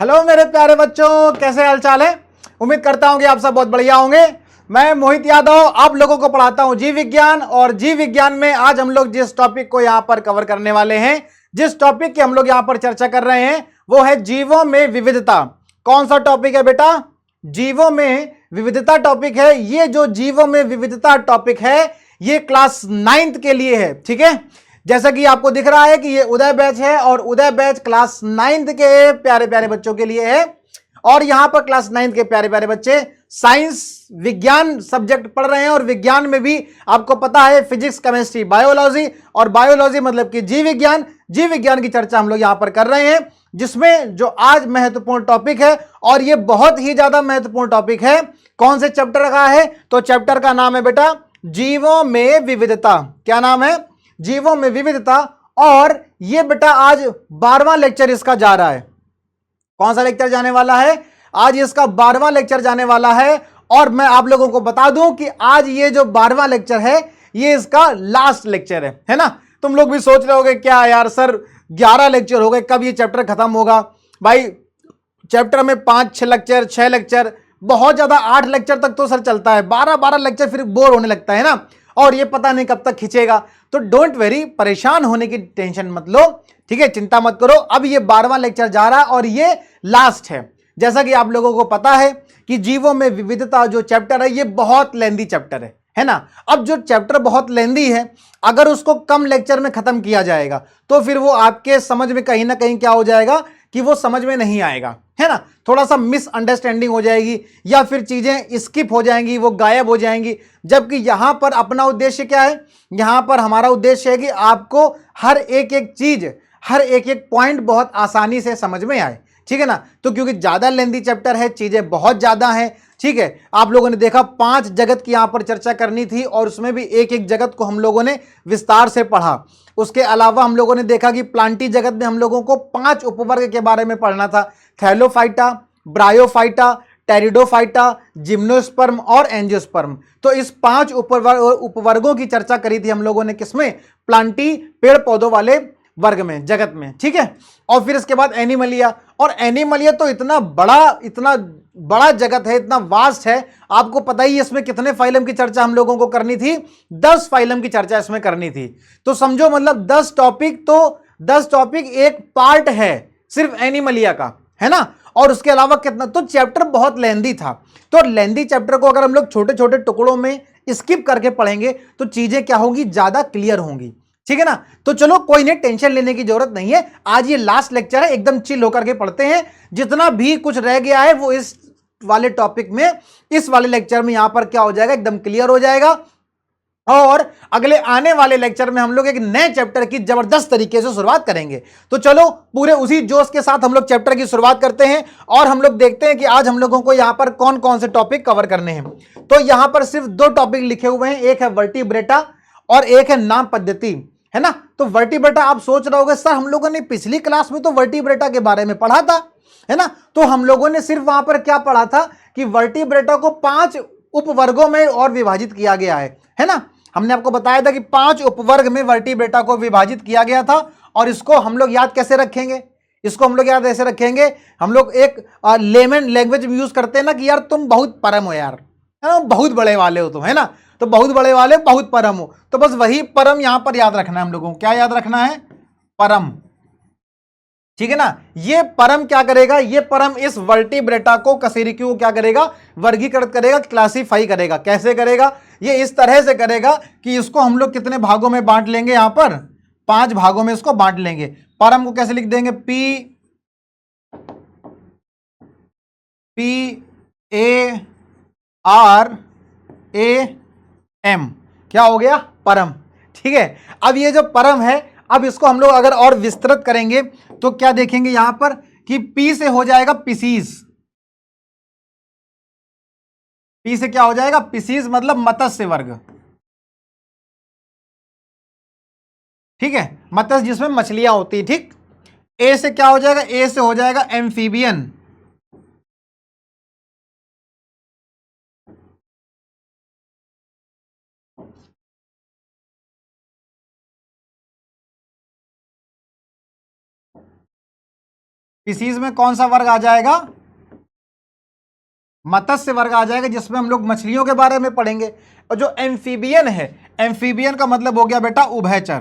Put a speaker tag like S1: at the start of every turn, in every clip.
S1: Hello मेरे प्यारे बच्चों, कैसे हालचाल है। उम्मीद करता हूं कि आप सब बहुत बढ़िया होंगे। मैं मोहित यादव आप लोगों को पढ़ाता हूं जीव विज्ञान, और जीव विज्ञान में आज हम लोग जिस टॉपिक को यहां पर कवर करने वाले हैं, जिस टॉपिक की हम लोग यहां पर चर्चा कर रहे हैं, वो है जीवों में विविधता। कौन सा टॉपिक है बेटा? जीवों में विविधता टॉपिक है। ये जो जीवों में विविधता टॉपिक है, ये क्लास 9th के लिए है। ठीक है, जैसा कि आपको दिख रहा है कि ये उदय बैच है, और उदय बैच क्लास 9th के प्यारे प्यारे बच्चों के लिए है। और यहां पर क्लास 9th के प्यारे प्यारे बच्चे साइंस विज्ञान सब्जेक्ट पढ़ रहे हैं, और विज्ञान में भी आपको पता है फिजिक्स, केमिस्ट्री, बायोलॉजी, और बायोलॉजी मतलब कि जीव विज्ञान। जीव विज्ञान की चर्चा हम लोग यहां पर कर रहे हैं, जिसमें जो आज महत्वपूर्ण टॉपिक है, और ये बहुत ही ज्यादा महत्वपूर्ण टॉपिक है। कौन से चैप्टर का है? तो चैप्टर का नाम है बेटा जीवों में विविधता। क्या नाम है? जीवों में विविधता। और ये बेटा आज 12वां लेक्चर इसका जा रहा है। कौन सा लेक्चर जाने वाला है? आज इसका 12वां लेक्चर जाने वाला है। और मैं आप लोगों को बता दूं कि आज ये जो 12वां लेक्चर है, ये इसका लास्ट लेक्चर है ना। तुम लोग भी सोच रहे होगे क्या यार सर 11 लेक्चर हो गए, कब ये चैप्टर खत्म होगा? भाई चैप्टर में 5-6 लेक्चर, 6 लेक्चर, बहुत ज्यादा 8 लेक्चर तक तो सर चलता है। 12-12 लेक्चर फिर बोर होने लगता है ना, और ये पता नहीं कब तक खींचेगा। तो डोंट वेरी, परेशान होने की टेंशन मत लो, ठीक है, चिंता मत करो। अब ये 12वां लेक्चर जा रहा है और ये लास्ट है। जैसा कि आप लोगों को पता है कि जीवों में विविधता जो चैप्टर है, ये बहुत लेंदी चैप्टर है ना। अब जो चैप्टर बहुत लेंदी है, अगर उसको कम लेक्चर में खत्म किया जाएगा तो फिर वो आपके समझ में कहीं ना कहीं क्या हो जाएगा कि वो समझ में नहीं आएगा, है ना। थोड़ा सा मिसअंडरस्टैंडिंग हो जाएगी, या फिर चीजें स्किप हो जाएंगी, वो गायब हो जाएंगी। जबकि यहां पर अपना उद्देश्य क्या है? यहां पर हमारा उद्देश्य है कि आपको हर एक एक चीज, हर एक एक पॉइंट बहुत आसानी से समझ में आए, ठीक है ना। तो क्योंकि ज्यादा लेंदी चैप्टर है, चीजें बहुत ज्यादा हैं, ठीक है। आप लोगों ने देखा 5 जगत की यहां पर चर्चा करनी थी, और उसमें भी एक एक जगत को हम लोगों ने विस्तार से पढ़ा। उसके अलावा हम लोगों ने देखा कि प्लांटी जगत में हम लोगों को 5 उपवर्ग के बारे में पढ़ना था। थैलोफाइटा, ब्रायोफाइटा, टेरिडोफाइटा, जिम्नोस्पर्म और एंजियोस्पर्म। तो इस 5 उपवर्गों की चर्चा करी थी हम लोगों ने, किसमें? प्लांटी, पेड़ पौधों वाले वर्ग में, जगत में, ठीक है। और फिर इसके बाद एनिमलिया, और एनिमलिया तो इतना बड़ा जगत है, इतना वास्ट है। आपको पता ही इसमें कितने फाइलम की चर्चा हम लोगों को करनी थी? 10 फाइलम की चर्चा इसमें करनी थी। तो समझो मतलब 10 टॉपिक, तो 10 टॉपिक एक पार्ट है सिर्फ एनिमलिया का, है ना। और उसके अलावा कितना, तो चैप्टर बहुत लेंदी था। तो लेंदी चैप्टर को अगर हम लोग छोटे छोटे टुकड़ों में स्किप करके पढ़ेंगे तो चीजें क्या होंगी? ज्यादा क्लियर होंगी, ठीक है ना। तो चलो कोई नहीं, टेंशन लेने की जरूरत नहीं है। आज ये लास्ट लेक्चर है, एकदम चिल होकर के पढ़ते हैं। जितना भी कुछ रह गया है वो इस वाले टॉपिक में, इस वाले लेक्चर में यहां पर क्या हो जाएगा? एकदम क्लियर हो जाएगा। और अगले आने वाले लेक्चर में हम लोग एक नए चैप्टर की जबरदस्त तरीके से शुरुआत करेंगे। तो चलो पूरे उसी जोश के साथ हम लोग चैप्टर की शुरुआत करते हैं, और हम लोग देखते हैं कि आज हम लोगों को यहां पर कौन कौन से टॉपिक कवर करने हैं। तो यहां पर सिर्फ 2 टॉपिक लिखे हुए हैं, एक है वर्टिब्रेटा और एक है नाम पद्धति, है ना। तो वर्टिब्रेटा, आप सोच रहे होगे सर हम लोगों ने पिछली क्लास में तो वर्टिब्रेटा के बारे में पढ़ा था, है ना। तो हम लोगों ने सिर्फ वहां पर क्या पढ़ा था कि वर्टिब्रेटा को 5 उपवर्गों में और विभाजित किया गया है ना। हमने आपको बताया था कि 5 उपवर्ग में वर्टिब्रेटा को विभाजित किया गया था। और इसको हम लोग याद कैसे रखेंगे? इसको हम लोग याद ऐसे रखेंगे, हम लोग एक लेमन लैंग्वेज में यूज करते हैं ना कि यार तुम बहुत परम हो यार, है ना, बहुत बड़े वाले हो तुम, है ना। तो बहुत बड़े वाले, बहुत परम हो, तो बस वही परम यहां पर याद रखना है हम लोगों को। क्या याद रखना है? परम, ठीक है ना। ये परम क्या करेगा? ये परम इस वर्टिब्रेटा को, कशेरुकी को क्या करेगा? वर्गीकृत करेगा, क्लासिफाई करेगा। कैसे करेगा? ये इस तरह से करेगा कि इसको हम लोग कितने भागों में बांट लेंगे? यहां पर 5 भागों में इसको बांट लेंगे। परम को कैसे लिख देंगे? PARAM। क्या हो गया? परम, ठीक है। अब ये जो परम है, अब इसको हम लोग अगर और विस्तृत करेंगे तो क्या देखेंगे यहां पर कि पी से हो जाएगा पिसीज। पी से क्या हो जाएगा? पिसीज मतलब मत्स्य वर्ग, ठीक है, मत्स्य जिसमें मछलियां होती है, ठीक। ए से क्या हो जाएगा? ए से हो जाएगा एम्फीबियन, स्पीसीज में कौन सा वर्ग आ जाएगा? मत्स्य वर्ग आ जाएगा, जिसमें हम लोग मछलियों के बारे में पढ़ेंगे। और जो एम्फीबियन है, एम्फीबियन का मतलब हो गया बेटा उभयचर।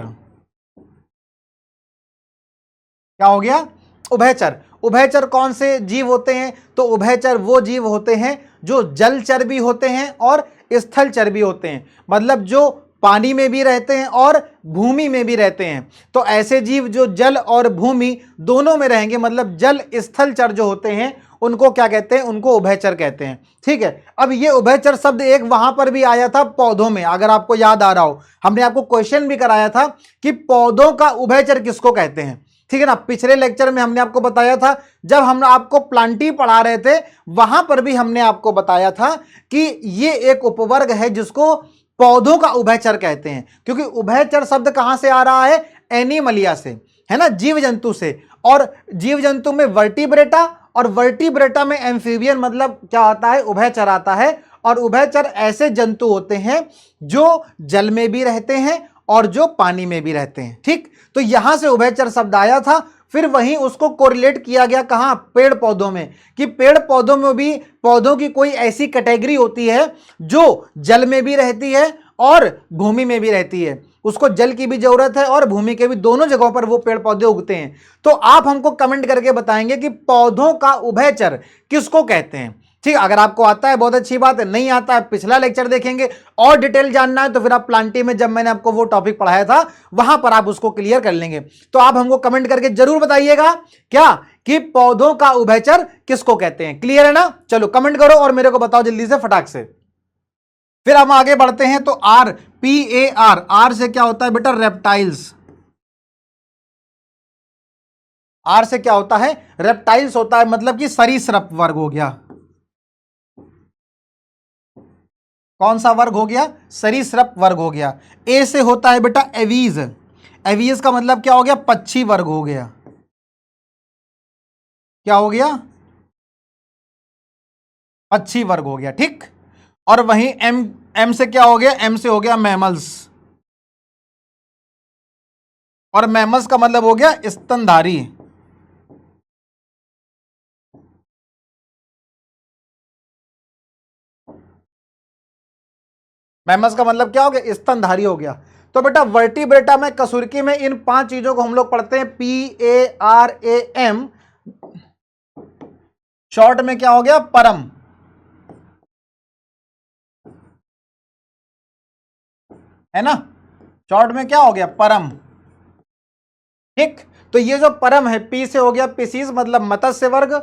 S1: क्या हो गया? उभयचर। उभयचर कौन से जीव होते हैं? तो उभयचर वो जीव होते हैं जो जलचर भी होते हैं और स्थलचर भी होते हैं, मतलब जो पानी में भी रहते हैं और भूमि में भी रहते हैं। तो ऐसे जीव जो जल और भूमि दोनों में रहेंगे, मतलब जल स्थलचर जो होते हैं, उनको क्या कहते हैं? उनको उभयचर कहते हैं। ठीक है, अब ये उभयचर शब्द एक वहां पर भी आया था पौधों में, अगर आपको याद आ रहा हो, हमने आपको क्वेश्चन भी कराया था कि पौधों का उभयचर किसको कहते हैं। ठीक है ना, पिछले लेक्चर में हमने आपको बताया था, जब हम आपको प्लांटी पढ़ा रहे थे, वहां पर भी हमने आपको बताया था कि ये एक उपवर्ग है जिसको पौधों का उभयचर कहते हैं, क्योंकि उभयचर शब्द कहां से आ रहा है? एनिमलिया से, है ना, जीव जंतु से। और जीव जंतु में वर्टिब्रेटा, और वर्टिब्रेटा में एम्फीबियन, मतलब क्या आता है? उभयचर आता है। और उभयचर ऐसे जंतु होते हैं जो जल में भी रहते हैं और जो पानी में भी रहते हैं। ठीक, तो यहां से उभयचर शब्द आया था। फिर वहीं उसको कोरिलेट किया गया कहां? पेड़ पौधों में, कि पेड़ पौधों में भी पौधों की कोई ऐसी कैटेगरी होती है जो जल में भी रहती है और भूमि में भी रहती है, उसको जल की भी जरूरत है और भूमि के भी, दोनों जगहों पर वो पेड़ पौधे उगते हैं। तो आप हमको कमेंट करके बताएंगे कि पौधों का उभयचर किसको कहते हैं। ठीक, अगर आपको आता है बहुत अच्छी बात है, नहीं आता है पिछला लेक्चर देखेंगे। और डिटेल जानना है तो फिर आप प्लांटी में, जब मैंने आपको वो टॉपिक पढ़ाया था, वहां पर आप उसको क्लियर कर लेंगे। तो आप हमको कमेंट करके जरूर बताइएगा क्या, कि पौधों का उभयचर किसको कहते हैं। क्लियर है ना? चलो कमेंट करो और मेरे को बताओ जल्दी से, फटाक से। फिर हम आगे बढ़ते हैं। तो RPAR, आर से क्या होता है बेटा? रेप्टाइल्स। आर से क्या होता है? रेप्टाइल्स होता है, मतलब कि सरीसृप वर्ग हो गया। कौन सा वर्ग हो गया? सरीसृप वर्ग हो गया। ए से होता है बेटा एवीज। एवीज का मतलब क्या हो गया? पक्षी वर्ग हो गया। क्या हो गया? पक्षी वर्ग हो गया। ठीक, और वहीं एम से क्या हो गया? एम से हो गया मैमल्स। और मैमल्स का मतलब हो गया स्तनधारी। मैमल्स का मतलब क्या हो गया? स्तनधारी हो गया। तो बेटा वर्टिब्रेटा में, कसूरकी में, इन 5 चीजों को हम लोग पढ़ते हैं PARAM। शॉर्ट में क्या हो गया? परम, है ना? शॉर्ट में क्या हो गया? परम। ठीक, तो ये जो परम है, पी से हो गया पिसीज, मतलब मत्स्य वर्ग।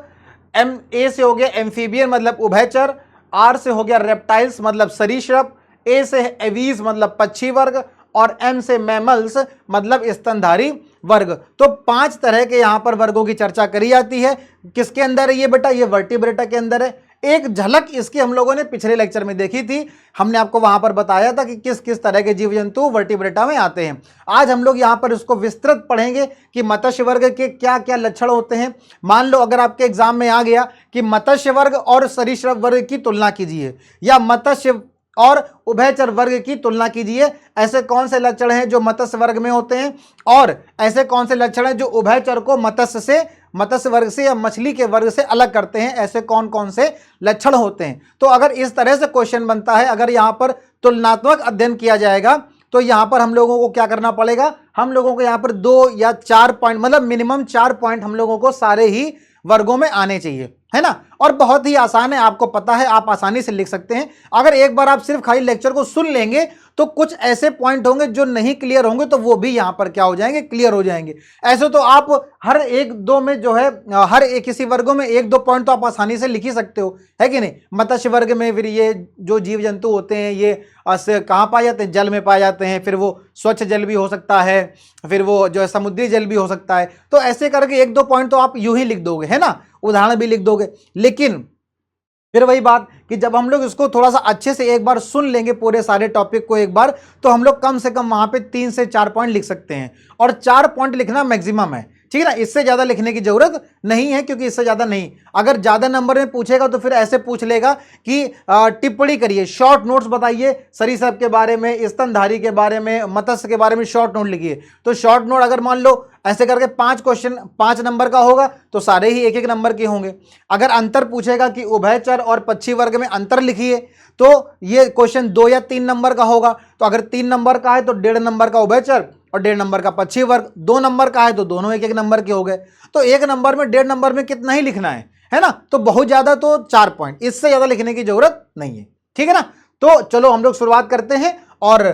S1: ए से हो गया एम्फीबियन, मतलब उभयचर। आर से हो गया रेप्टाइल्स, मतलब सरीसृप। ए से एवीज, मतलब पक्षी वर्ग। और एम से मैमल्स, मतलब स्तनधारी वर्ग। तो 5 तरह के यहां पर वर्गों की चर्चा करी जाती है। किसके अंदर है ये बेटा? ये वर्टिब्रेटा के अंदर है। एक झलक इसकी हम लोगों ने पिछले लेक्चर में देखी थी, हमने आपको वहां पर बताया था कि किस किस तरह के जीव जंतु वर्टिब्रेटा में आते हैं। आज हम लोग यहां पर इसको विस्तृत पढ़ेंगे कि मत्स्य वर्ग के क्या क्या लक्षण होते हैं। मान लो अगर आपके एग्जाम में आ गया कि मत्स्य वर्ग और सरीसृप वर्ग की तुलना कीजिए, या मत्स्य और उभयचर वर्ग की तुलना कीजिए, ऐसे कौन से लक्षण हैं जो मत्स्य वर्ग में होते हैं, और ऐसे कौन से लक्षण हैं जो उभयचर को मत्स्य वर्ग से या मछली के वर्ग से अलग करते हैं, ऐसे कौन कौन से लक्षण होते हैं। तो अगर इस तरह से क्वेश्चन बनता है, अगर यहां पर तुलनात्मक अध्ययन किया जाएगा, तो यहां पर हम लोगों को क्या करना पड़ेगा? हम लोगों को यहां पर 2 या 4 पॉइंट, मतलब मिनिमम 4 पॉइंट हम लोगों को सारे ही वर्गों में आने चाहिए, है ना? और बहुत ही आसान है, आपको पता है, आप आसानी से लिख सकते हैं। अगर एक बार आप सिर्फ खाली लेक्चर को सुन लेंगे तो कुछ ऐसे पॉइंट होंगे जो नहीं क्लियर होंगे, तो वो भी यहां पर क्या हो जाएंगे? क्लियर हो जाएंगे। ऐसे तो आप हर एक दो में जो है, हर एक किसी वर्गों में 1-2 पॉइंट तो आप आसानी से लिख ही सकते हो, है कि नहीं? मत्स्य वर्ग में फिर ये जो जीव जंतु होते हैं, ये कहां पाए जाते हैं? जल में पाए जाते हैं। फिर वो स्वच्छ जल भी हो सकता है, फिर वो जो है समुद्री जल भी हो सकता है। तो ऐसे करके 1-2 पॉइंट तो आप यूं ही लिख दोगे, है ना? उदाहरण भी लिख दोगे। लेकिन फिर वही बात कि जब हम लोग इसको थोड़ा सा अच्छे से एक बार सुन लेंगे, पूरे सारे टॉपिक को एक बार, तो हम लोग कम से कम वहां पे 3 से 4 पॉइंट लिख सकते हैं। और 4 पॉइंट लिखना मैक्सिमम है, ठीक है ना, इससे ज्यादा लिखने की जरूरत नहीं है, क्योंकि इससे ज्यादा नहीं। अगर ज्यादा नंबर में पूछेगा तो फिर ऐसे पूछ लेगा कि टिप्पणी करिए, शॉर्ट नोट्स बताइए सरीसृप के बारे में, स्तनधारी के बारे में, मत्स्य के बारे में शॉर्ट नोट लिखिए। तो शॉर्ट नोट अगर मान लो ऐसे करके 5 क्वेश्चन 5 नंबर का होगा तो सारे ही 1-1 नंबर के होंगे। अगर अंतर पूछेगा कि उभयचर और पक्षी वर्ग में अंतर लिखिए तो ये क्वेश्चन 2 या 3 नंबर का होगा। तो अगर 3 नंबर का है तो 1.5 नंबर का उभयचर और 1.5 नंबर का पक्षी वर्ग, 2 नंबर का है तो दोनों 1-1 नंबर के हो गए। तो 1 नंबर में 1.5 नंबर में कितना ही लिखना है ना, तो बहुत ज्यादा तो 4 पॉइंट, इससे ज्यादा लिखने की जरूरत नहीं है। ठीक है ना, तो चलो हम लोग शुरुआत करते हैं और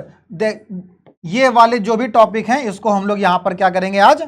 S1: ये वाले जो भी टॉपिक हैं इसको हम लोग यहां पर क्या करेंगे, आज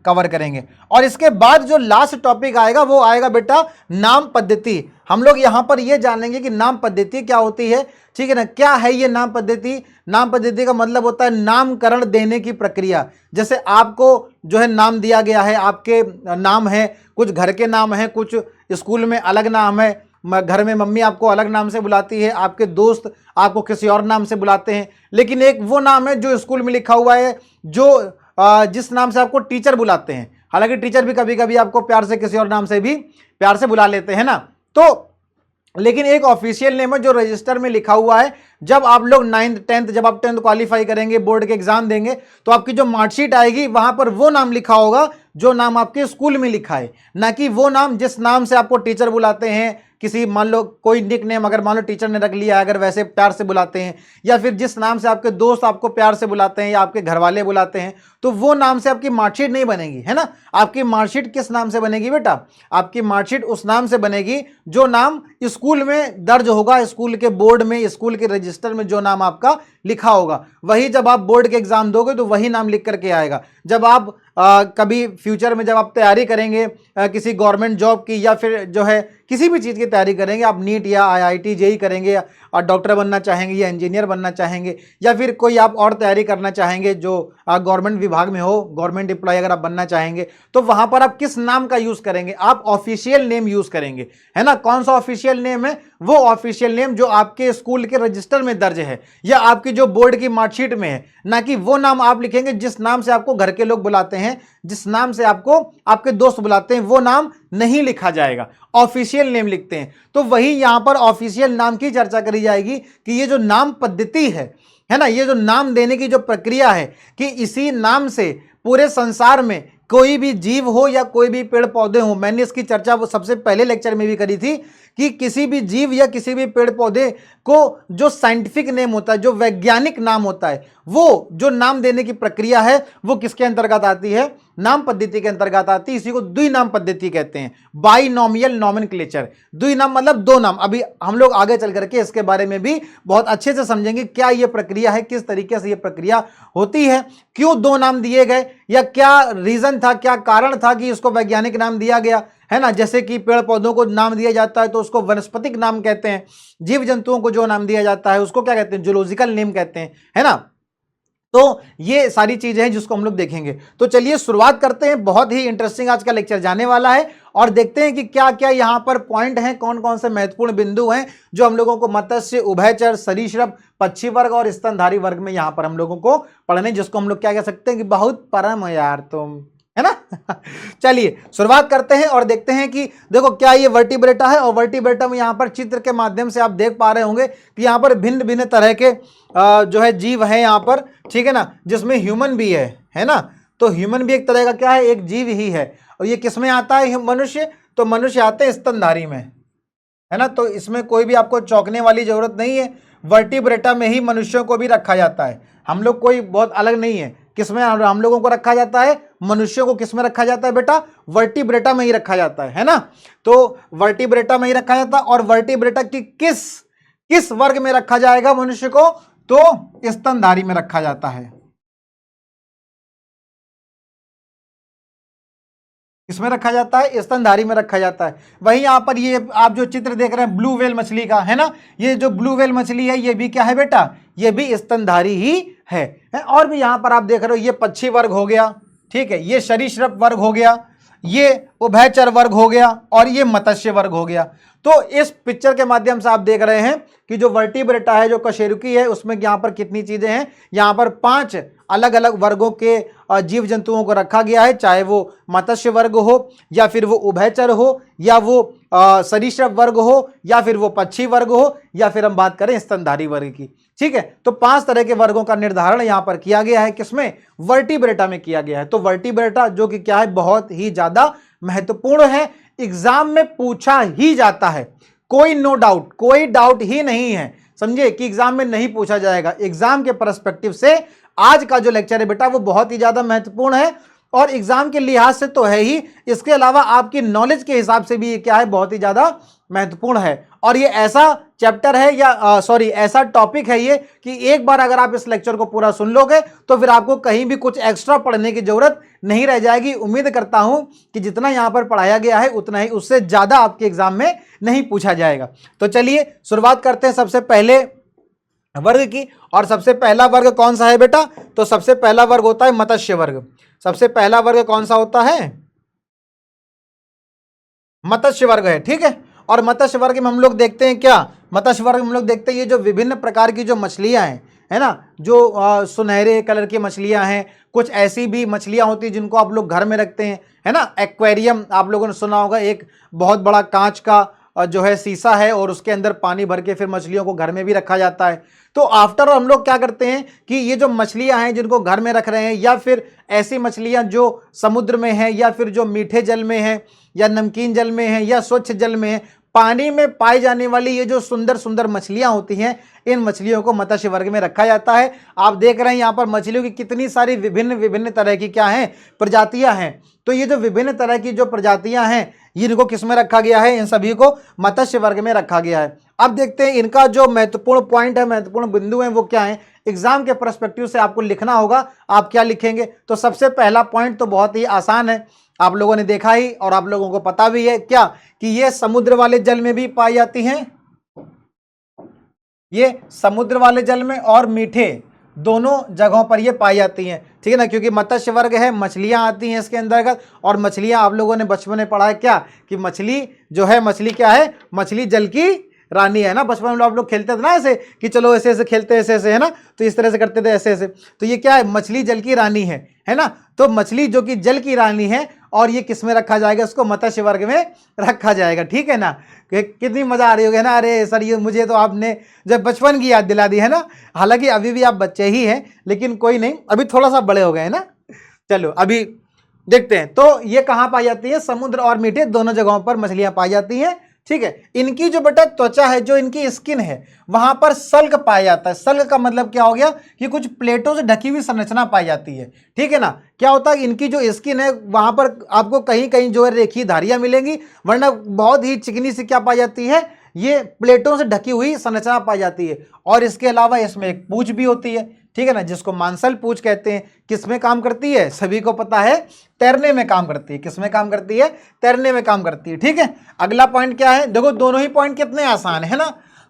S1: कवर करेंगे। और इसके बाद जो लास्ट टॉपिक आएगा वो आएगा बेटा नाम पद्धति। हम लोग यहां पर ये जानेंगे कि नाम पद्धति क्या होती है। ठीक है ना, क्या है ये नाम पद्धति। नाम पद्धति का मतलब होता है नामकरण देने की प्रक्रिया। जैसे आपको जो है नाम दिया गया है, आपके नाम है, कुछ घर के नाम है, कुछ स्कूल में अलग नाम है, घर में मम्मी आपको अलग नाम से बुलाती है, आपके दोस्त आपको किसी और नाम से बुलाते हैं, लेकिन एक वो नाम है जो स्कूल में लिखा हुआ है, जो जिस नाम से आपको टीचर बुलाते हैं। हालांकि टीचर भी कभी कभी आपको प्यार से किसी और नाम से भी प्यार से बुला लेते हैं ना। तो लेकिन एक ऑफिशियल नेम है जो रजिस्टर में लिखा हुआ है। जब आप लोग 9th 10th जब आप 10th क्वालिफाई करेंगे, बोर्ड के एग्जाम देंगे, तो आपकी जो मार्कशीट आएगी वहां पर वो नाम लिखा होगा जो नाम आपके स्कूल में लिखा है, ना कि वो नाम जिस नाम से आपको टीचर बुलाते हैं। किसी मान लो कोई निक नेम अगर मान लो टीचर ने रख लिया है, अगर वैसे प्यार से बुलाते हैं, या फिर जिस नाम से आपके दोस्त आपको प्यार से बुलाते हैं या आपके घर वाले बुलाते हैं, तो वो नाम से आपकी मार्कशीट नहीं बनेगी, है ना। आपकी मार्कशीट किस नाम से बनेगी बेटा, आपकी मार्कशीट उस नाम से बनेगी जो नाम स्कूल में दर्ज होगा, स्कूल के बोर्ड में, स्कूल के रजिस्टर में जो नाम आपका लिखा होगा, वही जब आप बोर्ड के एग्जाम दोगे तो वही नाम लिख करके आएगा। जब आप कभी फ्यूचर में जब आप तैयारी करेंगे किसी गवर्नमेंट जॉब की, या फिर जो है किसी भी चीज़ की तैयारी करेंगे, आप नीट या IIT JEE करेंगे और डॉक्टर बनना चाहेंगे या इंजीनियर बनना चाहेंगे, या फिर कोई आप और तैयारी करना चाहेंगे जो गवर्नमेंट विभाग में हो, गवर्नमेंट एम्प्लॉय अगर आप बनना चाहेंगे, तो वहां पर आप किस नाम का यूज करेंगे, आप ऑफिशियल नेम यूज करेंगे, है ना। कौन सा ऑफिशियल नेम है, वो ऑफिशियल नेम जो आपके स्कूल के रजिस्टर में दर्ज है या आपकी जो बोर्ड की मार्कशीट में है, ना कि वो नाम आप लिखेंगे जिस नाम से आपको घर के लोग बुलाते हैं, जिस नाम से आपको आपके दोस्त बुलाते हैं, वो नाम नहीं लिखा जाएगा, ऑफिशियल नेम लिखते हैं। तो वही यहां पर ऑफिशियल नाम की चर्चा करी जाएगी कि ये जो नाम पद्धति है ना, ये जो नाम देने की जो प्रक्रिया है, कि इसी नाम से पूरे संसार में कोई भी जीव हो या कोई भी पेड़ पौधे हो, मैंने इसकी चर्चा वो सबसे पहले लेक्चर में भी करी थी, कि किसी भी जीव या किसी भी पेड़ पौधे को जो साइंटिफिक नेम होता है, जो वैज्ञानिक नाम होता है, वो जो नाम देने की प्रक्रिया है वो किसके अंतर्गत आती है, नाम पद्धति के अंतर्गत आती है। इसी को द्विनाम पद्धति कहते हैं, बाइनोमियल नोमेनक्लेचर। द्विनाम मतलब दो नाम। अभी हम लोग आगे चल करके इसके बारे में भी बहुत अच्छे से समझेंगे, क्या ये प्रक्रिया है, किस तरीके से ये प्रक्रिया होती है, क्यों 2 नाम दिए गए, या क्या रीजन था, क्या कारण था कि इसको वैज्ञानिक नाम दिया गया, है ना। जैसे कि पेड़ पौधों को नाम दिया जाता है तो उसको वनस्पतिक नाम कहते हैं, जीव जंतुओं को जो नाम दिया जाता है उसको क्या कहते हैं, जूलॉजिकल नेम कहते हैं, है ना। तो ये सारी चीजें हैं जिसको हम लोग देखेंगे। तो चलिए शुरुआत करते हैं, बहुत ही इंटरेस्टिंग आज का लेक्चर जाने वाला है, और देखते हैं कि क्या क्या यहां पर पॉइंट हैं, कौन कौन से महत्वपूर्ण बिंदु हैं जो हम लोगों को मत्स्य, उभयचर, सरीसृप, पक्षी वर्ग और स्तनधारी वर्ग में यहां पर हम लोगों को पढ़ने, जिसको हम लोग क्या कह सकते हैं कि बहुत परम है यार तुम, है ना। चलिए शुरुआत करते हैं और देखते हैं कि देखो क्या ये वर्टिब्रेटा है, और वर्टिब्रेटा में यहां पर चित्र के माध्यम से आप देख पा रहे होंगे कि यहां पर भिन्न भिन्न तरह के जो है जीव है यहां पर, ठीक है ना, जिसमें ह्यूमन भी है ना। तो ह्यूमन भी एक तरह का क्या है, एक जीव ही है। और ये किसमें आता है, मनुष्य, तो मनुष्य आते हैं स्तनधारी में, है ना। तो इसमें कोई भी आपको चौंकने वाली जरूरत नहीं है, वर्टिब्रेटा में ही मनुष्यों को भी रखा जाता है। हम लोग कोई बहुत अलग नहीं है, किसमें हम लोगों को रखा जाता है, मनुष्यों को किसमें रखा जाता है बेटा, वर्टिब्रेटा में ही रखा जाता है ना। तो वर्टिब्रेटा में ही रखा जाता है, और वर्टिब्रेटा की किस वर्ग में रखा जाएगा मनुष्य को, तो स्तनधारी में रखा जाता है। किसमें रखा जाता है, स्तनधारी में रखा जाता है। वहीं यहां पर ये आप जो चित्र देख रहे हैं ब्लू व्हेल मछली का, है ना, ये जो ब्लू व्हेल मछली है ये भी क्या है बेटा, ये भी स्तनधारी ही है। और भी यहां पर आप देख रहे हो, ये पक्षी वर्ग हो गया, ठीक है, ये सरीसृप वर्ग हो गया, ये उभयचर वर्ग हो गया, और ये मत्स्य वर्ग हो गया। तो इस पिक्चर के माध्यम से आप देख रहे हैं कि जो वर्टिब्रेटा है, जो कशेरुकी है, उसमें यहां पर कितनी चीजें हैं, यहां पर 5 अलग अलग वर्गों के जीव जंतुओं को रखा गया है, चाहे वो मत्स्य वर्ग हो या फिर वो उभयचर हो या वो सरीसृप वर्ग हो या फिर वो पक्षी वर्ग हो या फिर हम बात करें स्तनधारी वर्ग की। ठीक है, तो 5 तरह के वर्गों का निर्धारण यहां पर किया गया है, किसमें? वर्टिब्रेटा में किया गया है। तो वर्टिब्रेटा जो कि क्या है, बहुत ही ज्यादा महत्वपूर्ण है, एग्जाम में पूछा ही जाता है, कोई नो डाउट, कोई डाउट ही नहीं है, समझे, कि एग्जाम में नहीं पूछा जाएगा। एग्जाम के पर्सपेक्टिव से आज का जो लेक्चर है बेटा वो बहुत ही ज्यादा महत्वपूर्ण है और एग्जाम के लिहाज से तो है ही, इसके अलावा आपकी नॉलेज के हिसाब से भी ये क्या है, बहुत ही ज्यादा महत्वपूर्ण है। और ये ऐसा चैप्टर है या सॉरी ऐसा टॉपिक है ये कि एक बार अगर आप इस लेक्चर को पूरा सुन लोगे तो फिर आपको कहीं भी कुछ एक्स्ट्रा पढ़ने की जरूरत नहीं रह जाएगी। उम्मीद करता हूं कि जितना यहां पर पढ़ाया गया है उतना ही, उससे ज्यादा आपके एग्जाम में नहीं पूछा जाएगा। तो चलिए शुरुआत करते हैं सबसे पहले वर्ग की। और सबसे पहला वर्ग कौन सा है बेटा? तो सबसे पहला वर्ग होता है मत्स्य वर्ग। सबसे पहला वर्ग कौन सा होता है? मत्स्य वर्ग है, ठीक है। और मत्स्य वर्ग में हम लोग देखते हैं क्या, मत्स्य वर्ग में हम लोग देखते हैं ये जो विभिन्न प्रकार की जो मछलियां हैं, है ना, जो सुनहरे कलर की मछलियां हैं, कुछ ऐसी भी मछलियां होती हैं जिनको आप लोग घर में रखते हैं, है ना। एक्वेरियम आप लोगों ने सुना होगा, एक बहुत बड़ा कांच का जो है शीशा है और उसके अंदर पानी भर के फिर मछलियों को घर में भी रखा जाता है। तो आफ्टर हम लोग क्या करते हैं कि ये जो मछलियां हैं जिनको घर में रख रहे हैं, या फिर ऐसी मछलियां जो समुद्र में हैं या फिर जो मीठे जल में हैं या नमकीन जल में हैं या स्वच्छ जल में हैं, पानी में पाई जाने वाली ये जो सुंदर सुंदर मछलियां होती हैं, इन मछलियों को मत्स्य वर्ग में रखा जाता है। आप देख रहे हैं यहाँ पर मछलियों की कितनी सारी विभिन्न विभिन्न तरह की क्या हैं, प्रजातियां हैं। तो ये जो विभिन्न तरह की जो प्रजातियां हैं इनको किस में रखा गया है? इन सभी को मत्स्य वर्ग में रखा गया है। अब देखते हैं इनका जो महत्वपूर्ण पॉइंट है, महत्वपूर्ण बिंदु है, वो क्या है। एग्जाम के पर्सपेक्टिव से आपको लिखना होगा, आप क्या लिखेंगे? तो सबसे पहला पॉइंट तो बहुत ही आसान है, आप लोगों ने देखा ही और आप लोगों को पता भी है क्या, कि ये समुद्र वाले जल में भी पाई जाती हैं। ये समुद्र वाले जल में और मीठे दोनों जगहों पर ये पाई जाती हैं, ठीक है ना, क्योंकि मत्स्य वर्ग है, मछलियां आती हैं इसके अंतर्गत। और मछलियां आप लोगों ने बचपन में पढ़ा है क्या, कि मछली जो है, मछली क्या है, मछली जल की रानी है ना। बचपन में आप लोग खेलते थे ना ऐसे, कि चलो ऐसे ऐसे खेलते, ऐसे ऐसे, है ना, तो इस तरह से करते थे ऐसे ऐसे। तो ये क्या है, मछली जल की रानी है ना। तो मछली जो कि जल की रानी है और ये किस में रखा जाएगा, इसको मत्स्य वर्ग में रखा जाएगा, ठीक है ना। कितनी मजा आ रही होगी ना। अरे सर ये मुझे तो आपने जब बचपन की याद दिला दी है ना। हालांकि अभी भी आप बच्चे ही हैं, लेकिन कोई नहीं, अभी थोड़ा सा बड़े हो गए हैं ना। चलो अभी देखते हैं। तो ये कहाँ पाई जाती है? समुद्र और मीठे दोनों जगहों पर मछलियां पाई जाती हैं, ठीक है। इनकी जो बेटा त्वचा है, जो इनकी स्किन है, वहां पर सल्क पाया जाता है। सल्क का मतलब क्या हो गया, कि कुछ प्लेटों से ढकी हुई संरचना पाई जाती है, ठीक है ना। क्या होता है, इनकी जो स्किन है वहां पर आपको कहीं कहीं जो है रेखीय धारियां मिलेंगी, वरना बहुत ही चिकनी सी क्या पाई जाती है, ये प्लेटों से ढकी हुई संरचना पाई जाती है। और इसके अलावा इसमें एक पूंछ भी होती है, ठीक है ना, जिसको मांसल पूंछ कहते हैं। किसमें काम करती है? सभी को पता है, तैरने में काम करती है। किसमें काम करती है? तैरने में काम करती है, ठीक है। अगला पॉइंट क्या है? देखो दोनों ही पॉइंट कितने आसान है ना,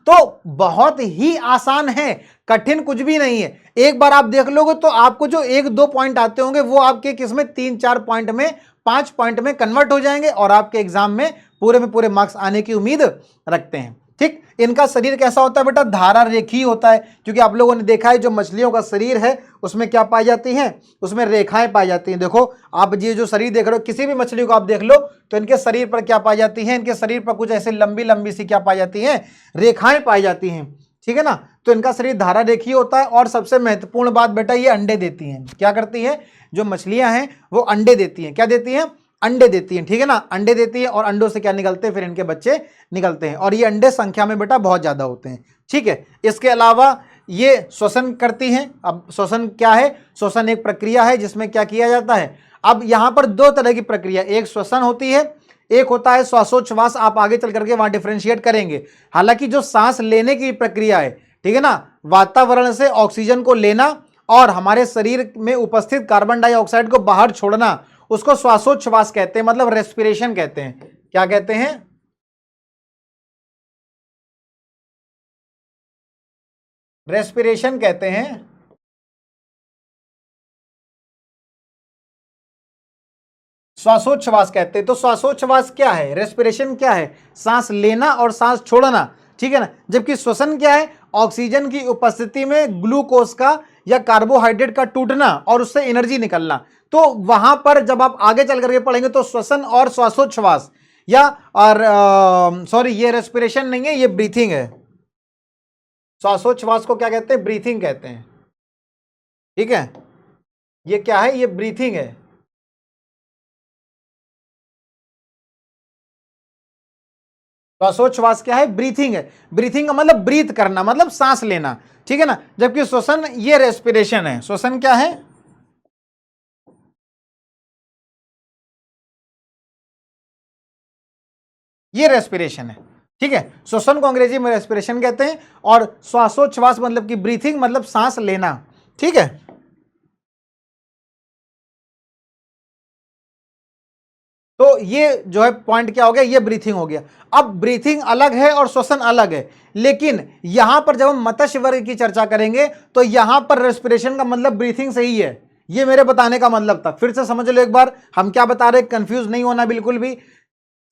S1: तो बहुत ही आसान है, कठिन कुछ भी नहीं है। एक बार आप देख लोगे तो आपको जो 1-2 पॉइंट आते होंगे वो आपके किसमें 3-4 पॉइंट में, 5 पॉइंट में कन्वर्ट हो जाएंगे और आपके एग्जाम में पूरे मार्क्स आने की उम्मीद रखते हैं, ठीक। इनका शरीर कैसा होता है बेटा? धारा रेखी होता है, क्योंकि आप लोगों ने देखा है जो मछलियों का शरीर है उसमें क्या पाई जाती हैं, उसमें रेखाएं पाई जाती हैं। देखो आप ये जो शरीर देख रहे हो, किसी भी मछली को आप देख लो तो इनके शरीर पर क्या पाई जाती है, इनके शरीर पर कुछ ऐसे लंबी लंबी सी क्या पाई जाती हैं, रेखाएं पाई जाती हैं, ठीक है ना। तो इनका शरीर धारा रेखी होता है। और सबसे महत्वपूर्ण बात बेटा, ये अंडे देती हैं। क्या करती हैं? जो मछलियां हैं वो अंडे देती हैं। क्या देती हैं? अंडे देती हैं, ठीक है ना। अंडे देती है और अंडों से क्या निकलते हैं, फिर इनके बच्चे निकलते हैं। और ये अंडे संख्या में बेटा बहुत ज्यादा होते हैं, ठीक है। इसके अलावा ये श्वसन करती हैं। अब श्वसन क्या है? श्वसन एक प्रक्रिया है जिसमें क्या किया जाता है। अब यहां पर 2 तरह की प्रक्रिया, एक श्वसन होती है, एक होता है श्वासोच्छ्वास। आप आगे चल करके वहां डिफरेंशिएट करेंगे। हालांकि जो सांस लेने की प्रक्रिया है, ठीक है ना, वातावरण से ऑक्सीजन को लेना और हमारे शरीर में उपस्थित कार्बन डाइऑक्साइड को बाहर छोड़ना, उसको श्वासोच्छ्वास कहते हैं, मतलब रेस्पिरेशन कहते हैं। क्या कहते हैं? रेस्पिरेशन कहते हैं। श्वासोच्छ्वास कहते हैं। तो श्वासोच्छ्वास क्या है, रेस्पिरेशन क्या है? सांस लेना और सांस छोड़ना, ठीक है ना। जबकि श्वसन क्या है? ऑक्सीजन की उपस्थिति में ग्लूकोज का या कार्बोहाइड्रेट का टूटना और उससे एनर्जी निकलना। तो वहां पर जब आप आगे चल करके पढ़ेंगे तो श्वसन और श्वासोच्छ्वास या और सॉरी ये रेस्पिरेशन नहीं है, ये ब्रीथिंग है। श्वासोच्छ्वास को क्या कहते हैं? ब्रीथिंग कहते हैं। ठीक है, ये क्या है? ये ब्रीथिंग है। श्वासोच्छ्वास क्या है? ब्रीथिंग है। ब्रीथिंग का मतलब ब्रीथ करना, मतलब सांस लेना, ठीक है ना। जबकि श्वसन ये रेस्पिरेशन है। श्वसन क्या है? ये रेस्पिरेशन है, ठीक है। श्वसन को अंग्रेजी में रेस्पिरेशन कहते हैं और श्वासोच्छ्वास मतलब कि ब्रीथिंग मतलब सांस लेना, ठीक है। तो ये जो है पॉइंट क्या हो गया? ये ब्रीथिंग हो गया। अब ब्रीथिंग अलग है और श्वसन अलग है, लेकिन यहां पर जब हम मत्स्य वर्ग की चर्चा करेंगे तो यहां पर रेस्पिरेशन का मतलब ब्रीथिंग से ही है। ये मेरे बताने का मतलब था। फिर से समझ लो एक बार हम क्या बता रहे, कंफ्यूज नहीं होना बिल्कुल भी।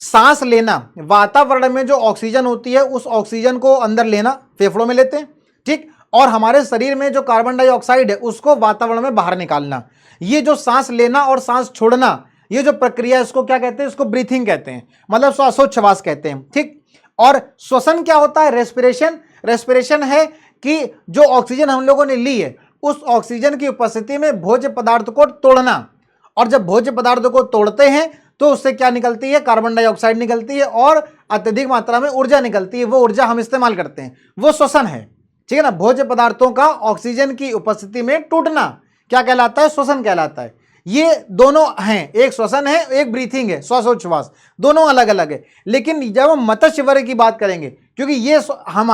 S1: सांस लेना, वातावरण में जो ऑक्सीजन होती है उस ऑक्सीजन को अंदर लेना, फेफड़ों में लेते हैं, ठीक। और हमारे शरीर में जो कार्बन डाइऑक्साइड है उसको वातावरण में बाहर निकालना। ये जो सांस लेना और सांस छोड़ना, ये जो प्रक्रिया है इसको क्या कहते हैं? इसको ब्रीथिंग कहते हैं, मतलब श्वासोच्छ्वास कहते हैं, ठीक। और श्वसन क्या होता है? रेस्पिरेशन। रेस्पिरेशन है कि जो ऑक्सीजन हम लोगों ने ली है उस ऑक्सीजन की उपस्थिति में भोज्य पदार्थ को तोड़ना, और जब भोज्य पदार्थ को तोड़ते हैं तो उससे क्या निकलती है? कार्बन डाइऑक्साइड निकलती है और अत्यधिक मात्रा में ऊर्जा निकलती है। वो ऊर्जा हम इस्तेमाल करते हैं, वो श्वसन है, ठीक है ना। भोज्य पदार्थों का ऑक्सीजन की उपस्थिति में टूटना क्या कहलाता है? श्वसन कहलाता है। ये दोनों हैं, एक श्वसन है एक ब्रीथिंग है, श्वासोच्छ्वास, दोनों अलग अलग है। लेकिन जब हम मत्स्य वर्ग की बात करेंगे, क्योंकि ये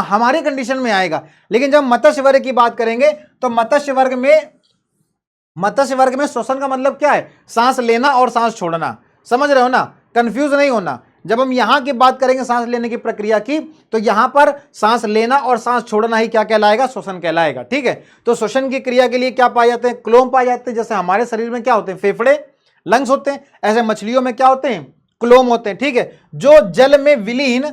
S1: हमारी कंडीशन में आएगा, लेकिन जब मत्स्य वर्ग की बात करेंगे तो मत्स्य वर्ग में श्वसन का मतलब क्या है? सांस लेना और सांस छोड़ना। समझ रहे हो ना? कंफ्यूज नहीं होना। जब हम यहां की बात करेंगे सांस लेने की प्रक्रिया की, तो यहां पर सांस लेना और सांस छोड़ना ही क्या कहलाएगा? श्वसन कहलाएगा, ठीक है। तो श्वसन की क्रिया के लिए क्या पाए जाते हैं? क्लोम पाए जाते हैं। जैसे हमारे शरीर में क्या होते हैं? फेफड़े, लंग्स होते हैं, ऐसे मछलियों में क्या होते हैं? क्लोम होते हैं, ठीक है। जो जल में विलीन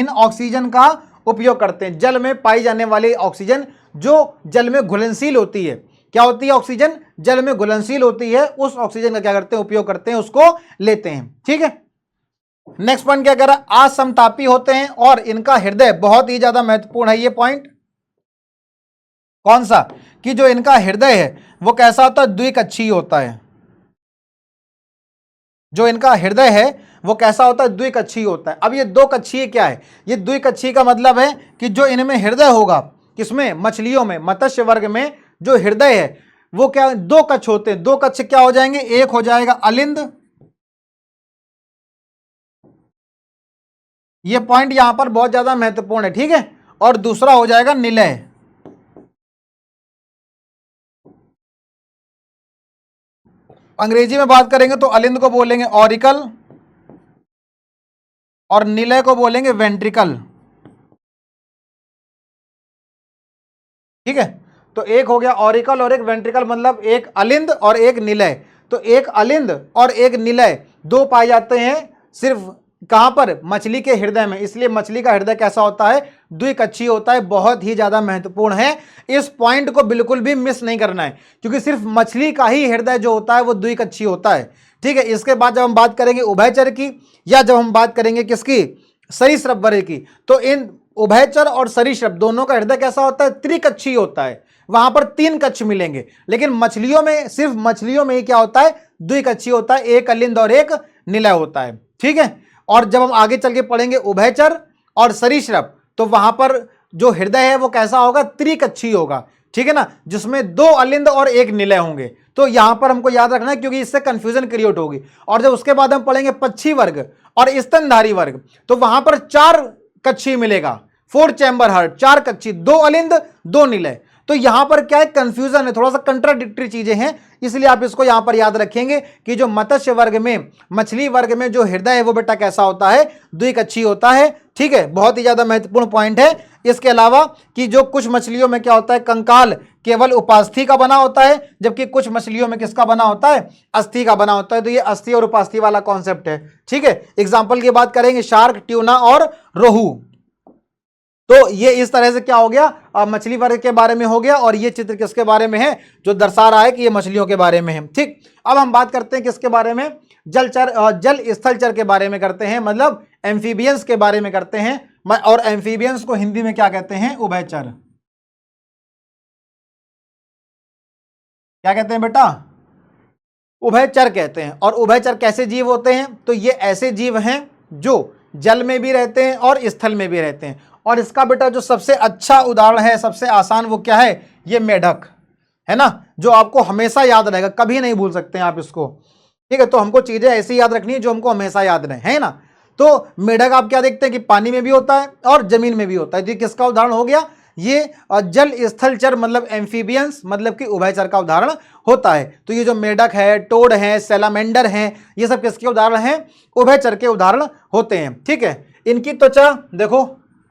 S1: ऑक्सीजन का उपयोग करते हैं। जल में पाई जाने वाली ऑक्सीजन जो जल में घुलनशील होती है, क्या होती है? ऑक्सीजन जल में घुलनशील होती है, उस ऑक्सीजन का क्या करते हैं? उपयोग करते हैं, उसको लेते हैं, ठीक है। नेक्स्ट पॉइंट क्या कह रहा है? असमतापी होते हैं और इनका हृदय बहुत ही ज्यादा महत्वपूर्ण है। ये पॉइंट कौन सा? कि जो इनका हृदय है वो कैसा होता है? द्विकक्षीय होता है। जो इनका हृदय है वो कैसा होता है? द्विकक्षीय होता है। अब ये दो कक्षीय क्या है? ये द्विकक्षीय का मतलब है कि जो इनमें हृदय होगा, किसमें? मछलियों में, मत्स्य वर्ग में जो हृदय है वो क्या? दो कक्ष होते हैं। दो कक्ष क्या हो जाएंगे? एक हो जाएगा अलिंद, ये पॉइंट यहां पर बहुत ज्यादा महत्वपूर्ण है, ठीक है। और दूसरा हो जाएगा निलय। अंग्रेजी में बात करेंगे तो अलिंद को बोलेंगे ऑरिकल और निलय को बोलेंगे वेंट्रिकल, ठीक है। तो एक हो गया ऑरिकल और एक वेंट्रिकल, मतलब एक अलिंद और एक निलय। तो एक अलिंद और एक निलय दो पाए जाते हैं सिर्फ कहां पर? मछली के हृदय में। इसलिए मछली का हृदय कैसा होता है? द्विकक्षीय होता है। बहुत ही ज्यादा महत्वपूर्ण है, इस पॉइंट को बिल्कुल भी मिस नहीं करना है, क्योंकि सिर्फ मछली का ही हृदय जो होता है वो द्विकक्षीय होता है, ठीक है। इसके बाद जब हम बात करेंगे उभयचर की, या जब हम बात करेंगे किसकी? सरीसृप वर्ग की, तो इन उभयचर और सरीसृप दोनों का हृदय कैसा होता है? त्रिकक्षीय होता है। वहां पर तीन कक्ष मिलेंगे, लेकिन मछलियों में, सिर्फ मछलियों में ही क्या होता है? द्विकक्षीय होता है, एक अलिंद और एक निलय होता है, ठीक है। और जब हम आगे चल के पढ़ेंगे उभयचर और सरीसृप, तो वहां पर जो हृदय है वो कैसा होगा? त्रिकक्षीय होगा, ठीक है ना, जिसमें दो अलिंद और एक निलय होंगे। तो यहां पर हमको याद रखना है, क्योंकि इससे कंफ्यूजन क्रिएट होगी। और जब उसके बाद हम पढ़ेंगे पक्षी वर्ग और स्तनधारी वर्ग, तो वहां पर चार कक्षीय मिलेगा, 4 चैम्बर हार्ट, चार कक्षीय, दो अलिंद दो निलय। तो यहां पर क्या है? कंफ्यूजन है, थोड़ा सा कंट्राडिक्टरी चीजें हैं, इसलिए आप इसको यहां पर याद रखेंगे कि जो मत्स्य वर्ग में, मछली वर्ग में जो हृदय है वो बेटा कैसा होता है? द्विकक्षीय होता है, ठीक है। बहुत ही ज्यादा महत्वपूर्ण पॉइंट है। इसके अलावा कि जो कुछ मछलियों में क्या होता है? कंकाल केवल उपास्थि का बना होता है, जबकि कुछ मछलियों में किसका बना होता है? अस्थि का बना होता है। तो ये अस्थि और उपास्थि वाला कॉन्सेप्ट है, ठीक है। एग्जाम्पल की बात करेंगे शार्क, ट्यूना और रोहू। तो ये इस तरह से क्या हो गया, मछली वर्ग के बारे में हो गया। और ये चित्र किसके बारे में है, जो दर्शा रहा है कि ये मछलियों के बारे में है। ठीक, अब हम बात करते हैं किसके बारे में, जलचर जल स्थलचर के बारे में करते हैं, मतलब एम्फीबियंस के बारे में करते हैं। और एम्फीबियंस को हिंदी में क्या कहते हैं, उभयचर। क्या कहते हैं बेटा, उभयचर कहते हैं। और उभयचर कैसे जीव होते हैं, तो ये ऐसे जीव हैं जो जल में भी रहते हैं और स्थल में भी रहते हैं। और इसका बेटा जो सबसे अच्छा उदाहरण है, सबसे आसान, वो क्या है, ये मेढक है ना, जो आपको हमेशा याद रहेगा, कभी नहीं भूल सकते हैं आप इसको। ठीक है, तो हमको चीजें ऐसी याद रखनी है जो हमको हमेशा याद रहे, है ना। तो मेढक आप क्या देखते हैं कि पानी में भी होता है और जमीन में भी होता है। तो किसका उदाहरण हो गया, ये जल स्थलचर मतलब एम्फीबियंस मतलब कि उभयचर का उदाहरण होता है। तो ये जो मेढक है, टोड है, सैलामेंडर है, ये सब किसके उदाहरण हैं, उभयचर के उदाहरण होते हैं। ठीक है, इनकी त्वचा देखो,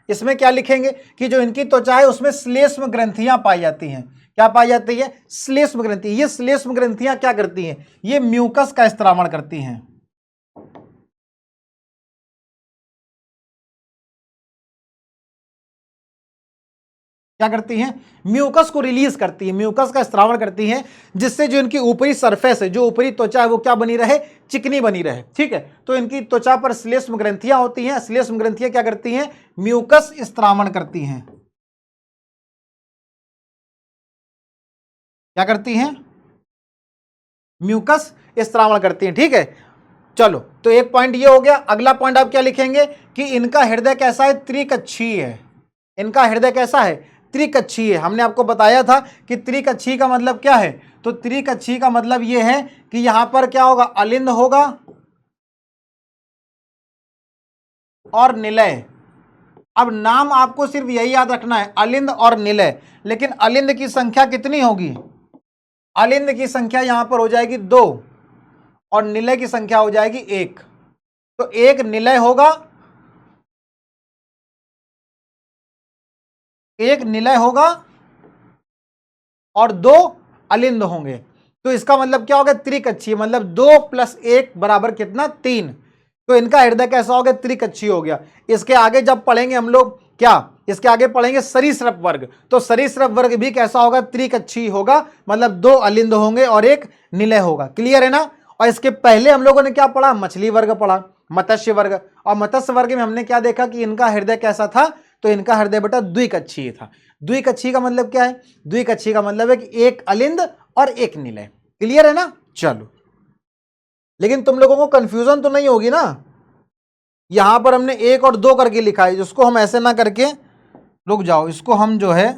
S1: इसमें क्या लिखेंगे कि जो इनकी त्वचा है उसमें श्लेष्म ग्रंथियां पाई जाती हैं। क्या पाई जाती है, श्लेष्म ग्रंथि। ये श्लेष्म ग्रंथियां क्या करती हैं, ये म्यूकस का स्त्रावण करती हैं। क्या करती हैं, म्यूकस को रिलीज करती है, म्यूकस का स्त्रावण करती हैं, जिससे जो इनकी ऊपरी सरफेस है, जो ऊपरी त्वचा है, वो क्या बनी रहे, चिकनी बनी रहे। ठीक है, तो इनकी त्वचा पर श्लेष्म ग्रंथियां होती हैं। श्लेष्म ग्रंथियां क्या करती हैं, म्यूकस स्त्रावण करती हैं। क्या करती हैं, म्यूकस स्त्रावण करती हैं। ठीक है, चलो, तो एक पॉइंट ये हो गया। अगला पॉइंट आप क्या लिखेंगे कि इनका हृदय कैसा है, त्रिकक्षीय है। इनका हृदय कैसा है, त्रिकक्षीय। हमने आपको बताया था कि त्रिकक्षीय का मतलब क्या है, तो त्रिकक्षीय का मतलब ये है कि यहां पर क्या होगा, अलिंद होगा और निलय। अब नाम आपको सिर्फ यही याद रखना है, अलिंद और निलय। लेकिन अलिंद की संख्या कितनी होगी, अलिंद की संख्या यहां पर हो जाएगी 2 और निलय की संख्या हो जाएगी 1। तो एक निलय होगा, एक निलय होगा और 2 अलिंद होंगे। तो इसका मतलब क्या होगा, त्रिकक्षीय, मतलब 2 + 1 बराबर कितना, 3। तो इनका हृदय कैसा हो गया, त्रिकक्षीय हो गया। इसके आगे जब पढ़ेंगे हम लोग क्या, इसके आगे पढ़ेंगे सरीसृप वर्ग, तो सरीसृप वर्ग भी कैसा होगा, त्रिकक्षीय होगा, मतलब 2 अलिंद होंगे और 1 निलय होगा। क्लियर है ना। और इसके पहले हम लोगों ने क्या पढ़ा, मछली वर्ग पढ़ा, मत्स्य वर्ग। और मत्स्य वर्ग में हमने क्या देखा कि इनका हृदय कैसा था, तो इनका हृदय बेटा द्विकक्षीय था। द्विकक्षीय का मतलब क्या है, द्विकक्षीय का मतलब है कि 1 अलिंद और 1 निलय। क्लियर है ना। चलो, लेकिन तुम लोगों को कंफ्यूजन तो नहीं होगी ना, यहां पर हमने 1 और 2 करके लिखा है, जिसको हम ऐसे ना करके, रुक जाओ, इसको हम जो है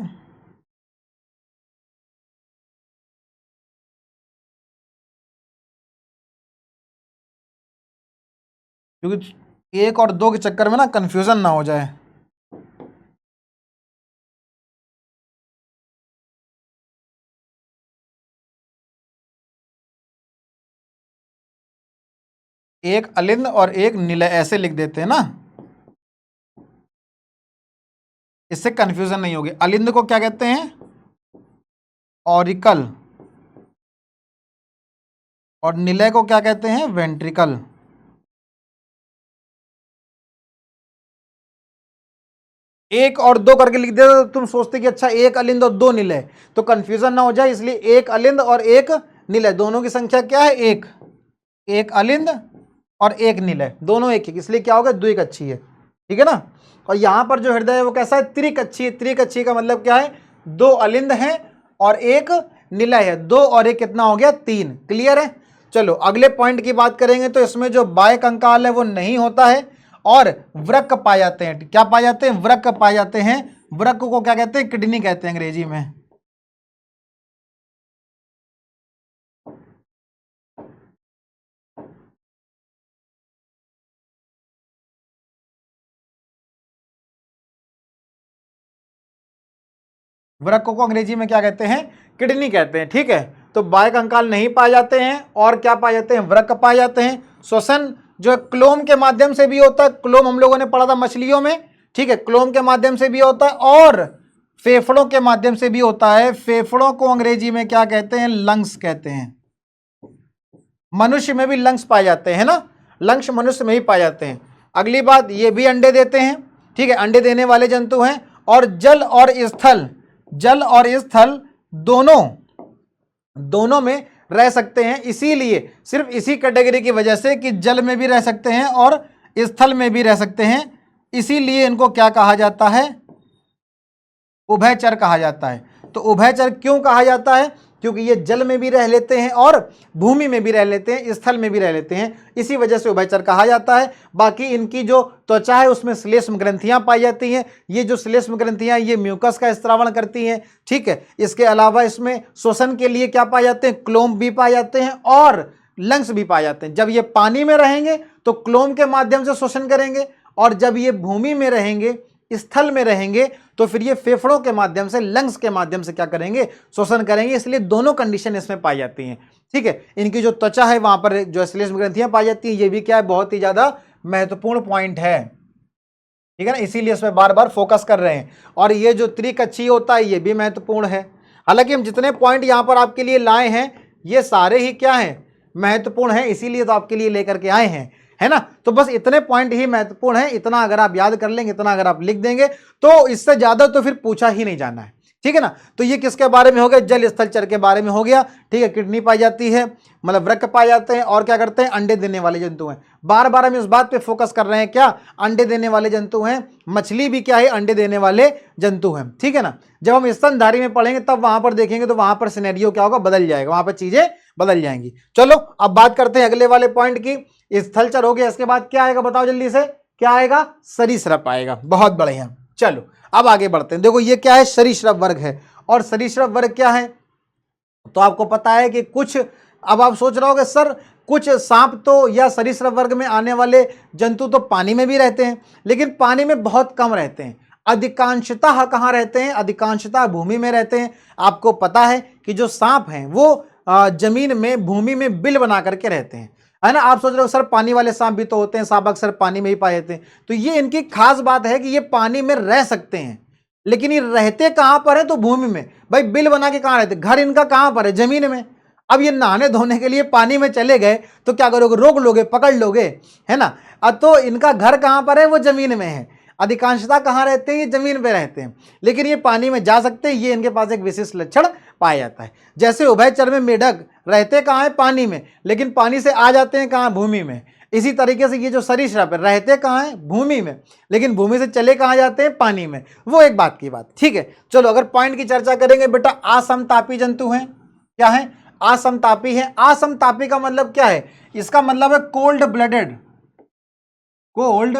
S1: क्योंकि 1 और 2 के चक्कर में ना कंफ्यूजन ना हो जाए। एक अलिंद और 1 निलय ऐसे लिख देते हैं ना, इससे कंफ्यूजन नहीं होगी। अलिंद को क्या कहते हैं, ऑरिकल, और निलय को क्या कहते हैं, वेंट्रिकल। एक और 2 करके लिख देते तो तुम सोचते कि अच्छा 1 अलिंद और 2 निलय, तो कंफ्यूजन ना हो जाए, इसलिए 1 अलिंद और 1 निलय, दोनों की संख्या क्या है, 1। 1 अलिंद और 1 निलय, दोनों 1 1, इसलिए क्या होगा, द्विकक्षीय है। ठीक है ना। और यहां पर जो हृदय है वो कैसा है, त्रिकक्षीय। त्रिकक्षीय का मतलब क्या है, 2 अलिंद हैं और 1 निलय है, 2 और 1 कितना हो गया, 3। क्लियर है। चलो, अगले पॉइंट की बात करेंगे तो इसमें जो बाह्य कंकाल है वो नहीं होता है और वृक्क पाए जाते हैं। क्या पाए जाते हैं, वृक्क पाए जाते हैं। वृक्क को क्या कहते हैं, किडनी कहते हैं अंग्रेजी में। वृक्क को अंग्रेजी में क्या कहते हैं, किडनी कहते हैं। ठीक है, तो बाह्य कंकाल नहीं पाए जाते हैं और क्या पाए जाते हैं, वृक्क पाए जाते हैं। श्वसन जो है क्लोम के माध्यम से भी होता है, क्लोम हम लोगों ने पढ़ा था मछलियों में। ठीक है, क्लोम के माध्यम से भी होता है और फेफड़ों के माध्यम से भी होता है। फेफड़ों को अंग्रेजी में क्या कहते हैं, लंग्स कहते हैं। मनुष्य में भी लंग्स पाए जाते हैं ना, लंग्स मनुष्य में ही पाए जाते हैं। अगली बात, ये भी अंडे देते हैं। ठीक है, अंडे देने वाले जंतु हैं और जल और स्थल दोनों में रह सकते हैं। इसीलिए सिर्फ इसी कैटेगरी की वजह से कि जल में भी रह सकते हैं और स्थल में भी रह सकते हैं, इसीलिए इनको क्या कहा जाता है, उभयचर कहा जाता है। तो उभयचर क्यों कहा जाता है, क्योंकि ये जल में भी रह लेते हैं और भूमि में भी रह लेते हैं, स्थल में भी रह लेते हैं, इसी वजह से उभयचर कहा जाता है। बाकी इनकी जो त्वचा है उसमें श्लेष्म ग्रंथियां पाई जाती हैं। ये जो श्लेष्म ग्रंथियां ये म्यूकस का स्त्रावण करती हैं, ठीक है। इसके अलावा इसमें श्वसन के लिए क्या पाए जाते हैं, क्लोम भी पाए जाते हैं और लंग्स भी पाए जाते हैं। जब ये पानी में रहेंगे तो क्लोम के माध्यम से श्वसन करेंगे, और जब ये भूमि में रहेंगे, स्थल में रहेंगे, तो फिर ये फेफड़ों के माध्यम से, लंग्स के माध्यम से क्या करेंगे, श्वसन करेंगे। इसलिए दोनों कंडीशन इसमें पाई जाती हैं, ठीक है। इनकी जो त्वचा है वहां पर जो श्लेष्म ग्रंथियां पाई जाती हैं, ये भी क्या है, बहुत ही ज्यादा महत्वपूर्ण पॉइंट है, ठीक है ना, इसीलिए इसमें बार बार फोकस कर रहे हैं। और ये जो त्रिकक्षीय होता है ये भी महत्वपूर्ण है। हालांकि हम जितने पॉइंट यहां पर आपके लिए लाए हैं ये सारे ही क्या है, महत्वपूर्ण है, इसीलिए तो आपके लिए लेकर के आए हैं, है ना। तो बस इतने पॉइंट ही महत्वपूर्ण है, इतना अगर आप याद कर लेंगे, इतना अगर आप लिख देंगे तो इससे ज्यादा तो फिर पूछा ही नहीं जाना है, ठीक है ना। तो ये किसके बारे में हो गया, जल स्थल चर के बारे में हो गया, ठीक है। किडनी पाई जाती है, मतलब वृक्क पाए जाते हैं, और क्या करते हैं, अंडे देने वाले जंतु हैं। बार बार हम इस बात पे फोकस कर रहे हैं, क्या, अंडे देने वाले जंतु हैं। मछली भी क्या है, अंडे देने वाले जंतु हैं, ठीक है ना। जब हम स्तनधारी में पढ़ेंगे तब वहां पर देखेंगे तो वहां पर सिनेरियो क्या होगा, बदल जाएगा, वहां पर चीजें बदल जाएंगी। चलो अब बात करते हैं अगले वाले पॉइंट की। स्थलचर हो गया, इसके बाद क्या आएगा बताओ जल्दी से, क्या आएगा, सरीसृप आएगा। बहुत बढ़िया, चलो अब आगे बढ़ते हैं। देखो ये क्या है, सरीसृप वर्ग है। और सरीसृप वर्ग क्या है, तो आपको पता है कि कुछ, अब आप सोच रहे होगे सर कुछ सांप तो या सरीसृप वर्ग में आने वाले जंतु तो पानी में भी रहते हैं, लेकिन पानी में बहुत कम रहते हैं। अधिकांशतः कहाँ रहते हैं, अधिकांशतः भूमि में रहते हैं। आपको पता है कि जो सांप हैं वो जमीन में, भूमि में बिल बना करके रहते हैं, है ना। आप सोच रहे हो सर पानी वाले सांप भी तो होते हैं, सांप अक्सर पानी में ही पाए जाते हैं। तो ये इनकी खास बात है कि ये पानी में रह सकते हैं, लेकिन ये रहते कहां पर है, तो भूमि में। भाई बिल बना के कहां रहते, घर इनका कहां पर है, जमीन में। अब ये नहाने धोने के लिए पानी में चले गए तो क्या करोगे, रोक लोगे, पकड़ लोगे, है ना। अब तो इनका घर कहां पर है, वो जमीन में है। अधिकांशतः कहां रहते हैं, ये जमीन पे रहते हैं, लेकिन ये पानी में जा सकते हैं। ये इनके पास एक विशेष लक्षण पाया जाता है। जैसे उभयचर में मेढक रहते कहां है, पानी में, लेकिन पानी से आ जाते हैं कहां, भूमि में। इसी तरीके से ये जो सरीसृप है रहते कहां है, भूमि में, लेकिन भूमि से चले कहां जाते हैं, पानी में। वो एक बात की बात, ठीक है। चलो अगर पॉइंट की चर्चा करेंगे बेटा, असमतापी जंतु हैं, क्या है, असमतापी है। असमतापी का मतलब क्या है, इसका मतलब है cold blooded, cold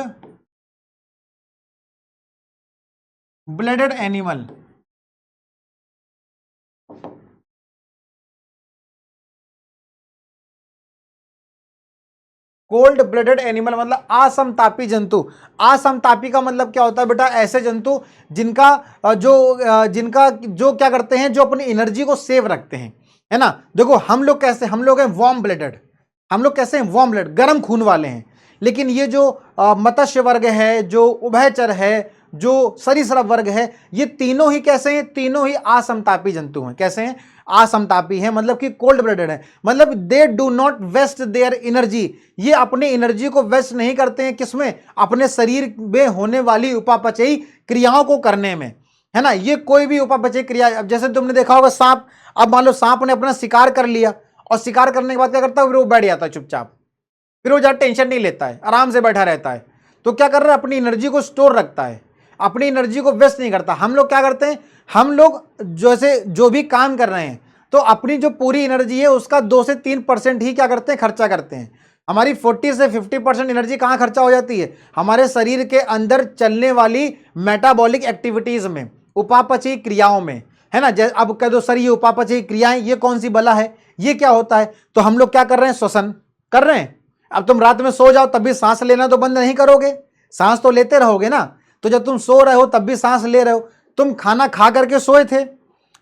S1: blooded animal. Cold blooded animal मतलब असमतापी जंतु। असमतापी का मतलब क्या होता है बेटा, ऐसे जंतु जिनका जो क्या करते हैं, जो अपनी एनर्जी को सेव रखते हैं, है ना। देखो हम लोग कैसे, हम लोग हैं वार्म ब्लडेड, हम लोग कैसे हैं, वार्म ब्लड, गर्म खून वाले हैं। लेकिन ये जो मत्स्य वर्ग है, जो उभयचर है, जो सरीसृप वर्ग है, ये तीनों ही कैसे हैं, तीनों ही असमतापी जंतु हैं। कैसे हैं, असमतापी हैं, मतलब कि कोल्ड ब्लडेड है, मतलब they do not waste their energy. ये अपनी एनर्जी को वेस्ट नहीं करते हैं, किसमें, अपने शरीर में होने वाली उपापचयी क्रियाओं को करने में, है ना। ये कोई भी उपापचयी क्रिया, अब जैसे तुमने देखा होगा सांप, अब मान लो सांप ने अपना शिकार कर लिया, और शिकार करने के बाद क्या करता है, फिर वो बैठ जाता है चुपचाप, फिर वो ज्यादा टेंशन नहीं लेता है, आराम से बैठा रहता है। तो क्या कर रहा है, अपनी एनर्जी को स्टोर रखता है, अपनी एनर्जी को वेस्ट नहीं करता। हम लोग क्या करते हैं, हम लोग जैसे जो भी काम कर रहे हैं तो अपनी जो पूरी एनर्जी है उसका 2 से 3% ही क्या करते हैं, खर्चा करते हैं। हमारी 40 से 50% एनर्जी कहाँ खर्चा हो जाती है, हमारे शरीर के अंदर चलने वाली मेटाबॉलिक एक्टिविटीज में, उपापचयी क्रियाओं में, है ना। जैसे अब कह दो सर ये उपापचयी क्रियाएं ये कौन सी बला है, ये क्या होता है, तो हम लोग क्या कर रहे हैं, श्वसन कर रहे हैं। अब तुम रात में सो जाओ तब भी सांस लेना तो बंद नहीं करोगे, सांस तो लेते रहोगे ना। तो जब तुम सो रहे हो तब भी सांस ले रहे हो। तुम खाना खा करके सोए थे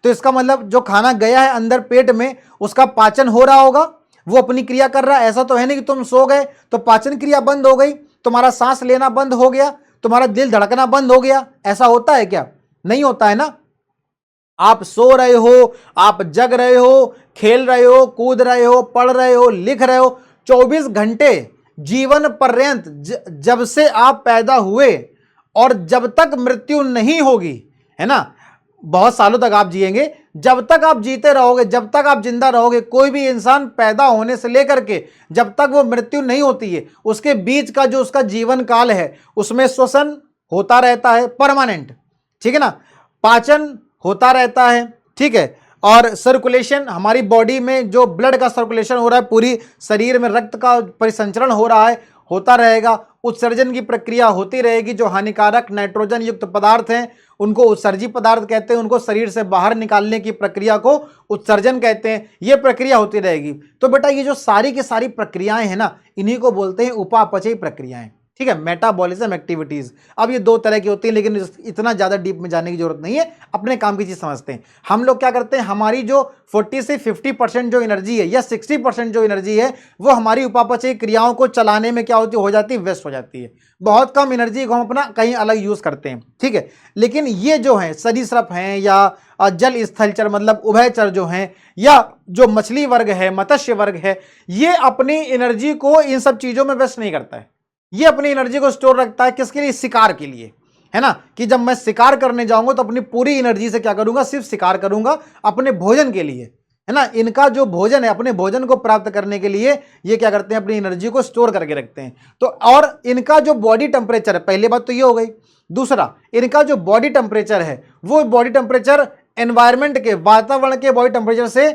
S1: तो इसका मतलब जो खाना गया है अंदर पेट में उसका पाचन हो रहा होगा, वो अपनी क्रिया कर रहा है। ऐसा तो है नहीं कि तुम सो गए तो पाचन क्रिया बंद हो गई, तुम्हारा सांस लेना बंद हो गया, तुम्हारा दिल धड़कना बंद हो गया। ऐसा होता है क्या, नहीं होता है ना। आप सो रहे हो, आप जग रहे हो, खेल रहे हो, कूद रहे हो, पढ़ रहे हो, लिख रहे हो, 24 घंटे जीवन पर्यंत जब से आप पैदा हुए और जब तक मृत्यु नहीं होगी, है ना, बहुत सालों तक आप जिएंगे, जब तक आप जीते रहोगे, जब तक आप जिंदा रहोगे, कोई भी इंसान पैदा होने से लेकर के जब तक वो मृत्यु नहीं होती है, उसके बीच का जो उसका जीवन काल है उसमें श्वसन होता रहता है परमानेंट, ठीक है ना, पाचन होता रहता है, ठीक है, और सर्कुलेशन, हमारी बॉडी में जो ब्लड का सर्कुलेशन हो रहा है, पूरी शरीर में रक्त का परिसंचरण हो रहा है, होता रहेगा, उत्सर्जन की प्रक्रिया होती रहेगी, जो हानिकारक नाइट्रोजन युक्त पदार्थ हैं उनको उत्सर्जी पदार्थ कहते हैं, उनको शरीर से बाहर निकालने की प्रक्रिया को उत्सर्जन कहते हैं, ये प्रक्रिया होती रहेगी। तो बेटा ये जो सारी की सारी प्रक्रियाएं हैं ना, इन्हीं को बोलते हैं उपापचयी प्रक्रियाएं, ठीक है, मेटाबॉलिज्म एक्टिविटीज। अब ये दो तरह की होती है, लेकिन इतना ज़्यादा डीप में जाने की जरूरत नहीं है, अपने काम की चीज़ समझते हैं। हम लोग क्या करते हैं, हमारी जो 40 से 50% जो एनर्जी है या 60% जो एनर्जी है वो हमारी उपापचयी क्रियाओं को चलाने में क्या होती हो जाती है, वेस्ट हो जाती है। बहुत कम एनर्जी को हम अपना कहीं अलग यूज़ करते हैं, ठीक है। लेकिन ये जो है सरीसृप हैं या जल स्थलचर मतलब उभयचर जो हैं, या जो मछली वर्ग है, मत्स्य वर्ग है, ये अपनी एनर्जी को इन सब चीज़ों में वेस्ट नहीं करता है। ये अपनी एनर्जी को स्टोर रखता है किसके लिए, शिकार के लिए, है ना, कि जब मैं शिकार करने जाऊंगा तो अपनी पूरी एनर्जी से क्या करूंगा, सिर्फ शिकार करूंगा अपने भोजन के लिए, है ना। इनका जो भोजन है, अपने भोजन को प्राप्त करने के लिए ये क्या करते हैं, अपनी एनर्जी को स्टोर करके रखते हैं। तो और इनका जो बॉडी टेम्परेचर है, पहली बात तो ये हो गई। दूसरा, इनका जो बॉडी टेम्परेचर है वो बॉडी टेम्परेचर एनवायरमेंट के, वातावरण के बॉडी टेम्परेचर से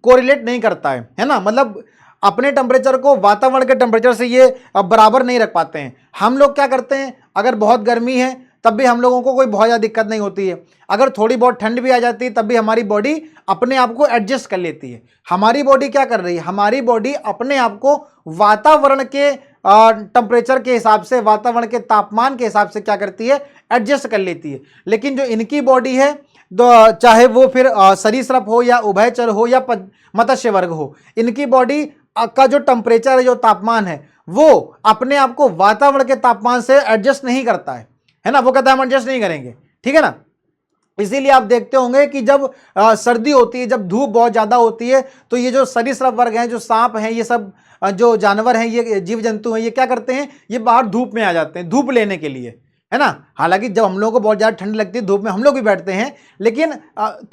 S1: कोरिलेट नहीं करता है ना, मतलब अपने टेम्परेचर को वातावरण के टेम्परेचर से ये बराबर नहीं रख पाते हैं। हम लोग क्या करते हैं, अगर बहुत गर्मी है तब भी हम लोगों को कोई बहुत ज़्यादा दिक्कत नहीं होती है, अगर थोड़ी बहुत ठंड भी आ जाती है तब भी हमारी बॉडी अपने आप को एडजस्ट कर लेती है। हमारी बॉडी क्या कर रही है, हमारी बॉडी अपने आप को वातावरण के टेम्परेचर के हिसाब से, वातावरण के तापमान के हिसाब से क्या करती है, एडजस्ट कर लेती है। लेकिन जो इनकी बॉडी है, तो चाहे वो फिर सरीसृप हो या उभयचर हो या मत्स्य वर्ग हो, इनकी बॉडी का जो टेम्परेचर है, जो तापमान है, वो अपने आप को वातावरण के तापमान से एडजस्ट नहीं करता है ना, वो कहता है हम एडजस्ट नहीं करेंगे, ठीक है ना। इसीलिए आप देखते होंगे कि जब सर्दी होती है, जब धूप बहुत ज़्यादा होती है, तो ये जो सरीसृप वर्ग हैं, जो सांप हैं, ये सब जो जानवर हैं, ये जीव जंतु हैं, ये क्या करते हैं, ये बाहर धूप में आ जाते हैं धूप लेने के लिए, है ना। हालांकि जब हम लोगों को बहुत ज़्यादा ठंड लगती है, धूप में हम लोग भी बैठते हैं, लेकिन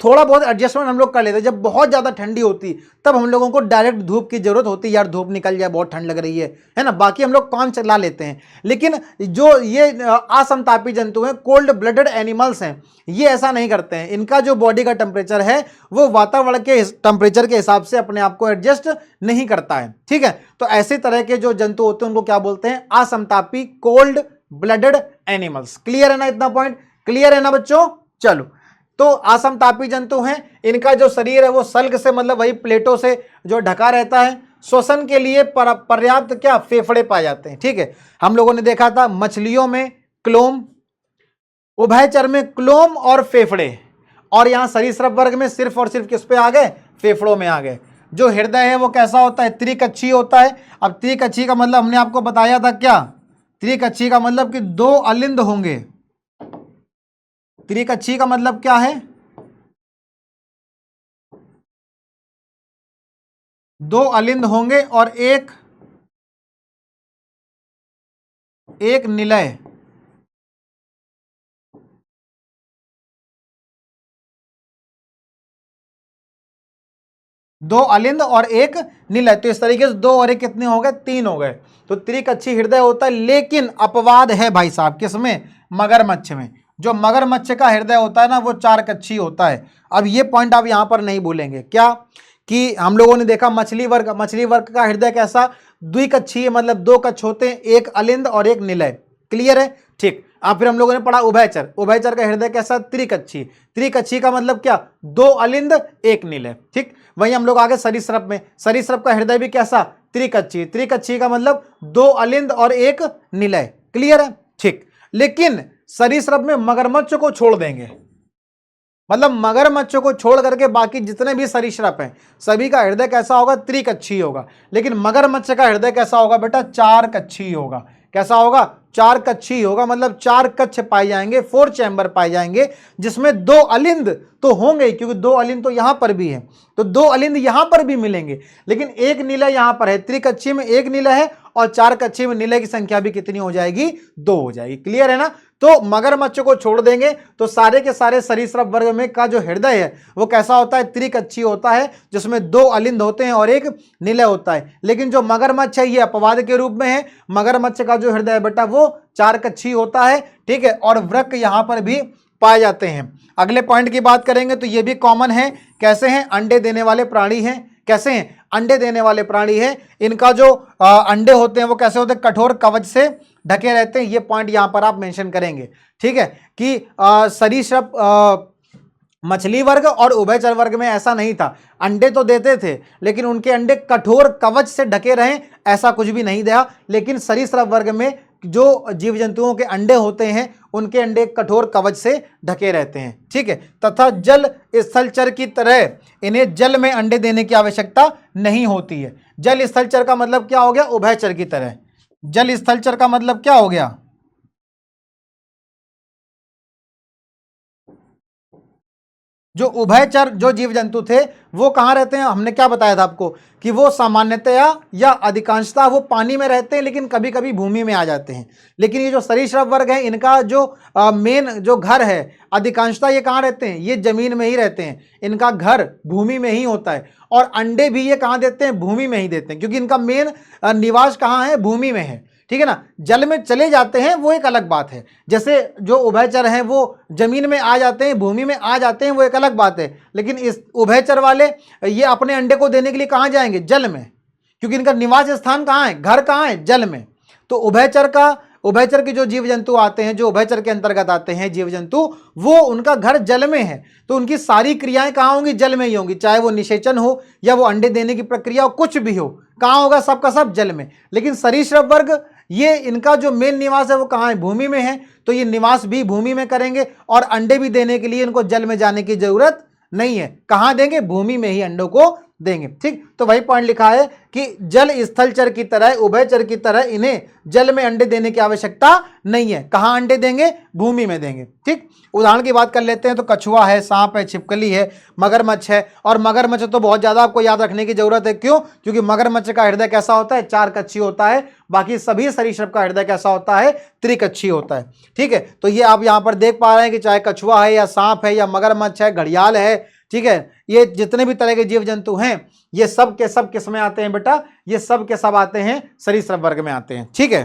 S1: थोड़ा बहुत एडजस्टमेंट हम लोग कर लेते हैं। जब बहुत ज़्यादा ठंडी होती तब हम लोगों को डायरेक्ट धूप की जरूरत होती है, यार धूप निकल जाए, बहुत ठंड लग रही है ना, बाकी हम लोग काम चला लेते हैं। लेकिन जो ये असमतापी जंतु हैं, कोल्ड ब्लडेड एनिमल्स हैं, ये ऐसा नहीं करते हैं। इनका जो बॉडी का टेम्परेचर है वो वातावरण के टेम्परेचर के हिसाब से अपने आप को एडजस्ट नहीं करता है, ठीक है। तो ऐसे तरह के जो जंतु होते हैं उनको क्या बोलते हैं, असमतापी कोल्ड ब्लडेड एनिमल्स। क्लियर है ना, इतना पॉइंट क्लियर है ना बच्चों। चलो, तो असमतापी जंतु हैं, इनका जो शरीर है वो सल्क से मतलब वही प्लेटों से जो ढका रहता है। श्वसन के लिए पर्याप्त क्या फेफड़े पाए जाते हैं, ठीक है। हम लोगों ने देखा था मछलियों में क्लोम, उभयचर में क्लोम और फेफड़े, और यहाँ सरीसृप वर्ग में सिर्फ और सिर्फ किस पे आ गए, फेफड़ों में आ गए। जो हृदय है वो कैसा होता है, त्रिकक्षी होता है। अब त्रिकक्षी का मतलब हमने आपको बताया था क्या, त्रिकक्षी का मतलब कि दो अलिंद होंगे। त्रिकक्षी का मतलब क्या है, दो अलिंद होंगे और एक निलय। दो अलिंद और एक निलय, तो इस तरीके से दो और एक कितने हो गए, तीन हो गए। तो त्रिकक्षी हृदय होता है, लेकिन अपवाद है भाई साहब, किसमें, मगरमच्छ में। जो मगरमच्छ का हृदय होता है ना वो चार कक्षी होता है। अब ये पॉइंट आप यहां पर नहीं भूलेंगे क्या, कि हम लोगों ने देखा मछली वर्ग का हृदय कैसा, द्विकक्षीय, मतलब दो कक्ष होते हैं, एक अलिंद और एक निलय। क्लियर है, ठीक। अब फिर हम लोगों ने पढ़ा उभयचर का हृदय कैसा, त्रिकक्षी का मतलब क्या, दो अलिंद एक निलय, ठीक। वहीं हम लोग आगे सरीसृप का हृदय भी कैसा, त्रिकक्षी का मतलब दो अलिंद और एक निलय। क्लियर है, ठीक। लेकिन सरीसृप में मगरमच्छ को छोड़ देंगे, मतलब मगरमच्छ को छोड़ करके बाकी जितने भी सरीसृप हैं सभी का हृदय कैसा होगा, त्रिकक्षी होगा। लेकिन मगरमच्छ का हृदय कैसा होगा बेटा, चार कक्षी होगा। कैसा होगा, चार कक्षी होगा, मतलब चार कक्ष पाए जाएंगे, 4 चैम्बर पाए जाएंगे, जिसमें दो अलिंद तो होंगे, क्योंकि दो अलिंद तो यहां पर भी है, तो दो अलिंद यहां पर भी मिलेंगे। लेकिन एक निलय यहां पर है, त्रिकक्षी में एक निलय है और 4 कक्षी में नीले की संख्या भी कितनी हो जाएगी, 2 हो जाएगी। क्लियर है ना। तो मगरमच्छ को छोड़ देंगे तो सारे के सारे सरीसृप वर्ग में का जो हृदय है वो कैसा होता है, त्रिकक्षीय होता है, जिसमें 2 अलिंद होते हैं और एक निलय होता है। लेकिन जो मगरमच्छ है ये अपवाद के रूप में है, मगरमच्छ का जो हृदय है बेटा वो 4 कक्षीय होता है, ठीक है, और वृक्क यहां पर भी पाए जाते हैं। अगले पॉइंट की बात करेंगे तो ये भी कॉमन है। कैसे हैं, अंडे देने वाले प्राणी हैं। कैसे हैं, अंडे देने वाले प्राणी हैं। इनका जो अंडे होते हैं वो कैसे होते हैं, कठोर कवच से ढके रहते हैं। ये पॉइंट यहां पर आप मेंशन करेंगे, ठीक है, कि सरीसृप मछली वर्ग और उभयचर वर्ग में ऐसा नहीं था, अंडे तो देते थे लेकिन उनके अंडे कठोर कवच से ढके रहें ऐसा कुछ भी नहीं दिया। लेकिन सरीसृप वर्ग में जो जीव जंतुओं के अंडे होते हैं उनके अंडे कठोर कवच से ढके रहते हैं, ठीक है। तथा जल स्थलचर की तरह इन्हें जल में अंडे देने की आवश्यकता नहीं होती है। जल स्थलचर का मतलब क्या हो गया, उभयचर की तरह। जल स्थलचर का मतलब क्या हो गया, जो उभयचर जो जीव जंतु थे वो कहाँ रहते हैं, हमने क्या बताया था आपको कि वो सामान्यतया या अधिकांशतः वो पानी में रहते हैं लेकिन कभी कभी भूमि में आ जाते हैं। लेकिन ये जो सरीसृप वर्ग है इनका जो मेन जो घर है अधिकांशतः ये कहाँ रहते हैं, ये जमीन में ही रहते हैं, इनका घर भूमि में ही होता है। और अंडे भी ये कहाँ देते हैं, भूमि में ही देते हैं, क्योंकि इनका मेन निवास कहाँ है, भूमि में है, ठीक है ना। जल में चले जाते हैं वो एक अलग बात है, जैसे जो उभयचर हैं वो जमीन में आ जाते हैं, भूमि में आ जाते हैं, वो एक अलग बात है। लेकिन इस उभयचर वाले ये अपने अंडे को देने के लिए कहाँ जाएंगे, जल में, क्योंकि इनका निवास स्थान कहाँ है, घर कहाँ है, जल में। तो उभयचर के जो जीव जंतु आते हैं, जो उभयचर के अंतर्गत आते हैं जीव जंतु, वो उनका घर जल में है, तो उनकी सारी क्रियाएं कहाँ होंगी, जल में ही होंगी। चाहे वो निषेचन हो या वो अंडे देने की प्रक्रिया हो, कुछ भी हो, कहाँ होगा, सबका सब जल में। लेकिन सरीसृप वर्ग ये इनका जो मेन निवास है वो कहाँ है, भूमि में है, तो ये निवास भी भूमि में करेंगे और अंडे भी देने के लिए इनको जल में जाने की जरूरत नहीं है। कहाँ देंगे, भूमि में ही अंडों को देंगे, ठीक। तो वही पॉइंट लिखा है कि जल स्थलचर की तरह उभयचर की तरह इन्हें जल में अंडे देने की आवश्यकता नहीं है। कहाँ अंडे देंगे, भूमि में देंगे, ठीक। उदाहरण की बात कर लेते हैं तो कछुआ है, सांप है, छिपकली है, मगरमच्छ है। और मगरमच्छ तो बहुत ज्यादा आपको याद रखने की जरूरत है, क्यों, क्योंकि मगरमच्छ का हृदय कैसा होता है, 4 कक्षीय होता है। बाकी सभी सरीसृप का हृदय कैसा होता है, त्रिकक्षीय होता है, ठीक है। तो ये आप यहां पर देख पा रहे हैं कि चाहे कछुआ है या सांप है या मगरमच्छ है, घड़ियाल है, ठीक है, ये जितने भी तरह के जीव जंतु हैं ये सब के सब किस में आते हैं बेटा, ये सब के सब आते हैं सरीसृप वर्ग में आते हैं, ठीक है।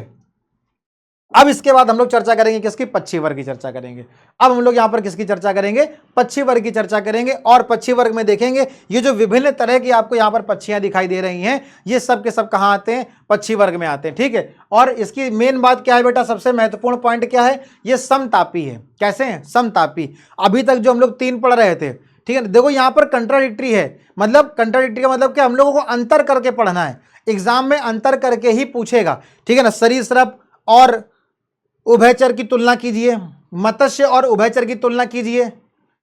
S1: अब इसके बाद हम लोग चर्चा करेंगे किसकी, पक्षी वर्ग की चर्चा करेंगे। अब हम लोग यहां पर किसकी चर्चा करेंगे, पक्षी वर्ग की चर्चा करेंगे। और पक्षी वर्ग में देखेंगे ये जो विभिन्न तरह की आपको यहां पर पक्षियां दिखाई दे रही हैं, ये सब के सब कहां आते हैं, पक्षी वर्ग में आते हैं, ठीक है। और इसकी मेन बात क्या है बेटा, सबसे महत्वपूर्ण पॉइंट क्या है, ये समतापी है। कैसे हैं, समतापी। अभी तक जो हम लोग 3 पढ़ रहे थे, ठीक है, देखो यहां पर कंट्राडिक्टरी है, मतलब कंट्राडिक्टरी का मतलब क्या, हम लोगों को अंतर करके पढ़ना है, एग्जाम में अंतर करके ही पूछेगा, ठीक है ना। सरीसृप और उभयचर की तुलना कीजिए, मत्स्य और उभयचर की तुलना कीजिए,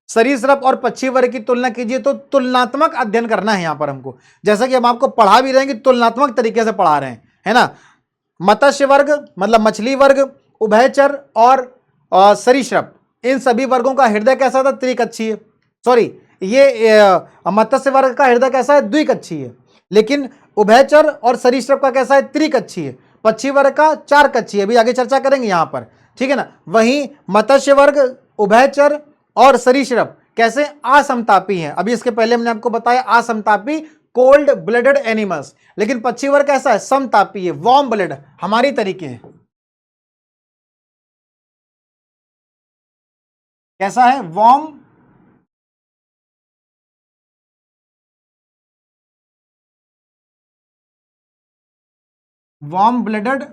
S1: सरीसृप और पक्षी वर्ग की तुलना कीजिए। तो तुलनात्मक अध्ययन करना है यहां पर हमको, जैसा कि हम आपको पढ़ा भी रहे हैं कि तुलनात्मक तरीके से पढ़ा रहे हैं, है ना। मत्स्य वर्ग मतलब मछली वर्ग, उभयचर और सरीसृप, इन सभी वर्गों का हृदय कैसा था, त्रिकक्षीय। सॉरी, ये मत्स्य वर्ग का हृदय कैसा है, द्विकक्षीय। लेकिन उभयचर और सरीसृप का कैसा है, त्रिकक्षीय। पक्षी वर्ग का 4 कक्षीय, अभी आगे चर्चा करेंगे यहां पर, ठीक है ना। वहीं मत्स्य वर्ग, उभयचर और सरीसृप कैसे, असमतापी हैं। अभी इसके पहले हमने आपको बताया असमतापी, कोल्ड ब्लडेड एनिमल्स। लेकिन पक्षी वर्ग कैसा है, समतापी है, वार्म ब्लड, हमारी तरीके है। कैसा है, वार्म ब्लडेड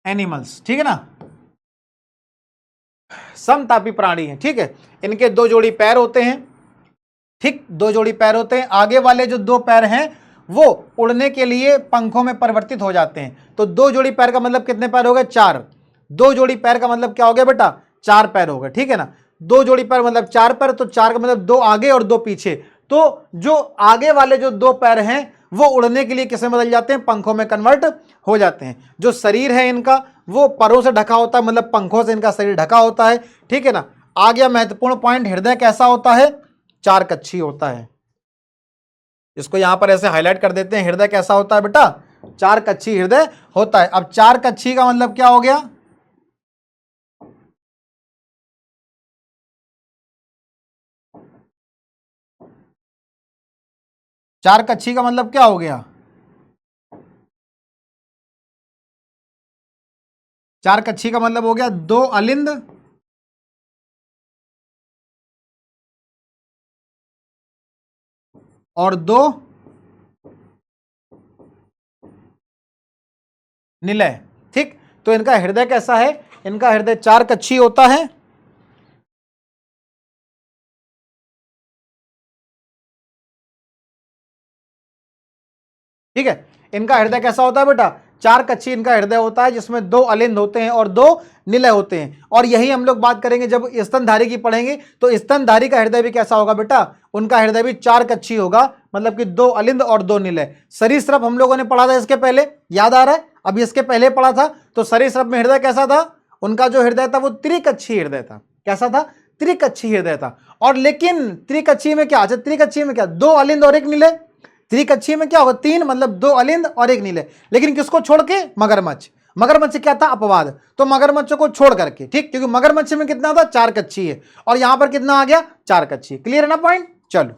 S1: एनिमल्स, ठीक है ना, समतापी प्राणी है, ठीक है। इनके 2 जोड़ी पैर होते हैं, ठीक, 2 जोड़ी पैर होते हैं। आगे वाले जो 2 पैर हैं वो उड़ने के लिए पंखों में परिवर्तित हो जाते हैं। तो 2 जोड़ी पैर का मतलब कितने पैर हो गए, 4। 2 जोड़ी पैर का मतलब क्या हो गया बेटा, 4 पैर हो गए, ठीक है ना। 2 जोड़ी पैर मतलब 4 पैर, तो 4 का मतलब 2 आगे और 2 पीछे। तो जो आगे वाले जो 2 पैर हैं वो उड़ने के लिए किसमें बदल जाते हैं, पंखों में कन्वर्ट हो जाते हैं। जो शरीर है इनका वो परों से ढका होता है, मतलब पंखों से इनका शरीर ढका होता है, ठीक है ना। आ गया महत्वपूर्ण पॉइंट, हृदय कैसा होता है, 4 कक्षीय होता है। इसको यहां पर ऐसे हाईलाइट कर देते हैं। हृदय कैसा होता है बेटा? चार कक्षी हृदय होता है। अब चार कक्षी का मतलब क्या हो गया? चार कक्षी का मतलब क्या हो गया? चार कक्षी का मतलब हो गया दो अलिंद और दो निलय। ठीक, तो इनका हृदय कैसा है? इनका हृदय चार कक्षी होता है ठीक है। इनका हृदय कैसा होता है बेटा? चार कक्षी इनका हृदय होता है, जिसमें दो अलिंद होते हैं और दो निलय होते हैं। और यही हम लोग बात करेंगे जब स्तनधारी की पढ़ेंगे, तो स्तनधारी का हृदय भी कैसा होगा बेटा? उनका हृदय भी चार कक्षी होगा, मतलब कि दो अलिंद और दो निलय। सरीसृप हम लोगों ने पढ़ा था इसके पहले, याद आ रहा है? अभी इसके पहले पढ़ा था। तो सरीसृप में हृदय कैसा था? उनका जो हृदय था वो त्रिकक्षी हृदय था। कैसा था? त्रिकक्षी हृदय था। और लेकिन त्रिकक्षी में क्या? अच्छा, त्रिकक्षी में क्या? दो अलिंद और एक निलय। त्रिकक्षी में क्या होगा? तीन, मतलब दो अलिंद और एक नीले। लेकिन किसको छोड़ के? मगरमच्छ। मगरमच्छ क्या था? अपवाद। तो मगरमच्छ को छोड़ करके, ठीक, क्योंकि मगरमच्छ में कितना था? चार कच्छी है, और यहां पर कितना आ गया? चार कच्छी। क्लियर है ना पॉइंट? चलो,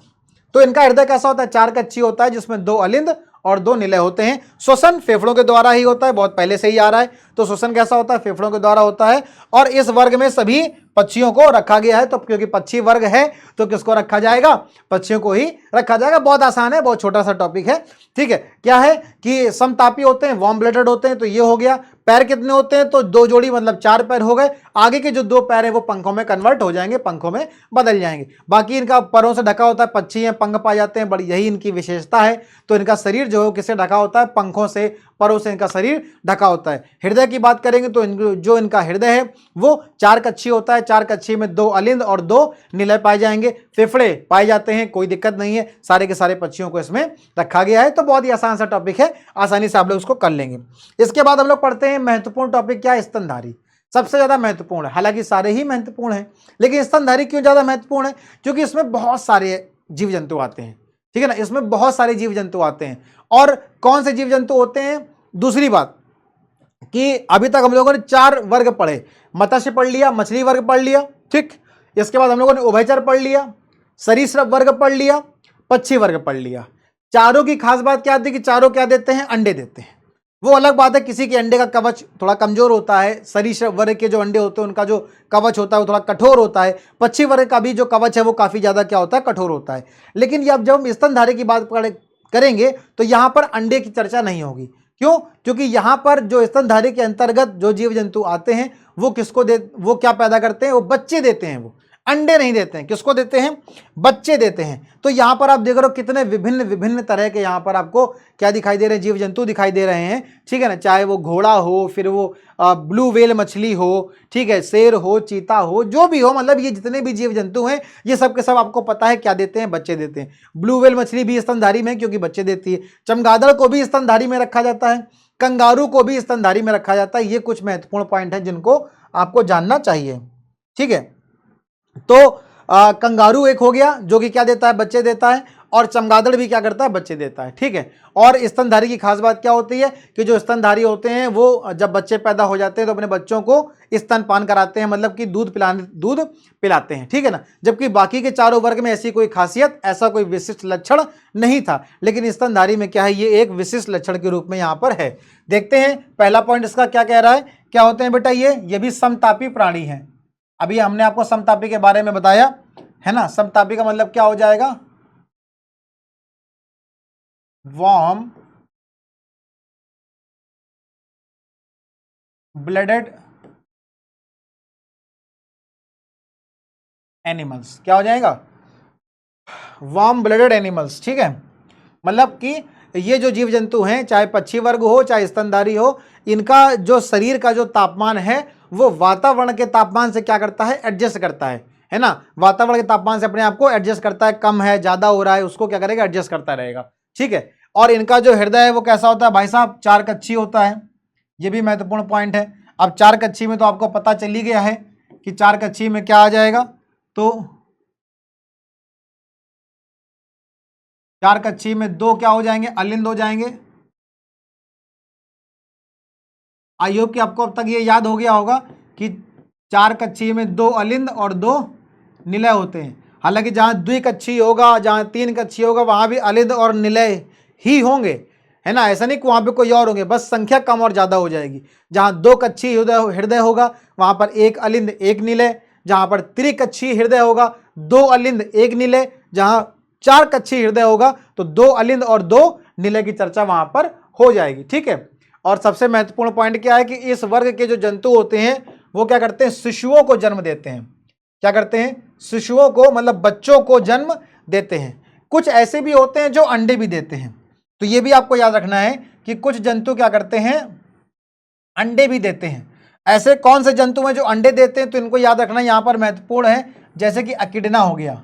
S1: तो इनका हृदय कैसा होता है? चार कच्छी होता है, जिसमें दो अलिंद और दो निलय होते हैं। श्वसन फेफड़ों के द्वारा ही होता है, बहुत पहले से ही आ रहा है। तो श्वसन कैसा होता है? फेफड़ों के द्वारा होता है। और इस वर्ग में सभी पक्षियों को रखा गया है, तो क्योंकि पक्षी वर्ग है तो किसको रखा जाएगा? पक्षियों को ही रखा जाएगा। बहुत आसान है, बहुत छोटा सा टॉपिक है। ठीक है, क्या है कि समतापी होते हैं, वार्म ब्लडेड होते हैं, तो ये हो गया। पैर कितने होते हैं? तो दो जोड़ी, मतलब चार पैर हो गए। आगे के जो दो पैर हैं वो पंखों में कन्वर्ट हो जाएंगे, पंखों में बदल जाएंगे। बाकी इनका परों से ढका होता है, पक्षी हैं पंख पाए जाते हैं, बड़ी यही इनकी विशेषता है। तो इनका शरीर जो है किससे ढका होता है? पंखों से, परों से इनका शरीर ढका होता है। हृदय की बात करेंगे तो जो इनका हृदय है वो चार कक्षी होता है। चार कक्षी में दो अलिंद और दो निलय पाए जाएंगे। फेफड़े पाए जाते हैं, कोई दिक्कत नहीं है, सारे के सारे पक्षियों को इसमें रखा गया है। तो बहुत ही आसान सा टॉपिक है, आसानी से आप लोग उसको कर लेंगे। इसके बाद हम लोग पढ़ते हैं महत्वपूर्ण टॉपिक, क्या है? स्तनधारी। सबसे ज्यादा महत्वपूर्ण है, हालांकि सारे ही महत्वपूर्ण हैं, लेकिन स्तनधारी क्यों ज्यादा महत्वपूर्ण है? क्योंकि इसमें बहुत सारे जीव जंतु आते हैं। ठीक है ना, इसमें बहुत सारे जीव जंतु आते हैं। और कौन से जीव जंतु होते हैं? दूसरी बात कि अभी तक हम लोगों ने चार वर्ग पढ़े। मत्स्य पढ़ लिया, मछली वर्ग पढ़ लिया, ठीक। इसके बाद हम लोगों ने उभयचर पढ़ लिया, सरीसृप वर्ग पढ़ लिया, पक्षी वर्ग पढ़ लिया। चारों की खास बात क्या थी कि चारों क्या देते हैं? अंडे देते हैं। वो अलग बात है, किसी के अंडे का कवच थोड़ा कमजोर होता है। सरीसृप वर्ग के जो अंडे होते हैं उनका जो कवच होता है वो थोड़ा कठोर होता है। पक्षी वर्ग का भी जो कवच है वो काफी ज्यादा क्या होता है? कठोर होता है। लेकिन जब हम स्तनधारी की बात करेंगे तो यहां पर अंडे की चर्चा नहीं होगी। क्यों? क्योंकि यहां पर जो स्तनधारी के अंतर्गत जो जीव जंतु आते हैं वो वो क्या पैदा करते हैं? वो बच्चे देते हैं, वो अंडे नहीं देते हैं। किसको देते हैं? बच्चे देते हैं। तो यहां पर आप देख रहे हो कितने विभिन्न विभिन्न तरह के यहां पर आपको क्या दिखाई दे रहे हैं? जीव जंतु दिखाई दे रहे हैं। ठीक है ना, चाहे वो घोड़ा हो, फिर वो ब्लू व्हेल मछली हो, ठीक है, शेर हो, चीता हो, जो भी हो, मतलब ये जितने भी जीव जंतु हैं ये सब के सब आपको पता है क्या देते हैं? बच्चे देते हैं। ब्लू व्हेल मछली भी स्तनधारी में, क्योंकि बच्चे देती है। चमगादड़ को भी स्तनधारी में रखा जाता है, कंगारू को भी स्तनधारी में रखा जाता है। ये कुछ महत्वपूर्ण पॉइंट है जिनको आपको जानना चाहिए। ठीक है, तो कंगारू एक हो गया जो कि क्या देता है? बच्चे देता है। और चमगादड़ भी क्या करता है? बच्चे देता है। ठीक है, और स्तनधारी की खास बात क्या होती है कि जो स्तनधारी होते हैं वो जब बच्चे पैदा हो जाते हैं तो अपने बच्चों को स्तनपान कराते हैं, मतलब कि दूध पिलाते हैं। ठीक है ना, जबकि बाकी के चारों वर्ग में ऐसी कोई खासियत, ऐसा कोई विशिष्ट लक्षण नहीं था, लेकिन स्तनधारी में क्या है? ये एक विशिष्ट लक्षण के रूप में यहां पर है। देखते हैं पहला पॉइंट इसका क्या कह रहा है। क्या होते हैं बेटा? ये भी समतापी प्राणी है। अभी हमने आपको समतापी के बारे में बताया है ना। समतापी का मतलब क्या हो जाएगा? Warm blooded animals. क्या हो जाएगा? Warm blooded animals. ठीक है, मतलब कि ये जो जीव जंतु हैं, चाहे पक्षी वर्ग हो चाहे स्तनधारी हो, इनका जो शरीर का जो तापमान है वो वातावरण के तापमान से क्या करता है? एडजस्ट करता है ना। वातावरण के तापमान से अपने आप को एडजस्ट करता है। कम है, ज्यादा हो रहा है, उसको क्या करेगा? एडजस्ट करता रहेगा। ठीक है, और इनका जो हृदय है वो कैसा होता है भाई साहब? चार कक्षी होता है। ये भी महत्वपूर्ण पॉइंट है। अब चार कक्षी में तो आपको पता चल ही गया है कि चार कक्षी में क्या आ जाएगा। तो 4 कच्छी में 2 क्या हो जाएंगे, अलिंद हो जाएंगे। आई होप कि आपको अब तक ये याद हो गया होगा कि 4 कच्छी में 2 अलिंद और 2 निलय होते हैं। हालांकि जहाँ द्विकच्छी होगा, जहाँ 3 कच्छी होगा, वहाँ भी अलिंद और निलय ही होंगे, है ना। ऐसा नहीं कि वहाँ पे कोई और होंगे, बस संख्या कम और ज़्यादा हो जाएगी। जहाँ 2 कच्छी हृदय होगा वहाँ पर 1 अलिंद 1 निलय, जहाँ पर त्रिकच्छी हृदय होगा 2 अलिंद 1 निलय, जहाँ 4 कच्छी हृदय होगा तो 2 अलिंद और 2 निलय की चर्चा वहाँ पर हो जाएगी, ठीक है। और सबसे महत्वपूर्ण पॉइंट क्या है कि इस वर्ग के जो जंतु होते हैं वो क्या करते हैं, शिशुओं को जन्म देते हैं। क्या करते हैं, शिशुओं को, मतलब बच्चों को जन्म देते हैं। कुछ ऐसे भी होते हैं जो अंडे भी देते हैं, तो ये भी आपको याद रखना है कि कुछ जंतु क्या करते हैं, अंडे भी देते हैं। ऐसे कौन से जंतु हैं जो अंडे देते हैं, तो इनको याद रखना यहां पर महत्वपूर्ण है, जैसे कि एकिडना हो गया,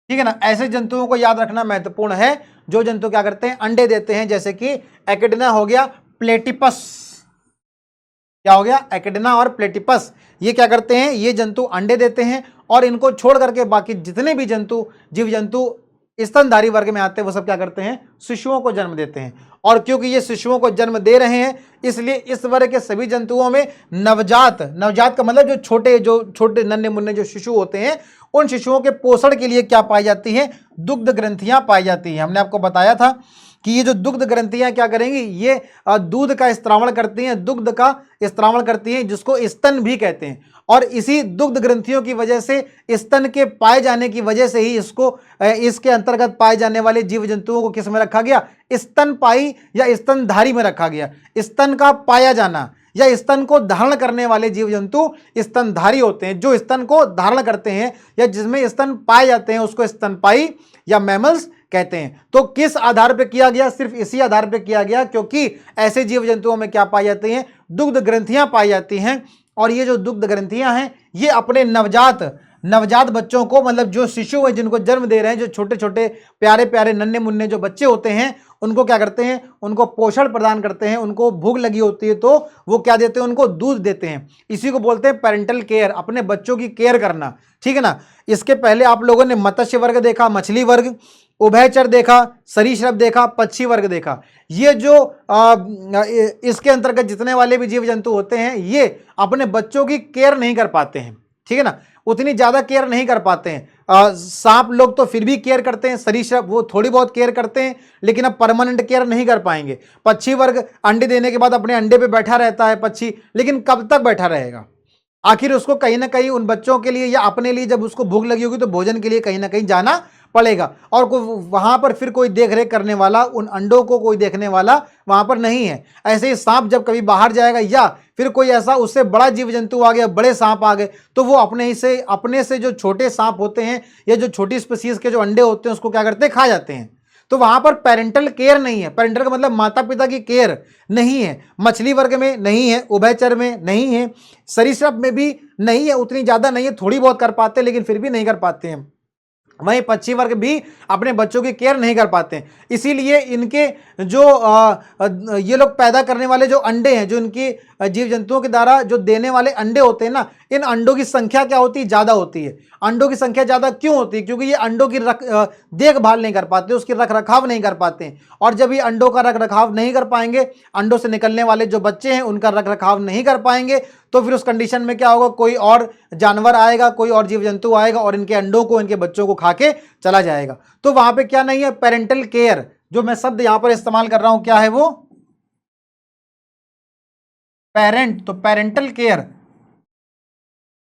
S1: ठीक है ना। ऐसे जंतुओं को याद रखना महत्वपूर्ण है जो जंतु क्या करते हैं, अंडे देते हैं, जैसे कि एकिडना हो गया, प्लेटिपस, क्या हो गया, एकिडना और प्लेटिपस, ये क्या करते हैं, ये जंतु अंडे देते हैं। और इनको छोड़ करके बाकी जितने भी जंतु, जीव जंतु स्तनधारी वर्ग में आते हैं, वो सब क्या करते हैं, शिशुओं को जन्म देते हैं। और क्योंकि ये शिशुओं को जन्म दे रहे हैं, इसलिए इस वर्ग के सभी जंतुओं में नवजात का मतलब जो छोटे नन्हे मुन्ने जो शिशु होते हैं, उन शिशुओं के पोषण के लिए क्या पाई जाती है, दुग्ध ग्रंथियां पाई जाती हैं। हमने आपको बताया था कि ये जो दुग्ध ग्रंथियां क्या करेंगी, ये दूध का स्त्रावण करती हैं, दुग्ध का स्त्रावण करती हैं, जिसको स्तन भी कहते हैं। और इसी दुग्ध ग्रंथियों की वजह से, स्तन के पाए जाने की वजह से ही इसके अंतर्गत पाए जाने वाले जीव जंतुओं को किस में रखा गया, स्तनपाई या स्तनधारी में रखा गया। स्तन का पाया जाना या स्तन को धारण करने वाले जीव जंतु स्तनधारी होते हैं। जो स्तन को धारण करते हैं या जिसमें स्तन पाए जाते हैं उसको स्तनपाई या मैमल्स कहते हैं। तो किस आधार पर किया गया, सिर्फ इसी आधार पर किया गया क्योंकि ऐसे जीव जंतुओं में क्या पाई जाती हैं, दुग्ध ग्रंथियां पाई जाती हैं। और ये जो दुग्ध ग्रंथियां हैं ये अपने नवजात बच्चों को, मतलब जो शिशु है जिनको जन्म दे रहे हैं, जो छोटे छोटे प्यारे प्यारे नन्हे मुन्ने जो बच्चे होते हैं, उनको क्या करते हैं, उनको पोषण प्रदान करते हैं। उनको भूख लगी होती है तो वो क्या देते हैं, उनको दूध देते हैं। इसी को बोलते हैं पेरेंटल केयर, अपने बच्चों की केयर करना, ठीक है ना। इसके पहले आप लोगों ने मत्स्य वर्ग देखा, मछली वर्ग, उभयचर देखा, सरीसृप देखा, पक्षी वर्ग देखा। ये जो इसके अंतर्गत जितने वाले भी जीव जंतु होते हैं ये अपने बच्चों की केयर नहीं कर पाते हैं, ठीक है ना, उतनी ज्यादा केयर नहीं कर पाते हैं। सांप लोग तो फिर भी केयर करते हैं, सरीसृप वो थोड़ी बहुत केयर करते हैं, लेकिन अब परमानेंट केयर नहीं कर पाएंगे। पक्षी वर्ग अंडे देने के बाद अपने अंडे पे बैठा रहता है पक्षी, लेकिन कब तक बैठा रहेगा, आखिर उसको कहीं ना कहीं उन बच्चों के लिए या अपने लिए जब उसको भूख लगी होगी तो भोजन के लिए कहीं ना कहीं जाना पड़ेगा। और वहां पर फिर कोई देख रेख करने वाला, उन अंडों को कोई देखने वाला वहां पर नहीं है। ऐसे ही सांप जब कभी बाहर जाएगा या फिर कोई ऐसा उससे बड़ा जीव जंतु आ गया, बड़े सांप आ गए, तो वो अपने से जो छोटे सांप होते हैं या जो छोटी स्पीसीज के जो अंडे होते हैं उसको क्या करते हैं, खा जाते हैं। तो वहां पर पेरेंटल केयर नहीं है। पेरेंटल का मतलब माता पिता की केयर नहीं है। मछली वर्ग में नहीं है, उभयचर में नहीं है, सरीसृप में भी नहीं है, उतनी ज्यादा नहीं है, थोड़ी बहुत कर पाते हैं लेकिन फिर भी नहीं कर पाते हैं। वहीं पक्षी वर्ग भी अपने बच्चों की केयर नहीं कर पाते हैं। इसीलिए इनके जो ये लोग पैदा करने वाले जो अंडे हैं, जो इनकी जीव जंतुओं के द्वारा जो देने वाले अंडे होते हैं ना, इन अंडों की संख्या क्या होती है, ज्यादा होती है। अंडों की संख्या ज्यादा क्यों होती है, क्योंकि ये अंडों की देखभाल नहीं कर पाते, उसकी रख रखाव नहीं कर पाते हैं। और जब ये अंडों का रख रखाव नहीं कर पाएंगे, अंडों से निकलने वाले जो बच्चे हैं उनका रख रखाव नहीं कर पाएंगे, तो फिर उस कंडीशन में क्या होगा, कोई और जानवर आएगा, कोई और जीव जंतु आएगा और इनके अंडों को, इनके बच्चों को खा के चला जाएगा। तो वहां पे क्या नहीं है, पेरेंटल केयर। जो मैं शब्द यहां पर इस्तेमाल कर रहा हूं क्या है वो, पेरेंट, तो पेरेंटल केयर,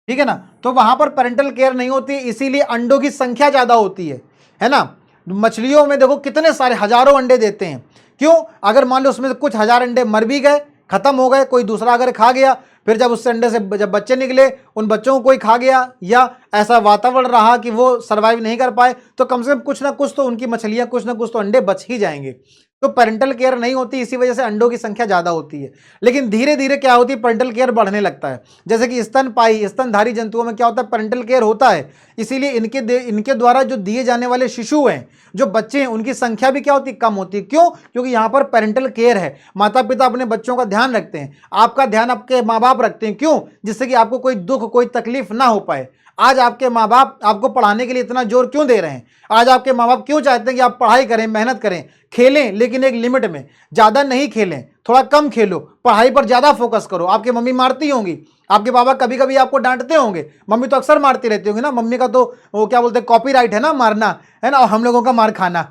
S1: ठीक है ना। तो वहां पर पेरेंटल केयर नहीं होती, इसीलिए अंडों की संख्या ज्यादा होती है ना। मछलियों में देखो कितने सारे हजारों अंडे देते हैं, क्यों, अगर मान लो उसमें से कुछ हजार अंडे मर भी गए, खत्म हो गए, कोई दूसरा अगर खा गया, फिर जब उस अंडे से जब बच्चे निकले उन बच्चों को कोई खा गया या ऐसा वातावरण रहा कि वो सर्वाइव नहीं कर पाए, तो कम से कम कुछ ना कुछ तो उनकी मछलियां, कुछ ना कुछ तो अंडे बच ही जाएंगे। तो पेरेंटल केयर नहीं होती, इसी वजह से अंडों की संख्या ज्यादा होती है। लेकिन धीरे धीरे क्या होती है, पेरेंटल केयर बढ़ने लगता है। जैसे कि स्तनपायी स्तनधारी जंतुओं में क्या होता है, पेरेंटल केयर होता है, इसीलिए इनके द्वारा जो दिए जाने वाले शिशु हैं, जो बच्चे हैं, उनकी संख्या भी क्या होती है, कम होती है। क्यों? क्योंकि यहाँ पर पेरेंटल केयर है, माता पिता अपने बच्चों का ध्यान रखते हैं, आपका ध्यान आपके माँ बाप रखते हैं। क्यों? जिससे कि आपको कोई दुख कोई तकलीफ ना हो पाए। आज आपके माँ बाप आपको पढ़ाने के लिए इतना जोर क्यों दे रहे हैं? आज आपके माँ बाप क्यों चाहते हैं कि आप पढ़ाई करें, मेहनत करें, खेलें, लेकिन एक लिमिट में, ज्यादा नहीं खेलें, थोड़ा कम खेलो, पढ़ाई पर ज्यादा फोकस करो। आपकी मम्मी मारती होंगी, आपके पापा कभी कभी आपको डांटते होंगे, मम्मी तो अक्सर मारती रहती होंगी ना, मम्मी का तो वो क्या बोलते हैं, कॉपीराइट है ना मारना, है ना, और हम लोगों का मार खाना।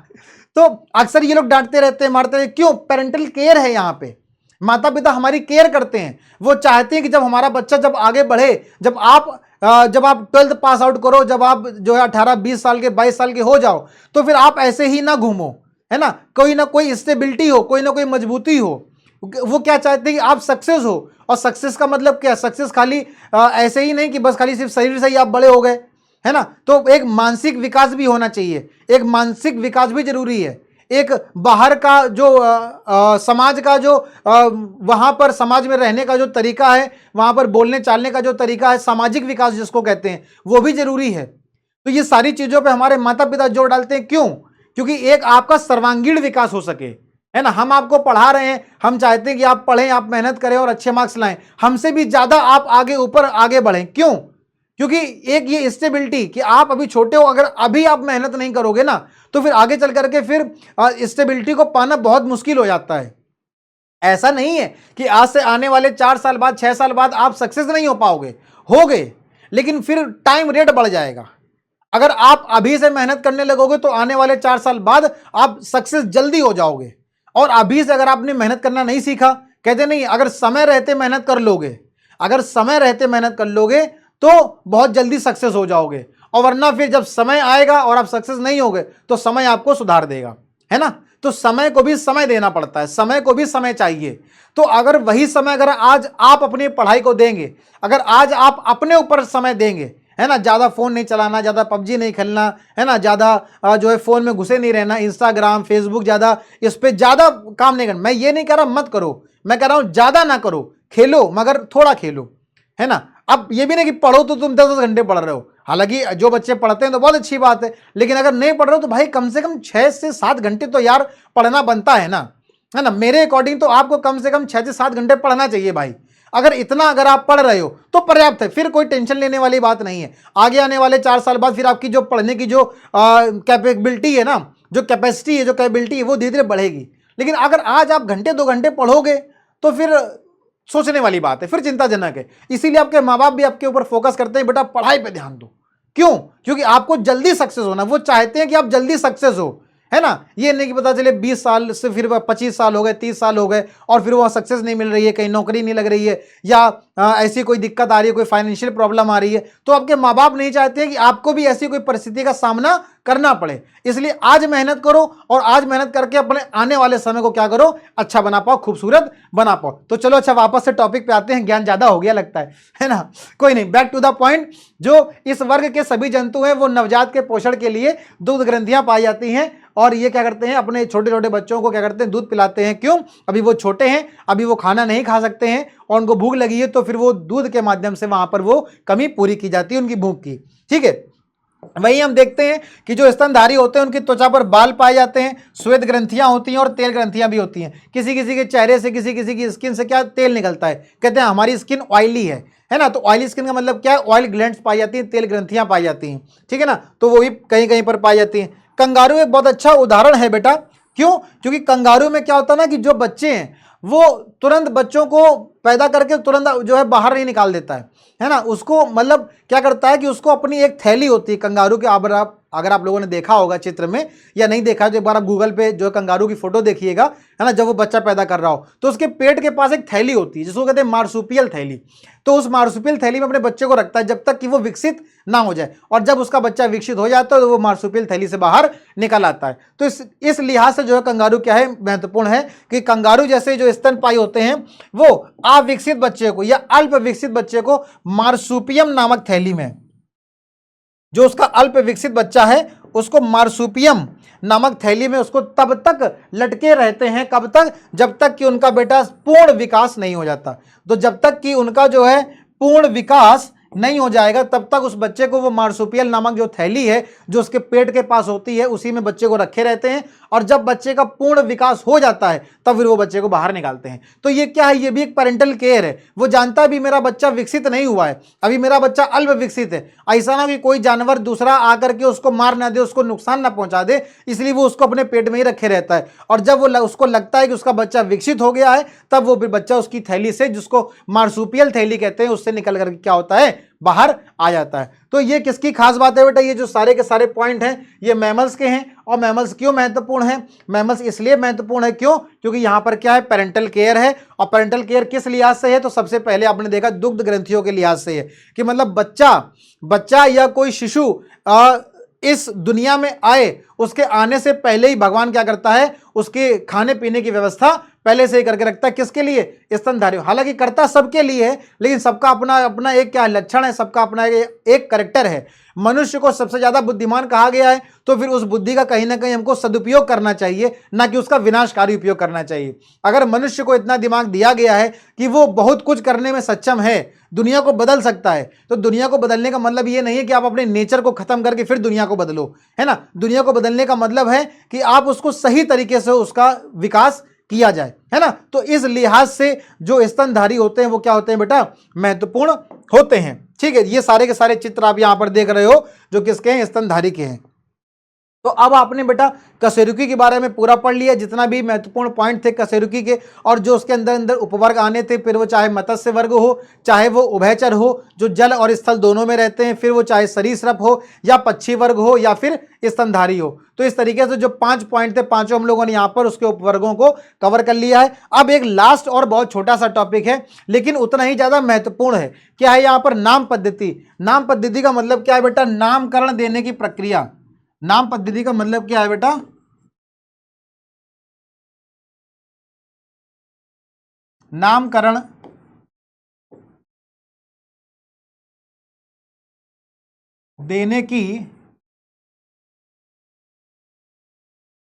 S1: तो अक्सर ये लोग डांटते रहते हैं, मारते रहते हैं। क्यों? पेरेंटल केयर है यहाँ पे, माता पिता हमारी केयर करते हैं। वो चाहते हैं कि जब हमारा बच्चा जब आगे बढ़े, जब आप 12th पास आउट करो, जब आप जो है 18-20 साल के 22 साल के हो जाओ, तो फिर आप ऐसे ही ना घूमो, है ना, कोई ना कोई स्टेबिलिटी हो, कोई ना कोई मजबूती हो। वो क्या चाहते हैं कि आप सक्सेस हो। और सक्सेस का मतलब क्या? सक्सेस खाली ऐसे ही नहीं कि बस खाली सिर्फ शरीर से ही आप बड़े हो गए, है ना। तो एक मानसिक विकास भी होना चाहिए, एक मानसिक विकास भी जरूरी है। एक बाहर का जो समाज का जो वहां पर समाज में रहने का जो तरीका है, वहां पर बोलने चालने का जो तरीका है, सामाजिक विकास जिसको कहते हैं, वो भी जरूरी है। तो ये सारी चीजों पे हमारे माता पिता जोर डालते हैं। क्यों? क्योंकि एक आपका सर्वांगीण विकास हो सके, है ना। हम आपको पढ़ा रहे हैं, हम चाहते हैं कि आप पढ़ें, आप मेहनत करें और अच्छे मार्क्स लाएं, हमसे भी ज्यादा आप आगे ऊपर आगे बढ़ें। क्यों? क्योंकि एक ये स्टेबिलिटी कि आप अभी छोटे हो, अगर अभी आप मेहनत नहीं करोगे ना, तो फिर आगे चल करके फिर स्टेबिलिटी को पाना बहुत मुश्किल हो जाता है। ऐसा नहीं है कि आज से आने वाले 4 साल बाद 6 साल बाद आप सक्सेस नहीं हो पाओगे, होगे, लेकिन फिर टाइम रेट बढ़ जाएगा। अगर आप अभी से मेहनत करने लगोगे तो आने वाले 4 साल बाद आप सक्सेस जल्दी हो जाओगे। और अभी से अगर आपने मेहनत करना नहीं सीखा, कहते नहीं, अगर समय रहते मेहनत कर लोगे, अगर समय रहते मेहनत कर लोगे तो बहुत जल्दी सक्सेस हो जाओगे। और वरना फिर जब समय आएगा और आप सक्सेस नहीं होगे तो समय आपको सुधार देगा, है ना। तो समय को भी समय देना पड़ता है, समय को भी समय चाहिए। तो अगर वही समय अगर आज आप अपनी पढ़ाई को देंगे, अगर आज आप अपने ऊपर समय देंगे, है ना, ज्यादा फोन नहीं चलाना, ज्यादा पबजी नहीं खेलना, है ना, ज्यादा जो है फोन में घुसे नहीं रहना, इंस्टाग्राम फेसबुक ज्यादा इस पे ज्यादा काम नहीं करना। मैं ये नहीं कह रहा मत करो, मैं कह रहा हूं ज्यादा ना करो, खेलो मगर थोड़ा खेलो, है ना। अब ये भी नहीं कि पढ़ो तो तुम 10 घंटे पढ़ रहे हो, हालांकि जो बच्चे पढ़ते हैं तो बहुत अच्छी बात है, लेकिन अगर नहीं पढ़ रहे हो तो भाई कम से कम 6 से 7 घंटे तो यार पढ़ना बनता है ना। मेरे अकॉर्डिंग तो आपको कम से कम 6 से 7 घंटे पढ़ना चाहिए भाई। अगर इतना अगर आप पढ़ रहे हो तो पर्याप्त है, फिर कोई टेंशन लेने वाली बात नहीं है। आगे आने वाले 4 साल बाद फिर आपकी जो पढ़ने की जो कैपेबिलिटी है ना, जो कैपेसिटी है, जो कैपेबिलिटी है, वो धीरे धीरे बढ़ेगी। लेकिन अगर आज आप घंटे 2 घंटे पढ़ोगे तो फिर सोचने वाली बात है, फिर चिंताजनक है। इसीलिए आपके माँ बाप भी आपके ऊपर फोकस करते हैं, बेटा पढ़ाई पे ध्यान दो। क्यों? क्योंकि आपको जल्दी सक्सेस होना, वो चाहते हैं कि आप जल्दी सक्सेस हो, है ना। ये नहीं कि पता चले 20 साल से फिर 25 साल हो गए, 30 साल हो गए और फिर वह सक्सेस नहीं मिल रही है, कहीं नौकरी नहीं लग रही है, या ऐसी कोई दिक्कत आ रही है, कोई फाइनेंशियल प्रॉब्लम आ रही है, तो आपके माँ बाप नहीं चाहते हैं कि आपको भी ऐसी कोई परिस्थिति का सामना करना पड़े। इसलिए आज मेहनत करो और आज मेहनत करके अपने आने वाले समय को क्या करो, अच्छा बना पाओ, खूबसूरत बना पाओ। तो चलो अच्छा वापस से टॉपिक पे आते हैं, ज्ञान ज्यादा हो गया लगता है ना। कोई नहीं, बैक टू द पॉइंट। जो इस वर्ग के सभी जंतु हैं वो नवजात के पोषण के लिए दूध ग्रंथियां पाई जाती हैं, और ये क्या करते हैं, अपने छोटे छोटे बच्चों को क्या करते हैं, दूध पिलाते हैं। क्यों? अभी वो छोटे हैं, अभी वो खाना नहीं खा सकते हैं और उनको भूख लगी है, तो फिर वो दूध के माध्यम से वहां पर वो कमी पूरी की जाती है उनकी भूख की। ठीक है। वहीं हम देखते हैं कि जो स्तनधारी होते हैं उनकी त्वचा पर बाल पाए जाते हैं, श्वेत ग्रंथियां होती हैं और तेल ग्रंथियां भी होती हैं। किसी किसी के चेहरे से, किसी किसी की स्किन से क्या तेल निकलता है, कहते हैं हमारी स्किन ऑयली है ना। तो ऑयली स्किन का मतलब क्या है, ऑयल ग्लैंड्स पाई जाती हैं, तेल ग्रंथियां पाई जाती हैं, ठीक है ना। तो वो भी कहीं कहीं पर पाई जाती हैं। कंगारू एक बहुत अच्छा उदाहरण है बेटा। क्यों? क्योंकि कंगारू में क्या होता है ना कि जो बच्चे हैं वो तुरंत बच्चों को पैदा करके तुरंत जो है बाहर नहीं निकाल देता है ना। उसको मतलब क्या करता है कि उसको अपनी एक थैली होती है कंगारू के, अगर आप लोगों ने देखा होगा चित्र में या नहीं देखा तो एक बार आप गूगल पे जो कंगारू की फोटो देखिएगा, है ना, जब वो बच्चा पैदा कर रहा हो तो उसके पेट के पास एक थैली होती है जिसको कहते हैं मार्सुपियल थैली। तो उस मार्सुपियल थैली में अपने बच्चे को रखता है जब तक कि वो विकसित ना हो जाए, और जब उसका बच्चा विकसित हो जाता है तो वो मार्सुपियल थैली से बाहर निकल आता है। तो इस लिहाज से जो है कंगारू क्या है, महत्वपूर्ण है कि कंगारू जैसे जो स्तनपायी होते हैं वो अविकसित बच्चे को या अल्प विकसित बच्चे को मार्सुपियम नामक थैली में, जो उसका अल्प विकसित बच्चा है उसको मार्सुपियम नामक थैली में उसको तब तक लटके रहते हैं, कब तक? जब तक कि उनका बेटा पूर्ण विकास नहीं हो जाता। तो जब तक कि उनका जो है पूर्ण विकास नहीं हो जाएगा तब तक उस बच्चे को वो मार्सुपियल नामक जो थैली है जो उसके पेट के पास होती है उसी में बच्चे को रखे रहते हैं, और जब बच्चे का पूर्ण विकास हो जाता है तब फिर वो बच्चे को बाहर निकालते हैं। तो ये क्या है? ये भी एक पेरेंटल केयर है। वो जानता है भी मेरा बच्चा विकसित नहीं हुआ है, अभी मेरा बच्चा अल्प विकसित है, ऐसा ना कि कोई जानवर दूसरा आकर के उसको मार ना दे, उसको नुकसान ना पहुंचा दे, इसलिए वो उसको अपने पेट में ही रखे रहता है। और जब वो उसको लगता है कि उसका बच्चा विकसित हो गया है तब वो फिर बच्चा उसकी थैली से, जिसको मार्सुपियल थैली कहते हैं, उससे निकल करके क्या होता है? बाहर आ जाता है। तो ये किसकी खास बात है बेटा? ये जो सारे के सारे पॉइंट हैं ये मैमल्स के हैं। और मैमल्स क्यों महत्वपूर्ण है? मैमल्स इसलिए महत्वपूर्ण है क्यों? क्योंकि यहां पर क्या है? पेरेंटल केयर है। और पेरेंटल केयर किस लिहाज से है? तो सबसे पहले आपने देखा दुग्ध ग्रंथियों के लिहाज से है, कि मतलब बच्चा या कोई शिशु इस दुनिया में आए, उसके आने से पहले ही भगवान क्या करता है? उसके खाने पीने की व्यवस्था पहले से ही करके रखता है। किसके लिए? स्तनधारी। हालांकि करता सबके लिए है, लेकिन सबका अपना अपना एक क्या लक्षण है, सबका अपना एक कैरेक्टर है। मनुष्य को सबसे ज्यादा बुद्धिमान कहा गया है, तो फिर उस बुद्धि का कहीं ना कहीं हमको सदुपयोग करना चाहिए, ना कि उसका विनाशकारी उपयोग करना चाहिए। अगर मनुष्य को इतना दिमाग दिया गया है कि वो बहुत कुछ करने में सक्षम है, दुनिया को बदल सकता है, तो दुनिया को बदलने का मतलब ये नहीं है कि आप अपने नेचर को खत्म करके फिर दुनिया को बदलो, है ना। दुनिया को बदलने का मतलब है कि आप उसको सही तरीके से उसका विकास किया जाए, है ना। तो इस लिहाज से जो स्तनधारी होते हैं वो क्या होते हैं बेटा? महत्वपूर्ण होते हैं। ठीक है, ये सारे के सारे चित्र आप यहां पर देख रहे हो जो किसके हैं? स्तनधारी के हैं। तो अब आपने बेटा कशेरुकी के बारे में पूरा पढ़ लिया, जितना भी महत्वपूर्ण पॉइंट थे कशेरुकी के, और जो उसके अंदर अंदर उपवर्ग आने थे, फिर वो चाहे मत्स्य वर्ग हो, चाहे वो उभयचर हो जो जल और स्थल दोनों में रहते हैं, फिर वो चाहे सरीसृप हो या पक्षी वर्ग हो या फिर स्तनधारी हो। तो इस तरीके से जो 5 पॉइंट थे, पांचों हम लोगों ने यहाँ पर उसके उपवर्गों को कवर कर लिया है। अब एक लास्ट और बहुत छोटा सा टॉपिक है, लेकिन उतना ही ज्यादा महत्वपूर्ण है। क्या है यहाँ पर? नाम पद्धति। नाम पद्धति का मतलब क्या है बेटा? नामकरण देने की प्रक्रिया। नाम पद्धति का मतलब क्या है बेटा? नामकरण देने की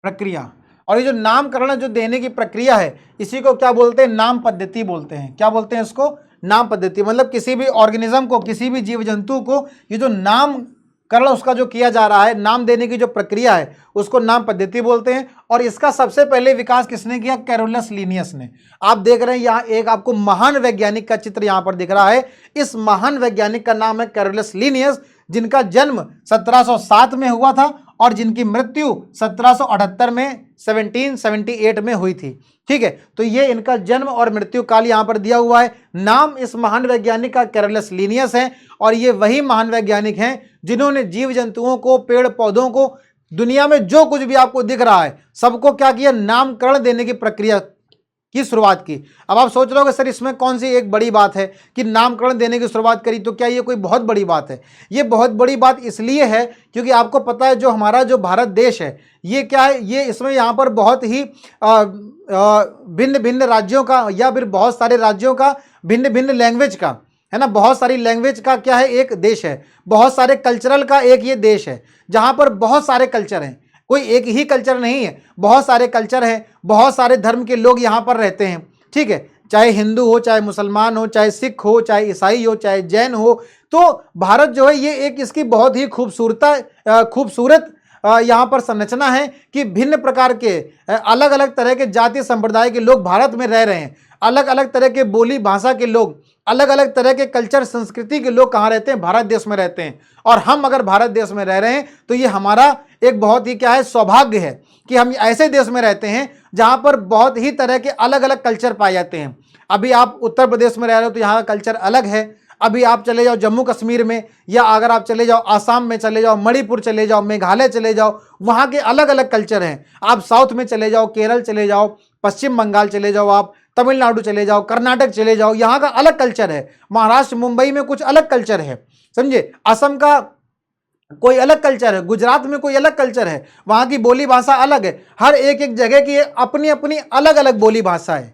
S1: प्रक्रिया। और ये जो नामकरण जो देने की प्रक्रिया है, इसी को क्या बोलते हैं? नाम पद्धति बोलते हैं। क्या बोलते हैं इसको? नाम पद्धति। मतलब किसी भी ऑर्गेनिज्म को, किसी भी जीव जंतु को ये जो नामकरण उसका जो किया जा रहा है, नाम देने की जो प्रक्रिया है, उसको नाम पद्धति बोलते हैं। और इसका सबसे पहले विकास किसने किया? कैरोलस लीनियस ने। आप देख रहे हैं यहाँ एक आपको महान वैज्ञानिक का चित्र यहाँ पर दिख रहा है। इस महान वैज्ञानिक का नाम है कैरोलस लीनियस, जिनका जन्म 1707 में हुआ था और जिनकी मृत्यु 1778 में 1778 में हुई थी। ठीक है, तो ये इनका जन्म और मृत्यु काल यहां पर दिया हुआ है। नाम इस महान वैज्ञानिक का कैरोलस लीनियस है, और ये वही महान वैज्ञानिक हैं जिन्होंने जीव जंतुओं को, पेड़ पौधों को, दुनिया में जो कुछ भी आपको दिख रहा है सबको क्या किया? नामकरण देने की प्रक्रिया की शुरुआत की। अब आप सोच रहे हो कि सर इसमें कौन सी एक बड़ी बात है कि नामकरण देने की शुरुआत करी, तो क्या ये कोई बहुत बड़ी बात है? ये बहुत बड़ी बात इसलिए है क्योंकि आपको पता है जो हमारा जो भारत देश है ये क्या है? ये इसमें यहाँ पर बहुत ही भिन्न भिन्न राज्यों का, या फिर बहुत सारे राज्यों का, भिन्न भिन्न लैंग्वेज का, है ना, बहुत सारी लैंग्वेज का क्या है? एक देश है। बहुत सारे कल्चरल का एक ये देश है जहाँ पर बहुत सारे कल्चर हैं। कोई एक ही कल्चर नहीं है, बहुत सारे कल्चर हैं, बहुत सारे धर्म के लोग यहाँ पर रहते हैं। ठीक है, चाहे हिंदू हो, चाहे मुसलमान हो, चाहे सिख हो, चाहे ईसाई हो, चाहे जैन हो। तो भारत जो है ये एक इसकी बहुत ही खूबसूरत यहाँ पर संरचना है कि भिन्न प्रकार के अलग अलग तरह के जाति संप्रदाय के लोग भारत में रह रहे हैं। अलग अलग तरह के बोली भाषा के लोग, अलग अलग तरह के कल्चर संस्कृति के लोग कहाँ रहते हैं? भारत देश में रहते हैं। और हम अगर भारत देश में रह रहे हैं तो ये हमारा एक बहुत ही क्या है? सौभाग्य है कि हम ऐसे देश में रहते हैं जहाँ पर बहुत ही तरह के अलग अलग कल्चर पाए जाते हैं। अभी आप उत्तर प्रदेश में रह रहे हो तो यहाँ का कल्चर अलग है। अभी आप चले जाओ जम्मू कश्मीर में, या अगर आप चले जाओ आसाम में, चले जाओ मणिपुर, चले जाओ मेघालय, चले जाओ, वहाँ के अलग अलग कल्चर हैं। आप साउथ में चले जाओ, केरल चले जाओ, पश्चिम बंगाल चले जाओ, आप तमिलनाडु चले जाओ, कर्नाटक चले जाओ, यहाँ का अलग कल्चर है। महाराष्ट्र, मुंबई में कुछ अलग कल्चर है, समझे। असम का कोई अलग कल्चर है, गुजरात में कोई अलग कल्चर है, वहाँ की बोली भाषा अलग है। हर एक एक जगह की अपनी अपनी अलग अलग बोली भाषा है।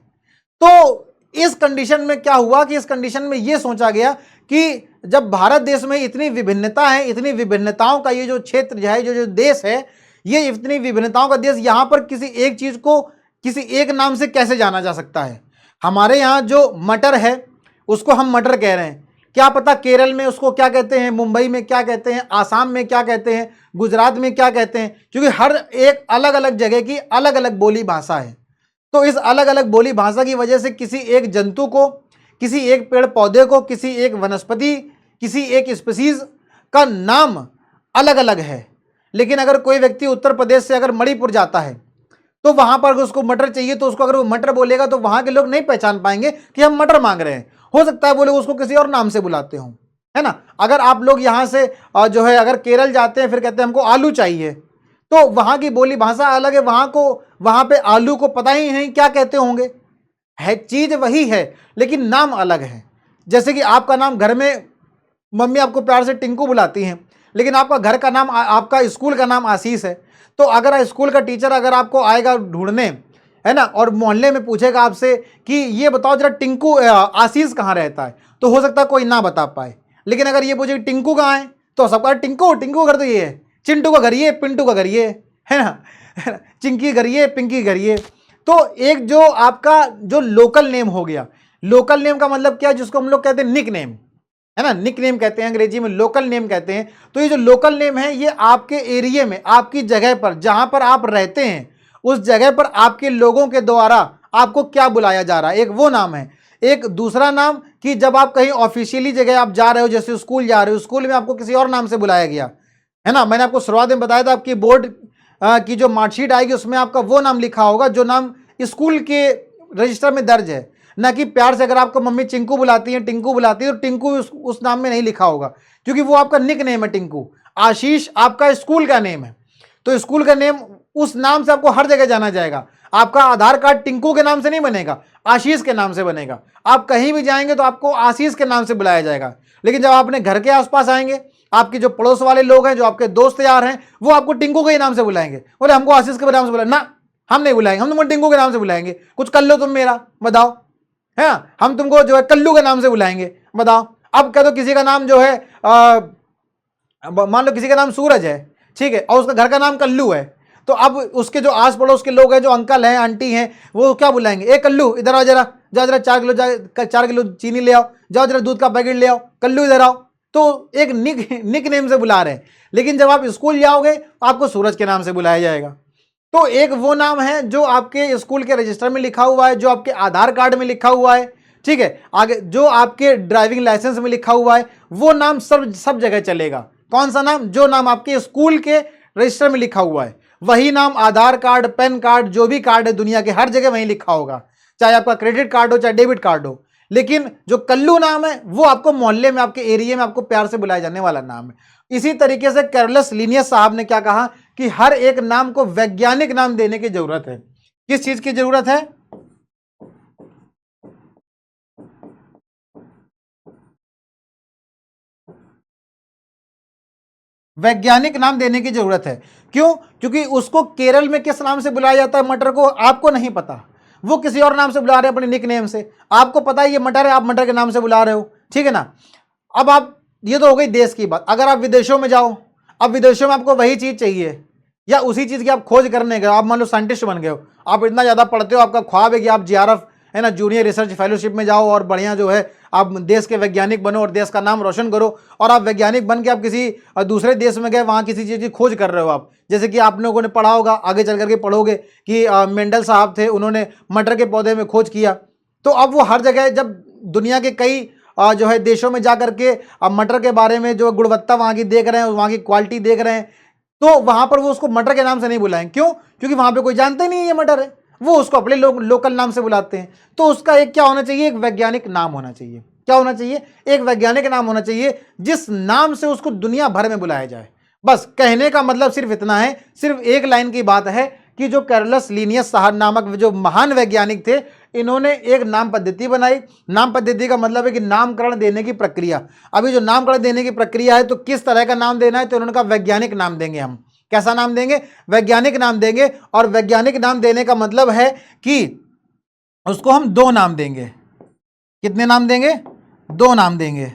S1: तो इस कंडीशन में क्या हुआ कि इस कंडीशन में यह सोचा गया कि जब भारत देश में इतनी विभिन्नता है, इतनी विभिन्नताओं का ये जो क्षेत्र है, जो देश है, ये इतनी विभिन्नताओं का देश, यहाँ पर किसी एक चीज को किसी एक नाम से कैसे जाना जा सकता है? हमारे यहाँ जो मटर है उसको हम मटर कह रहे हैं, क्या पता केरल में उसको क्या कहते हैं, मुंबई में क्या कहते हैं, आसाम में क्या कहते हैं, गुजरात में क्या कहते हैं, क्योंकि हर एक अलग अलग जगह की अलग अलग बोली भाषा है। तो इस अलग अलग बोली भाषा की वजह से किसी एक जंतु को, किसी एक पेड़ पौधे को, किसी एक वनस्पति, किसी एक स्पीसीज का नाम अलग अलग है। लेकिन अगर कोई व्यक्ति उत्तर प्रदेश से अगर मणिपुर जाता है तो वहां पर अगर उसको मटर चाहिए तो उसको अगर वो मटर बोलेगा तो वहां के लोग नहीं पहचान पाएंगे कि हम मटर मांग रहे हैं। हो सकता है वो लोग उसको किसी और नाम से बुलाते हों, है ना। अगर आप लोग यहाँ से जो है अगर केरल जाते हैं फिर कहते हैं हमको आलू चाहिए, तो वहां की बोली भाषा अलग है, वहां पे आलू को पता ही नहीं क्या कहते होंगे। है चीज वही है लेकिन नाम अलग है। जैसे कि आपका नाम घर में मम्मी आपको प्यार से टिंकू बुलाती हैं, लेकिन आपका घर का नाम, आपका स्कूल का नाम आशीष है। तो अगर स्कूल का टीचर अगर आपको आएगा ढूंढने, है ना, और मोहल्ले में पूछेगा आपसे कि ये बताओ जरा टिंकू आशीष कहाँ रहता है, तो हो सकता है कोई ना बता पाए। लेकिन अगर ये पूछे टिंकू कहाँ है तो सबका टिंकू, टिंकू का घर तो ये है, चिंटू का घर ये, पिंटू का घर ये, है ना, चिंकी घर ये, पिंकी घर ये। तो एक जो आपका जो लोकल नेम हो गया, लोकल नेम का मतलब क्या है, जिसको हम लोग कहते हैं निक नेम, है ना, निक नेम कहते हैं, अंग्रेजी में लोकल नेम कहते हैं। तो ये जो लोकल नेम है ये आपके एरिया में, आपकी जगह पर, जहां पर आप रहते हैं उस जगह पर आपके लोगों के द्वारा आपको क्या बुलाया जा रहा है, एक वो नाम है। एक दूसरा नाम कि जब आप कहीं ऑफिशियली जगह आप जा रहे हो, जैसे स्कूल जा रहे हो, स्कूल में आपको किसी और नाम से बुलाया गया, है ना। मैंने आपको शुरुआत में बताया था आपकी बोर्ड की जो मार्कशीट आएगी उसमें आपका वो नाम लिखा होगा जो नाम स्कूल के रजिस्टर में दर्ज है, ना कि प्यार से अगर आपको मम्मी चिंकू बुलाती है, टिंकू बुलाती है, तो टिंकू उस नाम में नहीं लिखा होगा, क्योंकि वो आपका निक नेम है टिंकू। आशीष आपका स्कूल का नेम है, तो स्कूल का नेम, उस नाम से आपको हर जगह जाना जाएगा। आपका आधार कार्ड टिंकू के नाम से नहीं बनेगा, आशीष के नाम से बनेगा। आप कहीं भी जाएंगे तो आपको आशीष के नाम से बुलाया जाएगा। लेकिन जब आप अपने घर के आसपास आएंगे, आपके जो पड़ोस वाले लोग हैं, जो आपके दोस्त यार हैं, वो आपको टिंकू के नाम से बुलाएंगे। बोले हमको आशीष के नाम से बुलाए ना, हम नहीं बुलाएंगे, हम तुमको टिंकू के नाम से बुलाएंगे। कुछ कर लो तुम मेरा, बताओ, है ना, हम तुमको जो है कल्लू के नाम से बुलाएंगे, बताओ। अब कह दो किसी का नाम जो है मान लो किसी का नाम सूरज है, ठीक है, और उसका घर का नाम कल्लू है, तो अब उसके जो आस पड़ोस के लोग हैं, जो अंकल हैं, आंटी हैं, वो क्या बुलाएंगे, ए कल्लू इधर आओ जरा, जाओ जरा 4 किलो चीनी ले आओ, जाओ जरा दूध का पैकेट ले आओ, कल्लू इधर आओ। तो एक निक नेम से बुला रहे हैं। लेकिन जब आप स्कूल जाओगे आपको सूरज के नाम से बुलाया जाएगा। तो एक वो नाम है जो आपके स्कूल के रजिस्टर में लिखा हुआ है, जो आपके आधार कार्ड में लिखा हुआ है, ठीक है, आगे जो आपके ड्राइविंग लाइसेंस में लिखा हुआ है, वो नाम सब जगह चलेगा। कौन सा नाम? जो नाम आपके स्कूल के रजिस्टर में लिखा हुआ है, वही नाम आधार कार्ड, पैन कार्ड, जो भी कार्ड है दुनिया के हर जगह वही लिखा होगा, चाहे आपका क्रेडिट कार्ड हो चाहे डेबिट कार्ड हो। लेकिन जो कल्लू नाम है वो आपको मोहल्ले में, आपके एरिया में आपको प्यार से बुलाया जाने वाला नाम है। इसी तरीके से कैरोलस लीनियस साहब ने क्या कहा कि हर एक नाम को वैज्ञानिक नाम देने की जरूरत है। किस चीज की जरूरत है? वैज्ञानिक नाम देने की जरूरत है। क्यों? क्योंकि उसको केरल में किस नाम से बुलाया जाता है मटर को, आपको नहीं पता, वो किसी और नाम से बुला रहे हैं अपने निक नेम से। आपको पता है ये मटर है, आप मटर के नाम से बुला रहे हो, ठीक है ना। अब आप, ये तो हो गई देश की बात। अगर आप विदेशों में जाओ, अब विदेशों में आपको वही चीज चाहिए या उसी चीज की आप खोज करने गए, आप मान लो साइंटिस्ट बन गए हो, आप इतना ज्यादा पढ़ते हो, आपका ख्वाब है कि आप जीआरएफ, है ना, जूनियर रिसर्च फेलोशिप में जाओ और बढ़िया जो है आप देश के वैज्ञानिक बनो और देश का नाम रोशन करो। और आप वैज्ञानिक बन के आप किसी दूसरे देश में गए, वहाँ किसी चीज़ की खोज कर रहे हो आप। जैसे कि आप लोगों ने पढ़ा होगा, आगे चल करके पढ़ोगे कि मेंडल साहब थे, उन्होंने मटर के पौधे में खोज किया। तो अब वो हर जगह, जब दुनिया के कई जो है देशों में जा करके अब मटर के बारे में जो गुणवत्ता वहाँ की देख रहे हैं, वहाँ की क्वालिटी देख रहे हैं, तो वहाँ पर वो उसको मटर के नाम से नहीं बुलाएंगे। क्यों? क्योंकि वहाँ पे कोई जानते नहीं ये मटर है, वो उसको अपने लोकल नाम से बुलाते हैं। तो उसका एक क्या होना चाहिए? एक वैज्ञानिक नाम होना चाहिए। क्या होना चाहिए? एक वैज्ञानिक नाम होना चाहिए जिस नाम से उसको दुनिया भर में बुलाया जाए। बस कहने का मतलब सिर्फ इतना है, सिर्फ एक लाइन की बात है कि जो कैरोलस लीनियस साहब नामक जो महान वैज्ञानिक थे, इन्होंने एक नाम पद्धति बनाई। नाम पद्धति का मतलब है कि नामकरण देने की प्रक्रिया। अभी जो नामकरण देने की प्रक्रिया है, तो किस तरह का नाम देना है, तो उन्होंने कहा वैज्ञानिक नाम देंगे हम। कैसा नाम देंगे? वैज्ञानिक नाम देंगे। और वैज्ञानिक नाम देने का मतलब है कि उसको हम 2 नाम देंगे। कितने नाम देंगे? 2 नाम देंगे।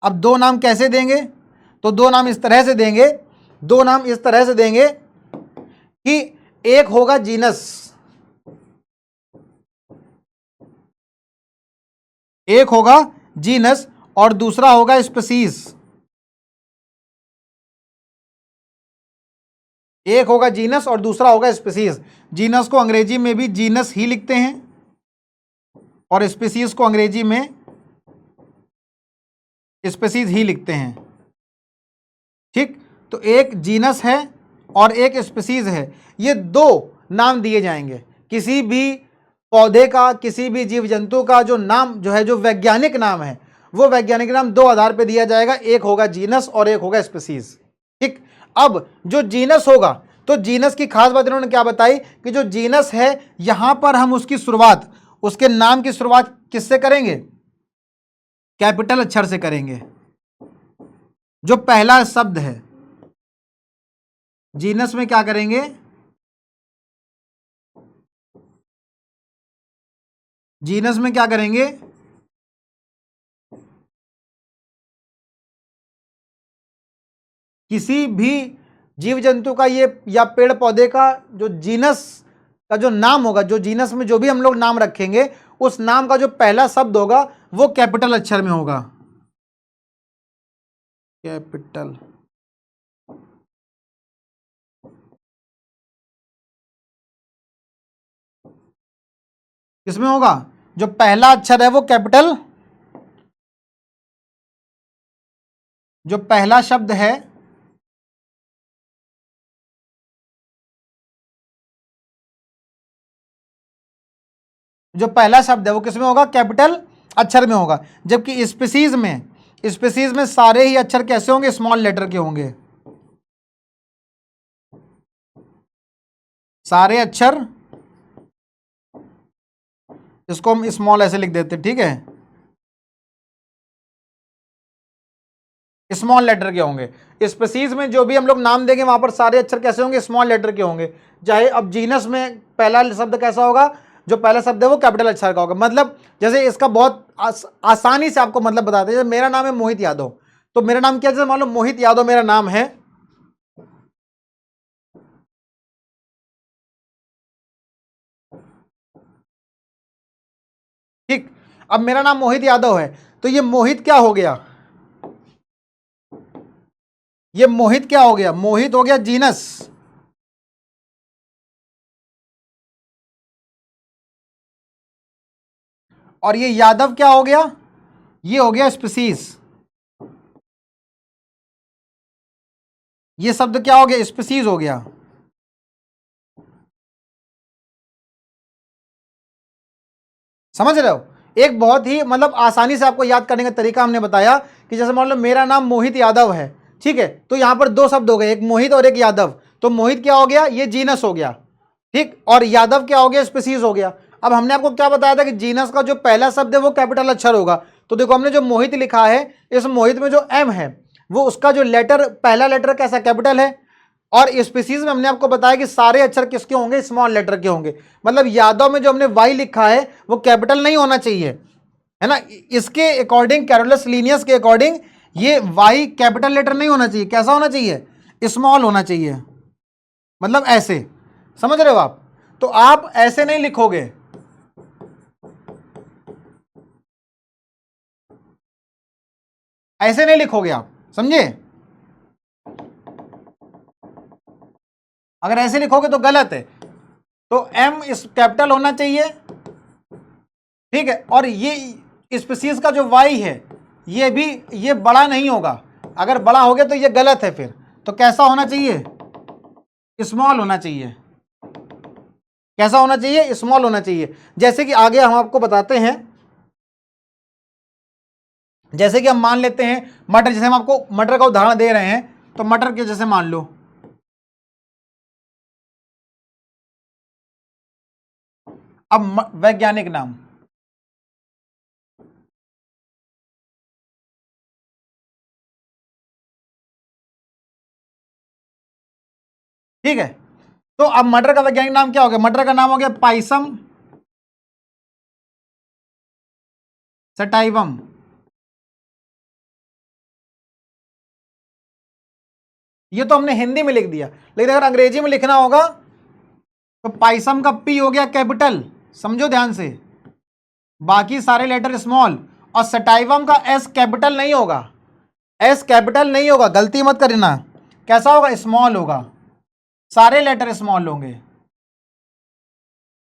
S1: अब दो नाम कैसे देंगे? तो दो नाम इस तरह से देंगे, दो नाम इस तरह से देंगे कि एक होगा जीनस, एक होगा जीनस और दूसरा होगा स्पीसीज। एक होगा जीनस और दूसरा होगा स्पीसीज। जीनस को अंग्रेजी में भी जीनस ही लिखते हैं और स्पीसीज को अंग्रेजी में स्पीसीज ही लिखते हैं। ठीक, तो एक जीनस है और एक स्पीसीज है, ये दो नाम दिए जाएंगे। किसी भी पौधे का, किसी भी जीव जंतु का जो नाम जो है, जो वैज्ञानिक नाम है, वो वैज्ञानिक नाम दो आधार पर दिया जाएगा, एक होगा जीनस और एक होगा स्पीसीज। ठीक, अब जो जीनस होगा, तो जीनस की खास बात इन्होंने क्या बताई कि जो जीनस है यहां पर हम उसकी शुरुआत, उसके नाम की शुरुआत किससे करेंगे? कैपिटल अक्षर से करेंगे। जो पहला शब्द है जीनस में क्या करेंगे? जीनस में क्या करेंगे? किसी भी जीव जंतु का ये या पेड़ पौधे का जो जीनस का जो नाम होगा, जो जीनस में जो भी हम लोग नाम रखेंगे, उस नाम का जो पहला शब्द होगा वो कैपिटल अक्षर में होगा। कैपिटल किसमें होगा? जो पहला अक्षर है वो कैपिटल, जो पहला शब्द है जो पहला शब्द है वो किसमें होगा? कैपिटल अक्षर में होगा। जबकि स्पीसीज में, स्पीसीज में सारे ही अक्षर कैसे होंगे? स्मॉल लेटर के होंगे। सारे अक्षर, इसको हम स्मॉल ऐसे लिख देते, ठीक है, स्मॉल लेटर के होंगे। स्पीसीज में जो भी हम लोग नाम देंगे वहां पर सारे अक्षर कैसे होंगे? स्मॉल लेटर के होंगे। चाहे अब जीनस में पहला शब्द कैसा होगा? जो पहला शब्द है वो कैपिटल अक्षर का होगा। मतलब जैसे इसका बहुत आसानी से आपको मतलब बताते हैं, जैसे मेरा नाम है मोहित यादव, तो मेरा नाम क्या, जैसे मान लो मोहित यादव मेरा नाम है, ठीक। अब मेरा नाम मोहित यादव है, तो ये मोहित क्या हो गया? ये मोहित क्या हो गया? मोहित हो गया जीनस, और ये यादव क्या हो गया? ये हो गया स्पीसीज। ये शब्द क्या हो गया? स्पीसीज हो गया। समझ रहे हो? एक बहुत ही मतलब आसानी से आपको याद करने का तरीका हमने बताया कि जैसे मान लो मेरा नाम मोहित यादव है, ठीक है, तो यहां पर दो शब्द हो गए, एक मोहित और एक यादव। तो मोहित क्या हो गया? ये जीनस हो गया, ठीक, और यादव क्या हो गया? स्पीसीज हो गया। अब हमने आपको क्या बताया था कि जीनस का जो पहला शब्द है वो कैपिटल अक्षर होगा। तो देखो हमने जो मोहित लिखा है, इस मोहित में जो एम है वो उसका जो लेटर, पहला लेटर कैसा? कैपिटल है। और स्पीसीज में हमने आपको बताया कि सारे अक्षर किसके होंगे? स्मॉल लेटर के होंगे। मतलब यादव में जो हमने वाई लिखा है वो कैपिटल नहीं होना चाहिए, है ना। इसके अकॉर्डिंग, कैरोलस लीनियस के अकॉर्डिंग ये वाई कैपिटल लेटर नहीं होना चाहिए। कैसा होना चाहिए? स्मॉल होना चाहिए। मतलब ऐसे, समझ रहे हो आप? तो आप ऐसे नहीं लिखोगे, ऐसे नहीं लिखोगे आप, समझे? अगर ऐसे लिखोगे तो गलत है। तो एम इस कैपिटल होना चाहिए, ठीक है, और ये स्पीसीज का जो वाई है ये भी, ये बड़ा नहीं होगा। अगर बड़ा हो गया तो ये गलत है फिर। तो कैसा होना चाहिए? स्मॉल होना चाहिए। कैसा होना चाहिए? स्मॉल होना चाहिए। जैसे कि आगे हम आपको बताते हैं, जैसे कि हम मान लेते हैं मटर, जैसे हम आपको मटर का उदाहरण दे रहे हैं, तो मटर के जैसे मान लो, अब वैज्ञानिक नाम, ठीक है, तो अब मटर का वैज्ञानिक नाम क्या हो गया? मटर का नाम हो गया पाइसम सटाइवम। ये तो हमने हिंदी में लिख दिया, लेकिन अगर अंग्रेजी में लिखना होगा तो पाइसम का पी हो गया कैपिटल, समझो ध्यान से, बाकी सारे लेटर स्मॉल, और सटाइवम का एस कैपिटल नहीं होगा, एस कैपिटल नहीं होगा, गलती मत करना। कैसा होगा? स्मॉल होगा, सारे लेटर स्मॉल होंगे।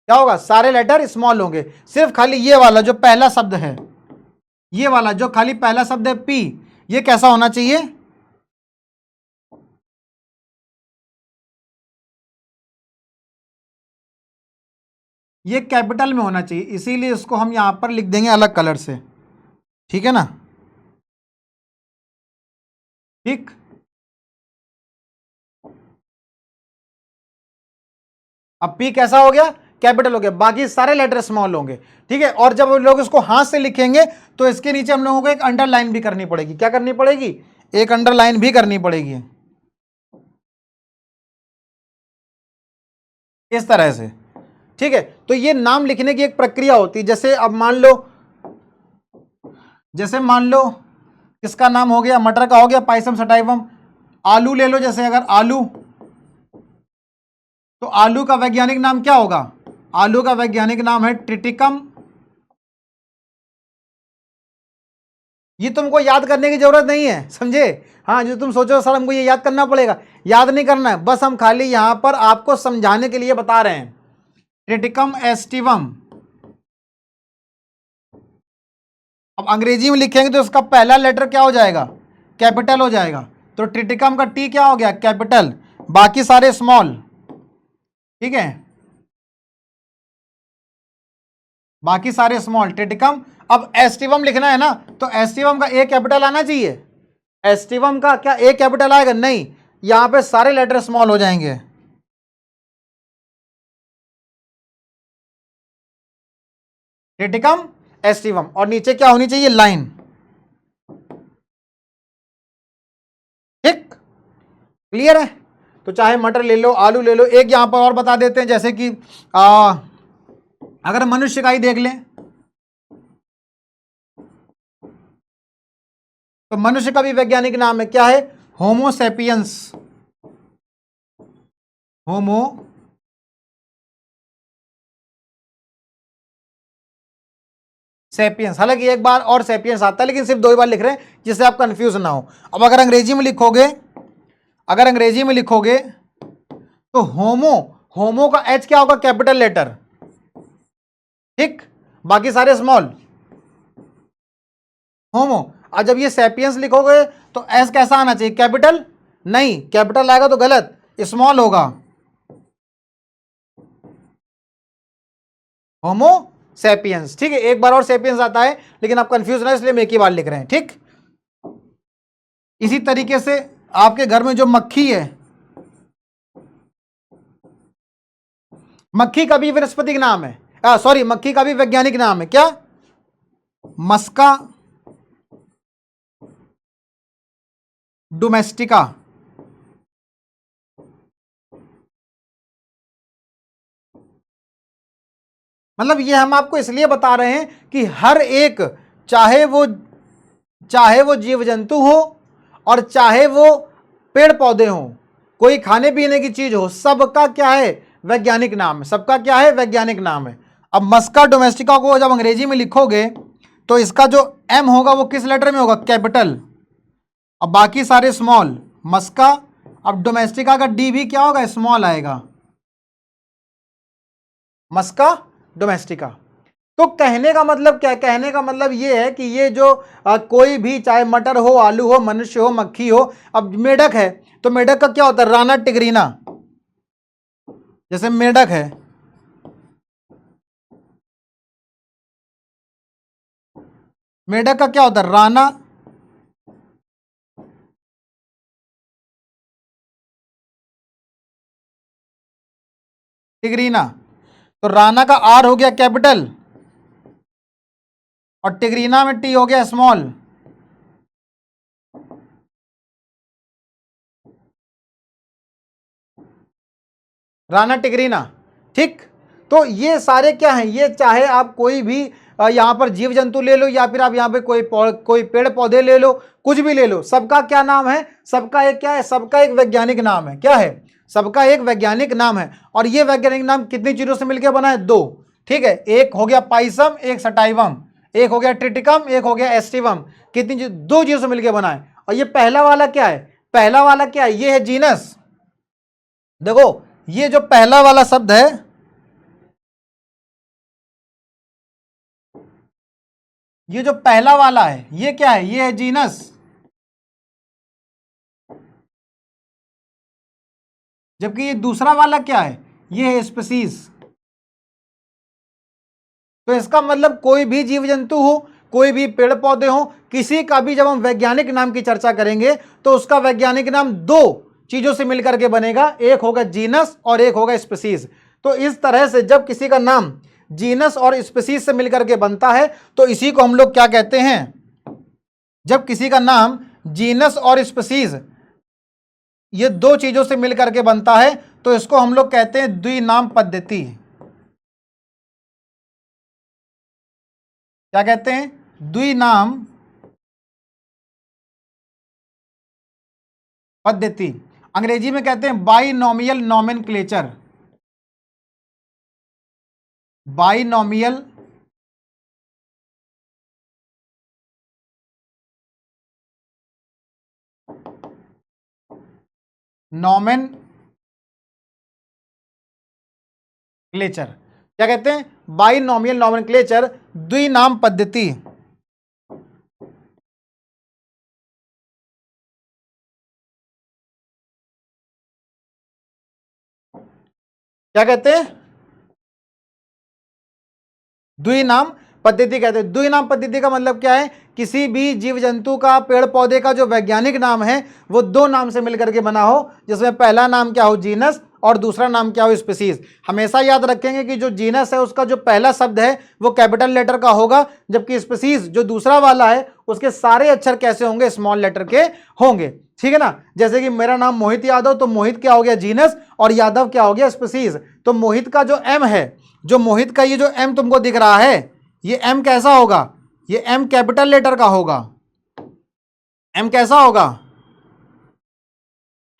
S1: क्या होगा? सारे लेटर स्मॉल होंगे, सिर्फ खाली ये वाला जो पहला शब्द है, ये वाला जो खाली पहला शब्द है पी, ये कैसा होना चाहिए? ये कैपिटल में होना चाहिए, इसीलिए इसको हम यहां पर लिख देंगे अलग कलर से, ठीक है ना? ठीक, अब पी कैसा हो गया? कैपिटल हो गया, बाकी सारे लेटर स्मॉल होंगे, ठीक है। और जब लोग इसको हाथ से लिखेंगे तो इसके नीचे हम लोगों को एक अंडरलाइन भी करनी पड़ेगी। क्या करनी पड़ेगी? एक अंडरलाइन भी करनी पड़ेगी, इस तरह से, ठीक है। तो ये नाम लिखने की एक प्रक्रिया होती है। जैसे अब मान लो किसका नाम हो गया? मटर का हो गया पाइसम सटाइवम। आलू ले लो, जैसे अगर आलू, तो आलू का वैज्ञानिक नाम क्या होगा? आलू का वैज्ञानिक नाम है ट्रिटिकम। ये तुमको याद करने की जरूरत नहीं है, समझे? हाँ, जो तुम सोचो सर हमको ये याद करना पड़ेगा, याद नहीं करना है, बस हम खाली यहां पर आपको समझाने के लिए बता रहे हैं। ट्रिटिकम एस्टिवम, अब अंग्रेजी में लिखेंगे तो इसका पहला लेटर क्या हो जाएगा? कैपिटल हो जाएगा। तो ट्रिटिकम का टी क्या हो गया? कैपिटल, बाकी सारे स्मॉल, ठीक है, बाकी सारे स्मॉल, ट्रिटिकम। अब एस्टिवम लिखना है ना, तो एस्टिवम का ए कैपिटल आना चाहिए। एस्टिवम का क्या ए कैपिटल आएगा? नहीं, यहां पे सारे लेटर स्मॉल हो जाएंगे। ट्रिटिकम एस्टिवम, और नीचे क्या होनी चाहिए? लाइन, ठीक, क्लियर है? तो चाहे मटर ले लो, आलू ले लो। एक यहां पर और बता देते हैं, जैसे कि अगर मनुष्य का ही देख लें, तो मनुष्य का भी वैज्ञानिक नाम है, क्या है? होमो सेपियंस। होमो सेपियंस, हालांकि एक बार और सेपियंस आता है, लेकिन सिर्फ 2 ही बार लिख रहे हैं जिससे आप कंफ्यूज ना हो। अब अगर अंग्रेजी में लिखोगे, तो होमो का एच क्या होगा? कैपिटल लेटर, ठीक, बाकी सारे स्मॉल, होमो। और जब ये सेपियंस लिखोगे तो एस कैसा आना चाहिए? कैपिटल, नहीं, कैपिटल आएगा तो गलत, स्मॉल होगा। होमो सेपियंस, ठीक है। एक बार और सेपियंस आता है, लेकिन आप कंफ्यूज ना, इसलिए हम एक ही बार लिख रहे हैं, ठीक। इसी तरीके से आपके घर में जो मक्खी है, मक्खी का भी वनस्पतिक नाम है, सॉरी, मक्खी का भी वैज्ञानिक नाम है, क्या? मस्का डोमेस्टिका। मतलब ये हम आपको इसलिए बता रहे हैं कि हर एक, चाहे वो जीव जंतु हो और चाहे वो पेड़ पौधे हो, कोई खाने पीने की चीज हो, सबका क्या है? वैज्ञानिक नाम है, सबका क्या है? वैज्ञानिक नाम है। अब मस्का डोमेस्टिका को जब अंग्रेजी में लिखोगे तो इसका जो एम होगा वो किस लेटर में होगा? कैपिटल, अब बाकी सारे स्मॉल, मस्का। अब डोमेस्टिका का डी भी क्या होगा? स्मॉल आएगा, मस्का डोमेस्टिका। तो कहने का मतलब क्या है? कहने का मतलब ये है कि ये जो कोई भी, चाहे मटर हो, आलू हो, मनुष्य हो, मक्खी हो। अब मेढक है, तो मेढक का क्या होता है? राना टिगरीना। जैसे मेढक है, मेढक का क्या होता है? राना टिगरीना। तो राना का आर हो गया कैपिटल, और टिगरीना में टी हो गया स्मॉल। राना टिगरीना, ठीक। तो ये सारे क्या हैं? ये चाहे आप कोई भी यहाँ पर जीव जंतु ले लो या फिर आप यहाँ पे कोई पेड़ पौधे ले लो, कुछ भी ले लो, सबका क्या नाम है, सबका एक क्या है, सबका एक वैज्ञानिक नाम है। क्या है, सबका एक वैज्ञानिक नाम है। और ये वैज्ञानिक नाम कितनी चीजों से मिलकर बना है, दो। ठीक है, एक हो गया पाइसम, एक सटाइवम, एक हो गया ट्रिटिकम, एक हो गया एस्टिवम। कितनी चीज, दो चीजों से मिलकर बना है। और ये पहला वाला क्या है, पहला वाला क्या है, ये है जीनस। देखो ये जो पहला वाला शब्द है, ये जो पहला वाला है ये क्या है, ये है जीनस। जबकि ये दूसरा वाला क्या है, ये है स्पीसीज। तो इसका मतलब कोई भी जीव जंतु हो, कोई भी पेड़ पौधे हो, किसी का भी जब हम वैज्ञानिक नाम की चर्चा करेंगे तो उसका वैज्ञानिक नाम दो चीजों से मिलकर के बनेगा, एक होगा जीनस और एक होगा स्पीसीज। तो इस तरह से जब किसी का नाम जीनस और स्पीसीज से मिलकर के बनता है तो इसी को हम लोग क्या कहते हैं, जब किसी का नाम जीनस और स्पीसीज ये दो चीजों से मिलकर के बनता है तो इसको हम लोग कहते हैं द्विनाम पद्धति। क्या कहते हैं, द्विनाम पद्धति। अंग्रेजी में कहते हैं बाइनोमियल नोमेनक्लेचर, बाइनोमियल नोमेनक्लेचर। क्या कहते हैं, बाइनोमियल नोमेनक्लेचर, द्विनाम पद्धति। क्या कहते हैं, द्विनाम पद्धति कहते हैं। द्विनाम पद्धति का मतलब क्या है, किसी भी जीव जंतु का, पेड़ पौधे का जो वैज्ञानिक नाम है वो दो नाम से मिलकर के बना हो, जिसमें पहला नाम क्या हो जीनस और दूसरा नाम क्या हो स्पीसीज। हमेशा याद रखेंगे कि जो जीनस है उसका जो पहला शब्द है वो कैपिटल लेटर का होगा, जबकि स्पीसीज जो दूसरा वाला है उसके सारे अक्षर कैसे होंगे, स्मॉल लेटर के होंगे। ठीक है ना, जैसे कि मेरा नाम मोहित यादव, तो मोहित क्या हो गया जीनस और यादव क्या हो गया स्पीसीज। तो मोहित का जो एम है, जो मोहित का ये जो एम तुमको दिख रहा है, ये एम कैसा होगा, ये एम कैपिटल लेटर का होगा। एम कैसा होगा,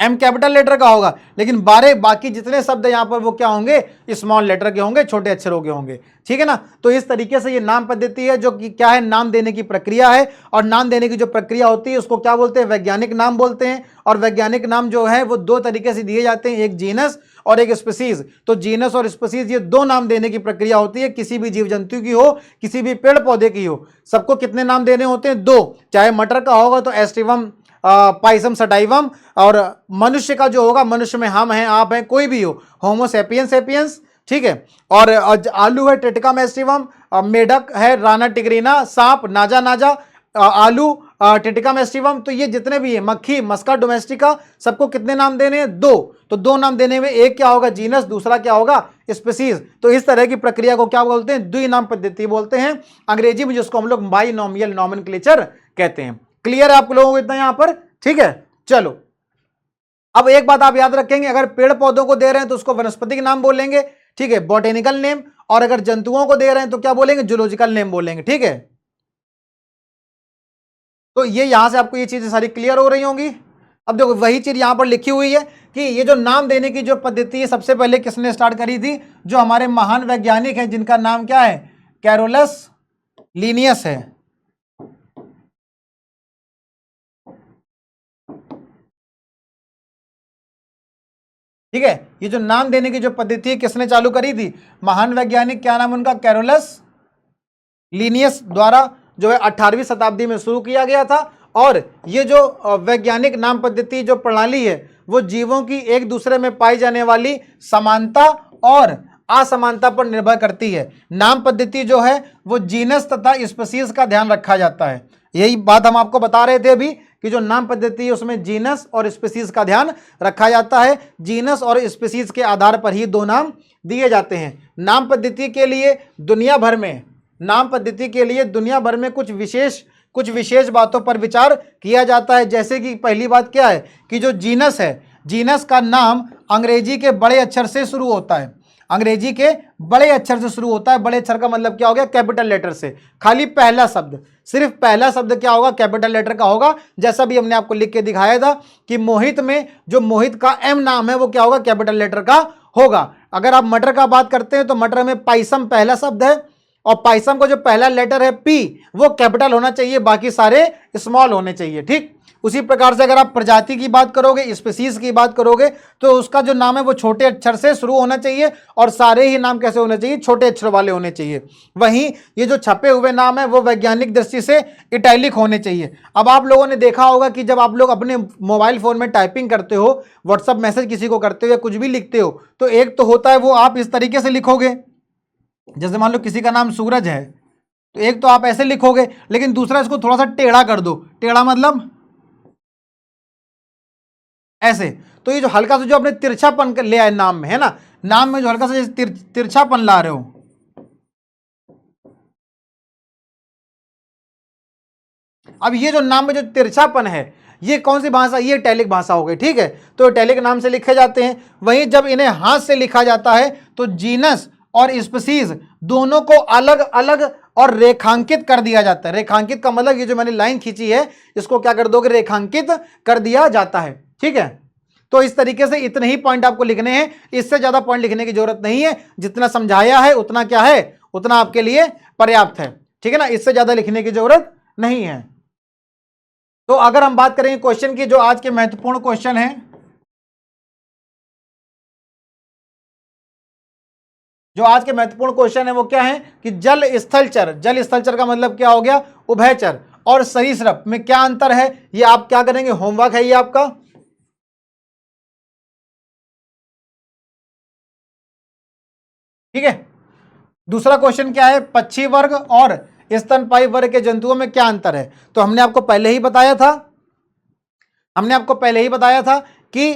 S1: एम कैपिटल लेटर का होगा। लेकिन बाकी जितने शब्द यहां पर वो क्या होंगे, स्मॉल लेटर के होंगे, छोटे अक्षरों के होंगे। ठीक है ना, तो इस तरीके से ये नाम पद्धति है जो कि क्या है, नाम देने की प्रक्रिया है। और नाम देने की जो प्रक्रिया होती है उसको क्या बोलते हैं, वैज्ञानिक नाम बोलते हैं। और वैज्ञानिक नाम जो है वो दो तरीके से दिए जाते हैं, एक जीनस और एक स्पीसीज। तो जीनस और स्पीसीज ये दो नाम देने की प्रक्रिया होती है, किसी भी जीव जंतु की हो, किसी भी पेड़ पौधे की हो, सबको कितने नाम देने होते हैं, दो। चाहे मटर का होगा तो एस्टिवम, पाइसम, सटाइवम। और मनुष्य का जो होगा, मनुष्य में हम हैं, आप हैं, कोई भी हो, होमो सेपियंस सेपियंस। ठीक है, और आलू है टिटिकम एस्टिवम, मेढक है राना टिग्रीना, सांप नाजा नाजा, आलू टिटिकम एस्टिवम। तो ये जितने भी है, मक्खी मस्का डोमेस्टिका, सबको कितने नाम देने हैं, दो। तो दो नाम देने में एक क्या होगा जीनस, दूसरा क्या होगा स्पीसीज। तो इस तरह की प्रक्रिया को क्या बोलते हैं, द्विनाम पद्धति बोलते हैं अंग्रेजी में, जिसको हम लोग बाइनोमियल नोमेनक्लेचर कहते हैं। क्लियर है आप लोगों को इतना यहां पर, ठीक है। चलो अब एक बात आप याद रखेंगे, अगर पेड़ पौधों को दे रहे हैं तो उसको वनस्पतिक नाम बोलेंगे, ठीक है, बॉटेनिकल नेम। और अगर जंतुओं को दे रहे हैं तो क्या बोलेंगे, जूलॉजिकल नेम बोलेंगे। ठीक है, तो ये यहां से आपको ये चीजें सारी क्लियर हो रही होंगी। अब देखो वही चीज यहां पर लिखी हुई है कि ये जो नाम देने की जो पद्धति है सबसे पहले किसने स्टार्ट करी थी, जो हमारे महान वैज्ञानिक हैं जिनका नाम क्या है, कैरोलस लीनियस है। ठीक है, ये जो नाम देने की जो पद्धति है किसने चालू करी थी, महान वैज्ञानिक, क्या नाम उनका, कैरोलस लीनियस द्वारा जो है 18वीं शताब्दी में शुरू किया गया था। और ये जो वैज्ञानिक नाम पद्धति जो प्रणाली है वो जीवों की एक दूसरे में पाई जाने वाली समानता और असमानता पर निर्भर करती है। नाम पद्धति जो है वो जीनस तथा स्पीसीज का ध्यान रखा जाता है। यही बात हम आपको बता रहे थे अभी कि जो नाम पद्धति है उसमें जीनस और स्पीसीज का ध्यान रखा जाता है। जीनस और स्पीसीज के आधार पर ही दो नाम दिए जाते हैं। नाम पद्धति के लिए दुनिया भर में, नाम पद्धति के लिए दुनिया भर में कुछ विशेष बातों पर विचार किया जाता है। जैसे कि पहली बात क्या है कि जो जीनस है, जीनस का नाम अंग्रेजी के बड़े अक्षर से शुरू होता है। अंग्रेजी के बड़े अक्षर से शुरू होता है। बड़े अक्षर का मतलब क्या हो गया? कैपिटल लेटर से। खाली पहला शब्द, सिर्फ पहला शब्द क्या होगा? कैपिटल लेटर का होगा। जैसा भी हमने आपको लिख के दिखाया था कि मोहित में जो मोहित का एम नाम है वो क्या होगा? कैपिटल लेटर का होगा। अगर आप मटर का बात करते हैं तो मटर में पाइसम पहला शब्द है और पाइसम का जो पहला लेटर है पी वो कैपिटल होना चाहिए, बाकी सारे स्मॉल होने चाहिए। ठीक, उसी प्रकार से अगर आप प्रजाति की बात करोगे, स्पीसीज की बात करोगे, तो उसका जो नाम है वो छोटे अक्षर से शुरू होना चाहिए और सारे ही नाम कैसे होने चाहिए? छोटे अक्षर वाले होने चाहिए। वहीं ये जो छपे हुए नाम है वो वैज्ञानिक दृष्टि से इटैलिक होने चाहिए। अब आप लोगों ने देखा होगा कि जब आप लोग अपने मोबाइल फोन में टाइपिंग करते हो, व्हाट्सअप मैसेज किसी को करते हो या कुछ भी लिखते हो, तो एक तो होता है वो आप इस तरीके से लिखोगे, जैसे मान लो किसी का नाम सूरज है तो एक तो आप ऐसे लिखोगे, लेकिन दूसरा इसको थोड़ा सा टेढ़ा कर दो। टेढ़ा मतलब ऐसे। तो ये जो हल्का सा जो आपने तिरछापन ले आए नाम में, है ना, नाम में जो हल्का सा जैसे तिरछापन ला रहे हो, अब ये जो नाम में जो तिरछापन है ये कौन सी भाषा? ये इटैलिक भाषा हो गई। ठीक है, तो इटैलिक नाम से लिखे जाते हैं। वहीं जब इन्हें हाथ से लिखा जाता है तो जीनस और स्पीसीज दोनों को अलग अलग और रेखांकित कर दिया जाता है। रेखांकित का मतलब ये जो मैंने लाइन खींची है इसको क्या कर दोगे? रेखांकित कर दिया जाता है। ठीक है, तो इस तरीके से इतने ही पॉइंट आपको लिखने हैं, इससे ज्यादा पॉइंट लिखने की जरूरत नहीं है। जितना समझाया है उतना क्या है? उतना आपके लिए पर्याप्त है। ठीक है ना, इससे ज्यादा लिखने की जरूरत नहीं है। तो अगर हम बात करेंगे क्वेश्चन की, जो आज के महत्वपूर्ण क्वेश्चन है, जो आज के महत्वपूर्ण क्वेश्चन है वो क्या है कि जल स्थलचर, जल स्थलचर का मतलब क्या हो गया? उभयचर और सरीसृप में क्या अंतर है? ये आप क्या करेंगे? होमवर्क है ये आपका। ठीक है, दूसरा क्वेश्चन क्या है? पक्षी वर्ग और स्तनपायी वर्ग के जंतुओं में क्या अंतर है? तो हमने आपको पहले ही बताया था, हमने आपको पहले ही बताया था कि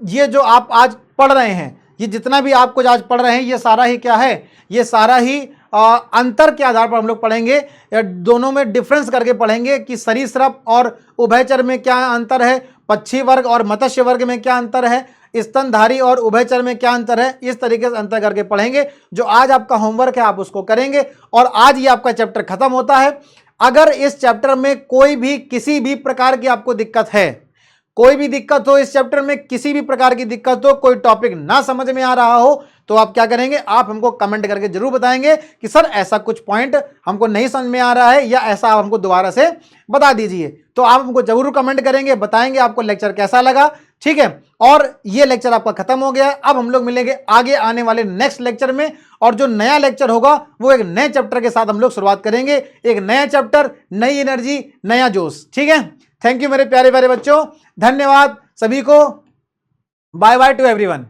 S1: ये जो आप आज पढ़ रहे हैं, ये जितना भी आप कुछ आज पढ़ रहे हैं, ये सारा ही क्या है? ये सारा ही अंतर के आधार पर हम लोग पढ़ेंगे, दोनों में डिफरेंस करके पढ़ेंगे कि सरीसृप और उभयचर में क्या अंतर है, पक्षी वर्ग और मत्स्य वर्ग में क्या अंतर है, स्तनधारी और उभयचर में क्या अंतर है। इस तरीके से अंतर करके पढ़ेंगे। जो आज आपका होमवर्क है आप उसको करेंगे और आज ये आपका चैप्टर खत्म होता है। अगर इस चैप्टर में कोई भी किसी भी प्रकार की आपको दिक्कत है, कोई भी दिक्कत हो इस चैप्टर में, किसी भी प्रकार की दिक्कत हो, कोई टॉपिक ना समझ में आ रहा हो, तो आप क्या करेंगे? आप हमको कमेंट करके जरूर बताएंगे कि सर ऐसा कुछ पॉइंट हमको नहीं समझ में आ रहा है या ऐसा आप हमको दोबारा से बता दीजिए। तो आप हमको जरूर कमेंट करेंगे, बताएंगे आपको लेक्चर कैसा लगा। ठीक है, और ये लेक्चर आपका खत्म हो गया। अब हम लोग मिलेंगे आगे आने वाले नेक्स्ट लेक्चर में, और जो नया लेक्चर होगा वो एक नए चैप्टर के साथ हम लोग शुरुआत करेंगे। एक नया चैप्टर, नई एनर्जी, नया जोश। ठीक है, थैंक यू मेरे प्यारे प्यारे बच्चों, धन्यवाद सभी को। Bye bye to everyone.